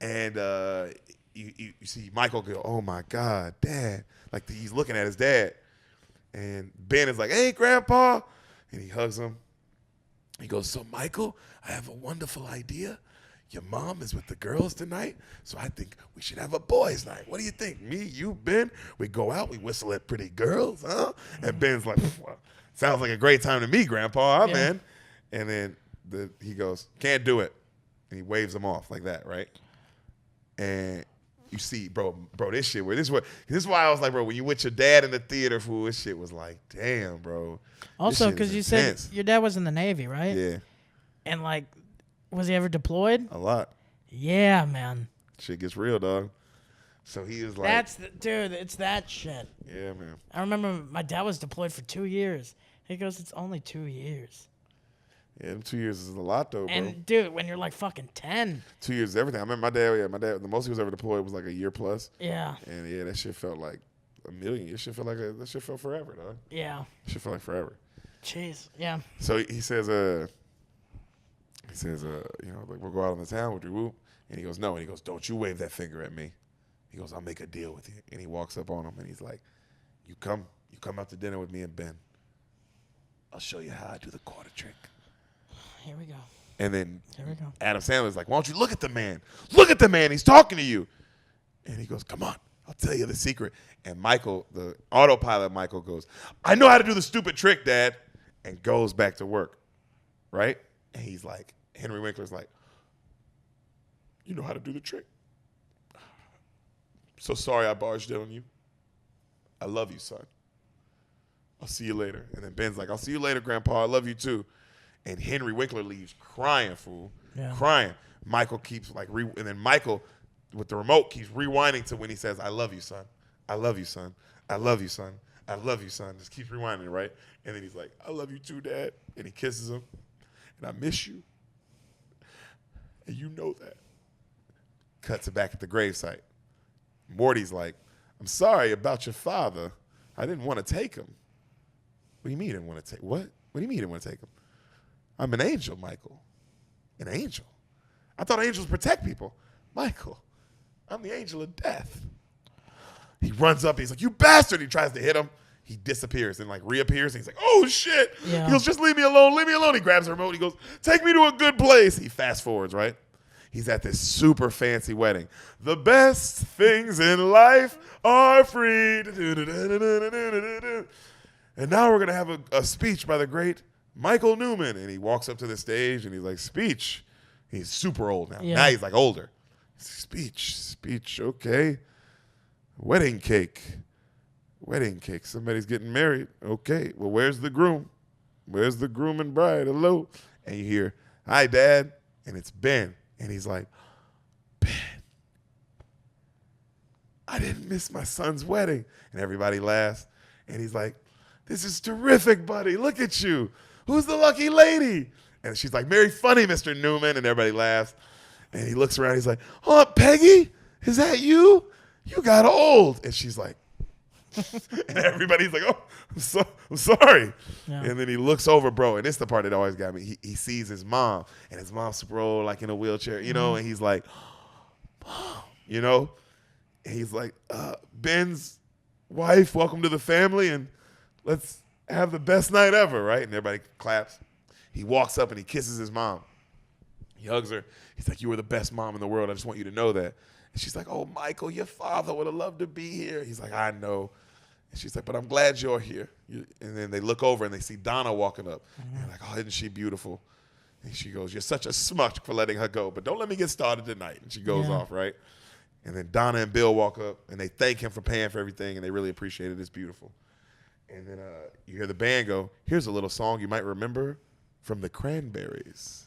and you see Michael go, oh, my God, Dad. Like, he's looking at his dad. And Ben is like, hey, Grandpa. And he hugs him. He goes, so, Michael, I have a wonderful idea. Your mom is with the girls tonight, so I think we should have a boys' night. What do you think? Me, you, Ben? We go out, we whistle at pretty girls, huh? And Ben's like, well, sounds like a great time to me, Grandpa, man. And then he goes, can't do it. And he waves him off like that, right? And you see, bro, this shit, this is why I was like, bro, when you with your dad in the theater, fool, this shit was like, damn, bro. Also, because you said your dad was in the Navy, right? Yeah. And like, was he ever deployed? A lot. Yeah, man. Shit gets real, dog. So he was like, it's that shit. Yeah, man. I remember my dad was deployed for 2 years. He goes, it's only 2 years. Yeah, 2 years is a lot, though, bro. And, dude, when you're like fucking 10. 2 years is everything. I remember my dad, the most he was ever deployed was like a year plus. Yeah. And, yeah, that shit felt like a million. That shit felt forever, dog. Yeah. That shit felt like forever. Jeez, yeah. So he says, like, we'll go out on the town with you, whoop. And he goes, no. And he goes, don't you wave that finger at me. He goes, I'll make a deal with you. And he walks up on him and he's like, you come out to dinner with me and Ben. I'll show you how I do the quarter trick. Here we go. And then Here we go. Adam Sandler's like, why don't you look at the man? Look at the man. He's talking to you. And he goes, come on. I'll tell you the secret. And Michael, the autopilot Michael goes, I know how to do the stupid trick, Dad. And goes back to work. Right? And he's like, Henry Winkler's like, you know how to do the trick. So sorry I barged in on you. I love you, son. I'll see you later. And then Ben's like, I'll see you later, Grandpa. I love you too. And Henry Winkler leaves crying, fool. Yeah. Crying. Michael keeps and then Michael, with the remote, keeps rewinding to when he says, I love you, son. I love you, son. I love you, son. I love you, son. Just keeps rewinding, right? And then he's like, I love you too, Dad. And he kisses him. And I miss you. And you know that. Cuts it back at the gravesite. Morty's like, I'm sorry about your father. I didn't want to take him. What do you mean you didn't want to take? What? What do you mean you didn't want to take him? I'm an angel, Michael. An angel? I thought angels protect people. Michael, I'm the angel of death. He runs up. He's like, you bastard. He tries to hit him. he disappears and like reappears. And he's like, oh shit. Yeah. He goes, just leave me alone. Leave me alone. He grabs the remote. He goes, take me to a good place. He fast forwards, right? He's at this super fancy wedding. The best things in life are free. And now we're going to have a speech by the great Michael Newman. And he walks up to the stage and he's like, speech. He's super old now. Yeah. Now he's like older. Speech, okay. Wedding cake. Somebody's getting married. Okay, well, where's the groom? Where's the groom and bride? Hello. And you hear, hi, Dad. And it's Ben. And he's like, Ben, I didn't miss my son's wedding. And everybody laughs. And he's like, this is terrific, buddy. Look at you. Who's the lucky lady? And she's like, very funny, Mr. Newman. And everybody laughs. And he looks around. He's like, Aunt Peggy, is that you? You got old. And she's like, and everybody's like, oh, I'm sorry. Yeah. And then he looks over, bro. And this is the part that always got me. He sees his mom. And his mom's super old, like in a wheelchair, you know. And he's like, Mom, you know. And he's like, Ben's wife, welcome to the family. And let's have the best night ever, right? And everybody claps. He walks up and he kisses his mom. He hugs her. He's like, you were the best mom in the world. I just want you to know that. And she's like, oh, Michael, your father would have loved to be here. He's like, I know. And she's like, but I'm glad you're here. And then they look over and they see Donna walking up. And they're like, oh, isn't she beautiful? And she goes, you're such a smut for letting her go, but don't let me get started tonight. And she goes off, right? And then Donna and Bill walk up and they thank him for paying for everything and they really appreciate it. It's beautiful. And then you hear the band go, here's a little song you might remember from the Cranberries.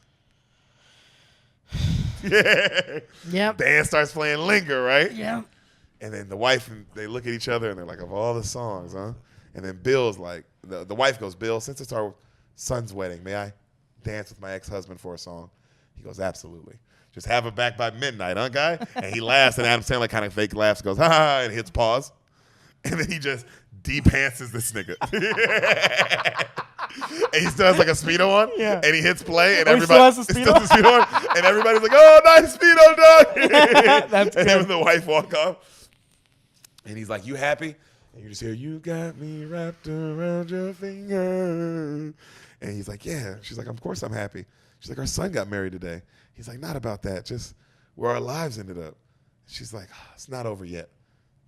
Yeah. Yep. Band starts playing Linger, right? Yeah. And then the wife, they look at each other and they're like, of all the songs, huh? And then Bill's like, the wife goes, Bill, since it's our son's wedding, may I dance with my ex-husband for a song? He goes, absolutely. Just have her back by midnight, huh, guy? And he laughs, and Adam Sandler kind of fake laughs, goes, ha ha, and hits pause. And then he just de-pantses this nigga. And he still has like a Speedo on, and he hits play, and everybody still has the Speedo on, and everybody's like, "Oh, nice Speedo, dog!" That's and good. him and the wife walk off, and he's like, "You happy?" And you just hear, "You got me wrapped around your finger," and he's like, "Yeah." She's like, "Of course I'm happy." She's like, "Our son got married today." He's like, "Not about that, just where our lives ended up." She's like, oh, "It's not over yet."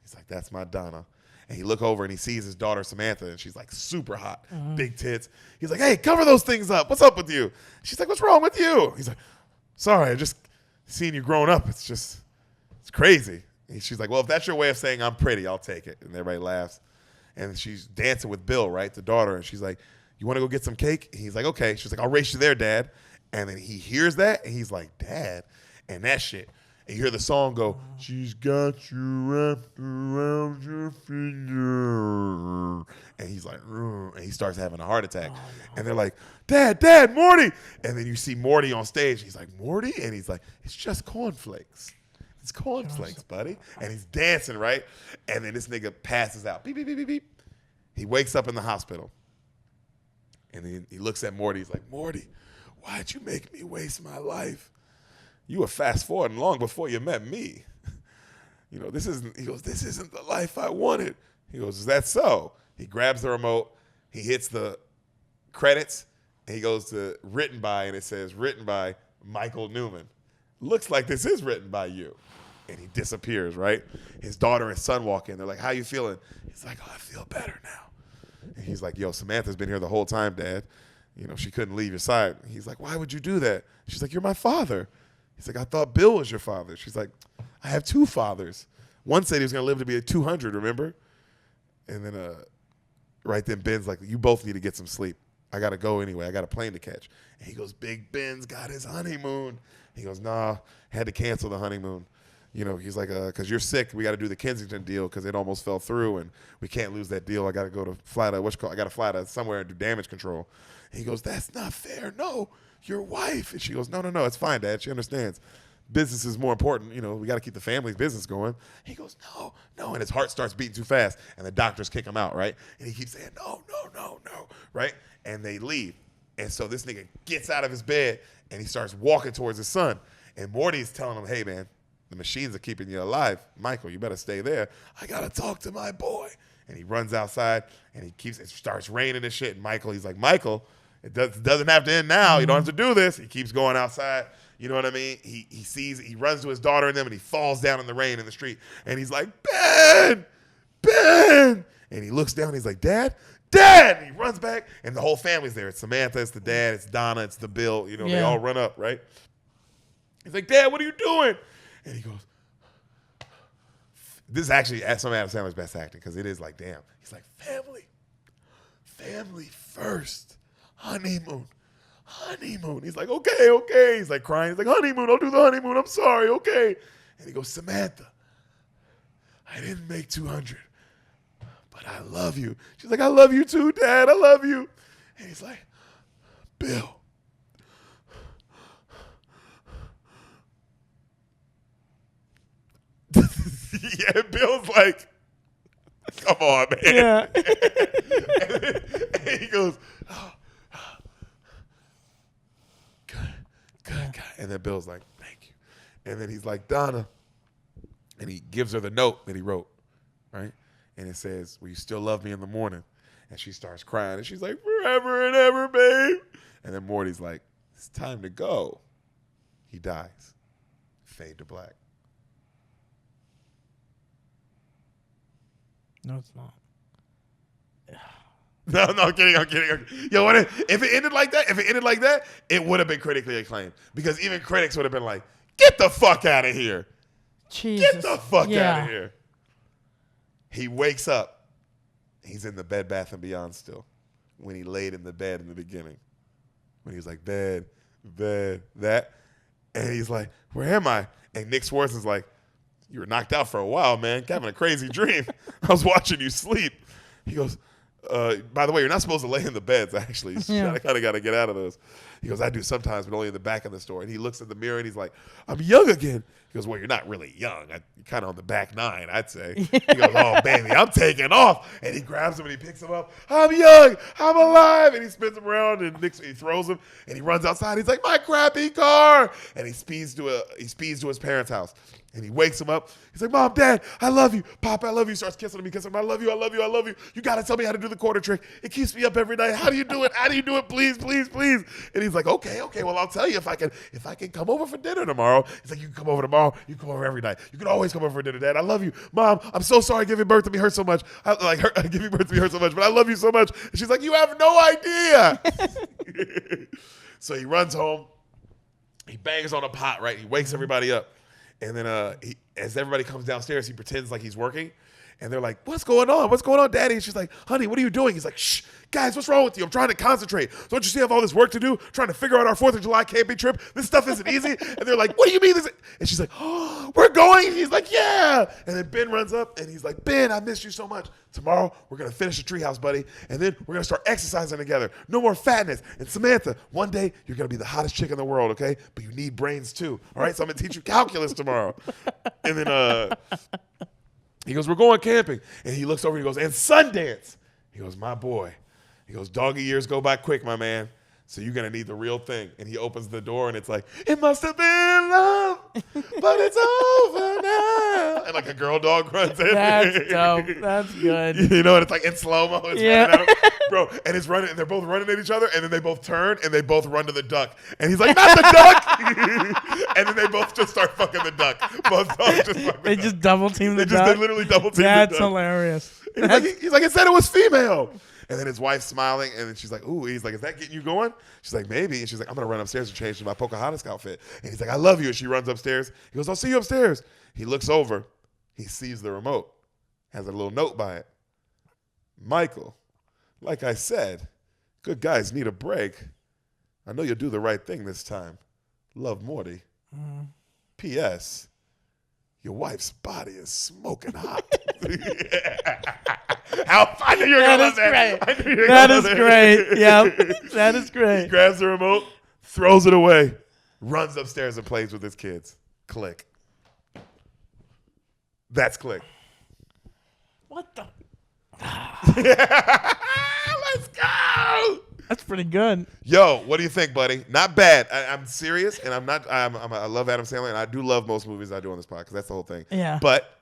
He's like, "That's my Donna." And he look over and he sees his daughter Samantha, and she's like super hot, big tits. He's like, "Hey, cover those things up. What's up with you?" She's like, "What's wrong with you?" He's like, "Sorry, I just seen you growing up. It's crazy." And she's like, "Well, if that's your way of saying I'm pretty, I'll take it." And everybody laughs. And she's dancing with Bill, right, the daughter, and she's like, "You want to go get some cake?" And he's like, "Okay." She's like, "I'll race you there, Dad." And then he hears that, and he's like, "Dad," and that shit. And you hear the song go, "She's got you wrapped around your finger." And he's like, "Rrr," and he starts having a heart attack. And they're like, Dad, Morty." And then you see Morty on stage. He's like, "Morty?" And he's like, "It's just cornflakes. It's cornflakes, buddy." And he's dancing, right? And then this nigga passes out. Beep, beep, beep, beep, beep. He wakes up in the hospital. And he looks at Morty. He's like, "Morty, why'd you make me waste my life? You were fast forwarding long before you met me. You know, this isn't," he goes, "this isn't the life I wanted." He goes, "Is that so?" He grabs the remote, he hits the credits, and he goes to written by, and it says written by Michael Newman. Looks like this is written by you. And he disappears, right? His daughter and son walk in. They're like, "How you feeling?" He's like, "Oh, I feel better now." And he's like, "Yo, Samantha's been here the whole time, Dad. You know, she couldn't leave your side." He's like, "Why would you do that?" She's like, "You're my father." He's like, "I thought Bill was your father." She's like, "I have two fathers. One said he was going to live to be 200, remember?" And then right then Ben's like, "You both need to get some sleep. I got to go anyway. I got a plane to catch." And he goes, "Big Ben's got his honeymoon." He goes, "Nah, had to cancel the honeymoon. You know," he's like, "'cause you're sick, we got to do the Kensington deal because it almost fell through and we can't lose that deal. I got to go to fly to, I got to fly to somewhere and do damage control." And he goes, "That's not fair. No, your wife." And she goes, No, it's fine, Dad. She understands. Business is more important. You know, we got to keep the family's business going." He goes, No. And his heart starts beating too fast. And the doctors kick him out, right? And he keeps saying, No, right? And they leave. And so this nigga gets out of his bed and he starts walking towards his son. And Morty's telling him, "Hey, man, the machines are keeping you alive. Michael, you better stay there. I got to talk to my boy." And he runs outside, and it starts raining and shit. And he's like, Michael, it doesn't have to end now. You don't have to do this. He keeps going outside. You know what I mean? He runs to his daughter and them, and he falls down in the rain in the street. And he's like, Ben! And he looks down, and he's like, Dad! And he runs back, and the whole family's there. It's Samantha, it's the dad, it's Donna, it's the Bill. They all run up, right? He's like, Dad, what are you doing? And he goes, this is actually some of Adam Sandler's best acting, because it is like, damn. He's like, family first, honeymoon. He's like, okay. He's like crying. He's like, honeymoon, I'll do the honeymoon. I'm sorry, okay. And he goes, Samantha, I didn't make 200, but I love you. She's like, I love you too, Dad. I love you. And he's like, Bill. Yeah, Bill's like, come on, man. Yeah. and he goes, oh, good. And then Bill's like, thank you. And then he's like, Donna. And he gives her the note that he wrote, right? And it says, will you still love me in the morning? And she starts crying. And she's like, forever and ever, babe. And then Morty's like, it's time to go. He dies. Fade to black. No, it's not. No, I'm kidding. Yo, if it ended like that, it would have been critically acclaimed. Because even critics would have been like, get the fuck out of here. Jesus. Get the fuck out of here. He wakes up. He's in the Bed Bath & Beyond still. When he laid in the bed in the beginning. When he was like, bed, that. And he's like, where am I? And Nick Swartz is like, you were knocked out for a while, man. Having a crazy dream. I was watching you sleep. He goes, by the way, you're not supposed to lay in the beds, actually. You kind of got to get out of those. He goes, I do sometimes, but only in the back of the store. And he looks in the mirror, and he's like, I'm young again. He goes, well, you're not really young. You're kind of on the back nine, I'd say. He goes, oh, baby, I'm taking off. And he grabs him, and he picks him up. I'm young. I'm alive. And he spins him around, and he throws him, and he runs outside. He's like, my crappy car. And he speeds to his parents' house. And he wakes him up. He's like, Mom, Dad, I love you. Pop, I love you. He starts kissing him. I love you. You got to tell me how to do the quarter trick. It keeps me up every night. How do you do it? Please. And he's like, okay. Well, I'll tell you if I can come over for dinner tomorrow. He's like, you can come over tomorrow. You come over every night. You can always come over for dinner, Dad. I love you. Mom, I'm so sorry giving birth to me hurt so much. Giving birth to me hurt so much, but I love you so much. And she's like, you have no idea. So he runs home. He bangs on a pot, right? He wakes everybody up. And then as everybody comes downstairs, he pretends like he's working. And they're like, what's going on, Daddy? And she's like, honey, what are you doing? He's like, shh, guys, what's wrong with you? I'm trying to concentrate. Don't you see I have all this work to do? Trying to figure out our 4th of July camping trip. This stuff isn't easy. And they're like, what do you mean? And she's like, oh, we're going? And he's like, yeah. And then Ben runs up, and he's like, Ben, I missed you so much. Tomorrow, we're going to finish the treehouse, buddy. And then we're going to start exercising together. No more fatness. And Samantha, one day, you're going to be the hottest chick in the world, okay? But you need brains, too. All right? So I'm going to teach you calculus tomorrow. And then he goes, we're going camping. And he looks over and he goes, and Sundance. He goes, my boy. He goes, doggy years go by quick, my man. So you're going to need the real thing. And he opens the door, and it's like, it must have been love, but it's over now. And like a girl dog runs in. That's dope. That's good. You know, and it's like in slow-mo. It's running at him. Bro, and it's running, and they're both running at each other, and then they both turn, and they both run to the duck. And he's like, not the duck! And then they both just start fucking the duck. Both dogs just fuck the duck. Just double team the duck? They literally double team the duck. That's hilarious. He's like, it said it was female. And then his wife's smiling, and then she's like, ooh. He's like, is that getting you going? She's like, maybe. And she's like, I'm going to run upstairs and change to my Pocahontas outfit. And he's like, I love you. And she runs upstairs. He goes, I'll see you upstairs. He looks over. He sees the remote. Has a little note by it. Michael, like I said, good guys need a break. I know you'll do the right thing this time. Love, Morty. P.S. Your wife's body is smoking hot. I knew you were going to love that. That is great. Yep. That is great. He grabs the remote, throws it away, runs upstairs and plays with his kids. Click. That's Click. What the? Let's go. That's pretty good. Yo, what do you think, buddy? Not bad. I'm serious, and I'm not. I love Adam Sandler, and I do love most movies I do on this podcast. That's the whole thing. Yeah. But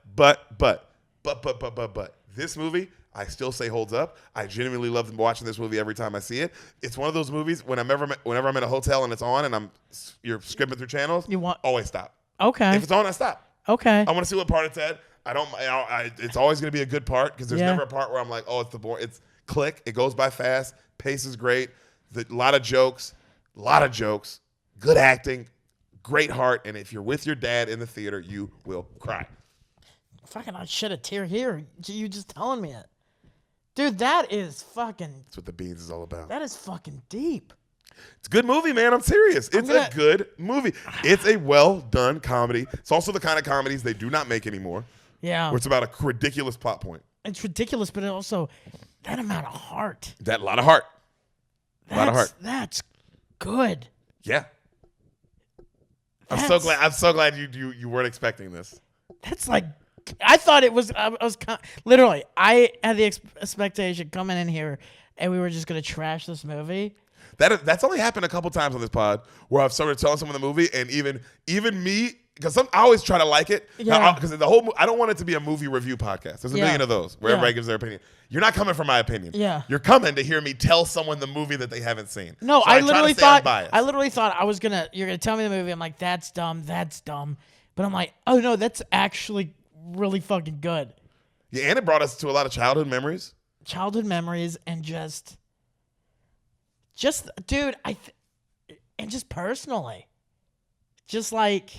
this movie, I still say holds up. I genuinely love watching this movie every time I see it. It's one of those movies whenever I'm in a hotel and it's on and you're skipping through channels, always stop. Okay. If it's on, I stop. Okay. I want to see what part it's at. It's always going to be a good part because there's never a part where I'm like, oh, it's click. It goes by fast. Pace is great. A lot of jokes. Good acting. Great heart. And if you're with your dad in the theater, you will cry. Fucking, I shed a tear here. You just telling me it. Dude, that is fucking... That's what The Beans is all about. That is fucking deep. It's a good movie, man. I'm serious. It's a good movie. It's a well-done comedy. It's also the kind of comedies they do not make anymore. Yeah. Where it's about a ridiculous plot point. It's ridiculous, but it also... That amount of heart. That lot of heart. That's good. Yeah. I'm so glad you weren't expecting this. That's like... I thought it was... literally, I had the expectation coming in here and we were just going to trash this movie. That's only happened a couple times on this pod where I've started telling someone the movie and even me, because I always try to like it. Yeah. Because I don't want it to be a movie review podcast. There's a million of those where everybody gives their opinion. You're not coming for my opinion. Yeah. You're coming to hear me tell someone the movie that they haven't seen. No, so I literally thought you're gonna tell me the movie. I'm like, that's dumb. But I'm like, oh no, that's actually really fucking good. Yeah, and it brought us to a lot of childhood memories. And just dude, and just personally, just like,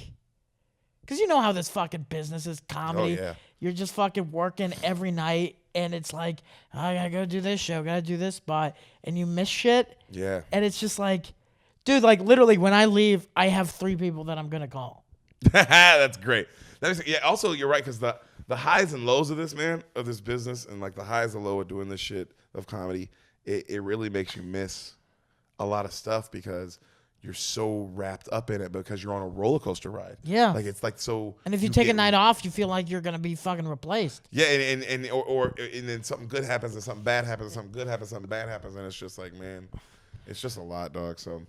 because you know how this fucking business is, comedy. Oh, yeah. You're just fucking working every night, and it's like, oh, I gotta go do this show, gotta do this spot, and you miss shit. Yeah. And it's just like, dude, like literally, when I leave, I have 3 people that I'm gonna call. That's great. Also, you're right, because the highs and lows of this, man, of this business, and like the highs and lows of doing this shit of comedy, it really makes you miss a lot of stuff because you're so wrapped up in it because you're on a roller coaster ride. Yeah. Like it's like so. And if you take a night off, you feel like you're gonna be fucking replaced. Yeah, and then something good happens and something bad happens and something good happens, something bad happens, and it's just like, man, it's just a lot, dog. So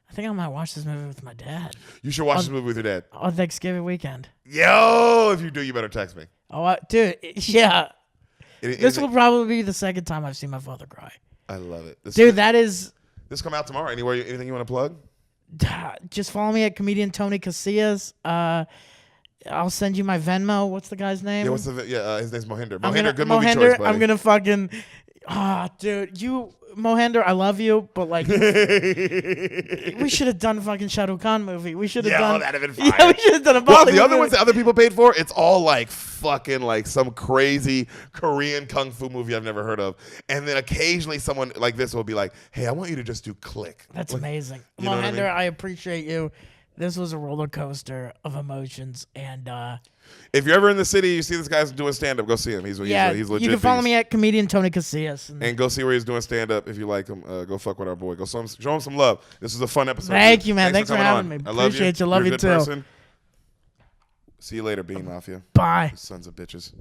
I think I might watch this movie with my dad. You should watch this movie with your dad on Thanksgiving weekend. Yo, if you do, you better text me. Oh, dude, yeah. This will probably be the second time I've seen my father cry. I love it. This come out tomorrow. Anything you want to plug? Just follow me at comedian Tony Casillas. I'll send you my Venmo. What's the guy's name? Yeah, his name's Mohinder. Good movie choice, buddy. I'm gonna fucking... dude, Mohinder, I love you, but like, we should have done a fucking Shah Rukh Khan movie. We should have done... that'd have been fire. Yeah, we should have done a Bollywood the other movie. ones that other people paid for, it's all like fucking like some crazy Korean kung fu movie I've never heard of. And then occasionally someone like this will be like, hey, I want you to just do Click. That's amazing. You know Mohinder, I appreciate you. This was a roller coaster of emotions, and if you're ever in the city, you see this guy's doing stand up, go see him. He's legit. You can follow me at comedian Tony Casillas, and go see where he's doing stand up. If you like him, go fuck with our boy. Go show him some love. This was a fun episode. Thank you, man. Thanks for having me. I love Appreciate you. You're Love a you good too. person. See you later, Bean Mafia. Bye. Sons of bitches.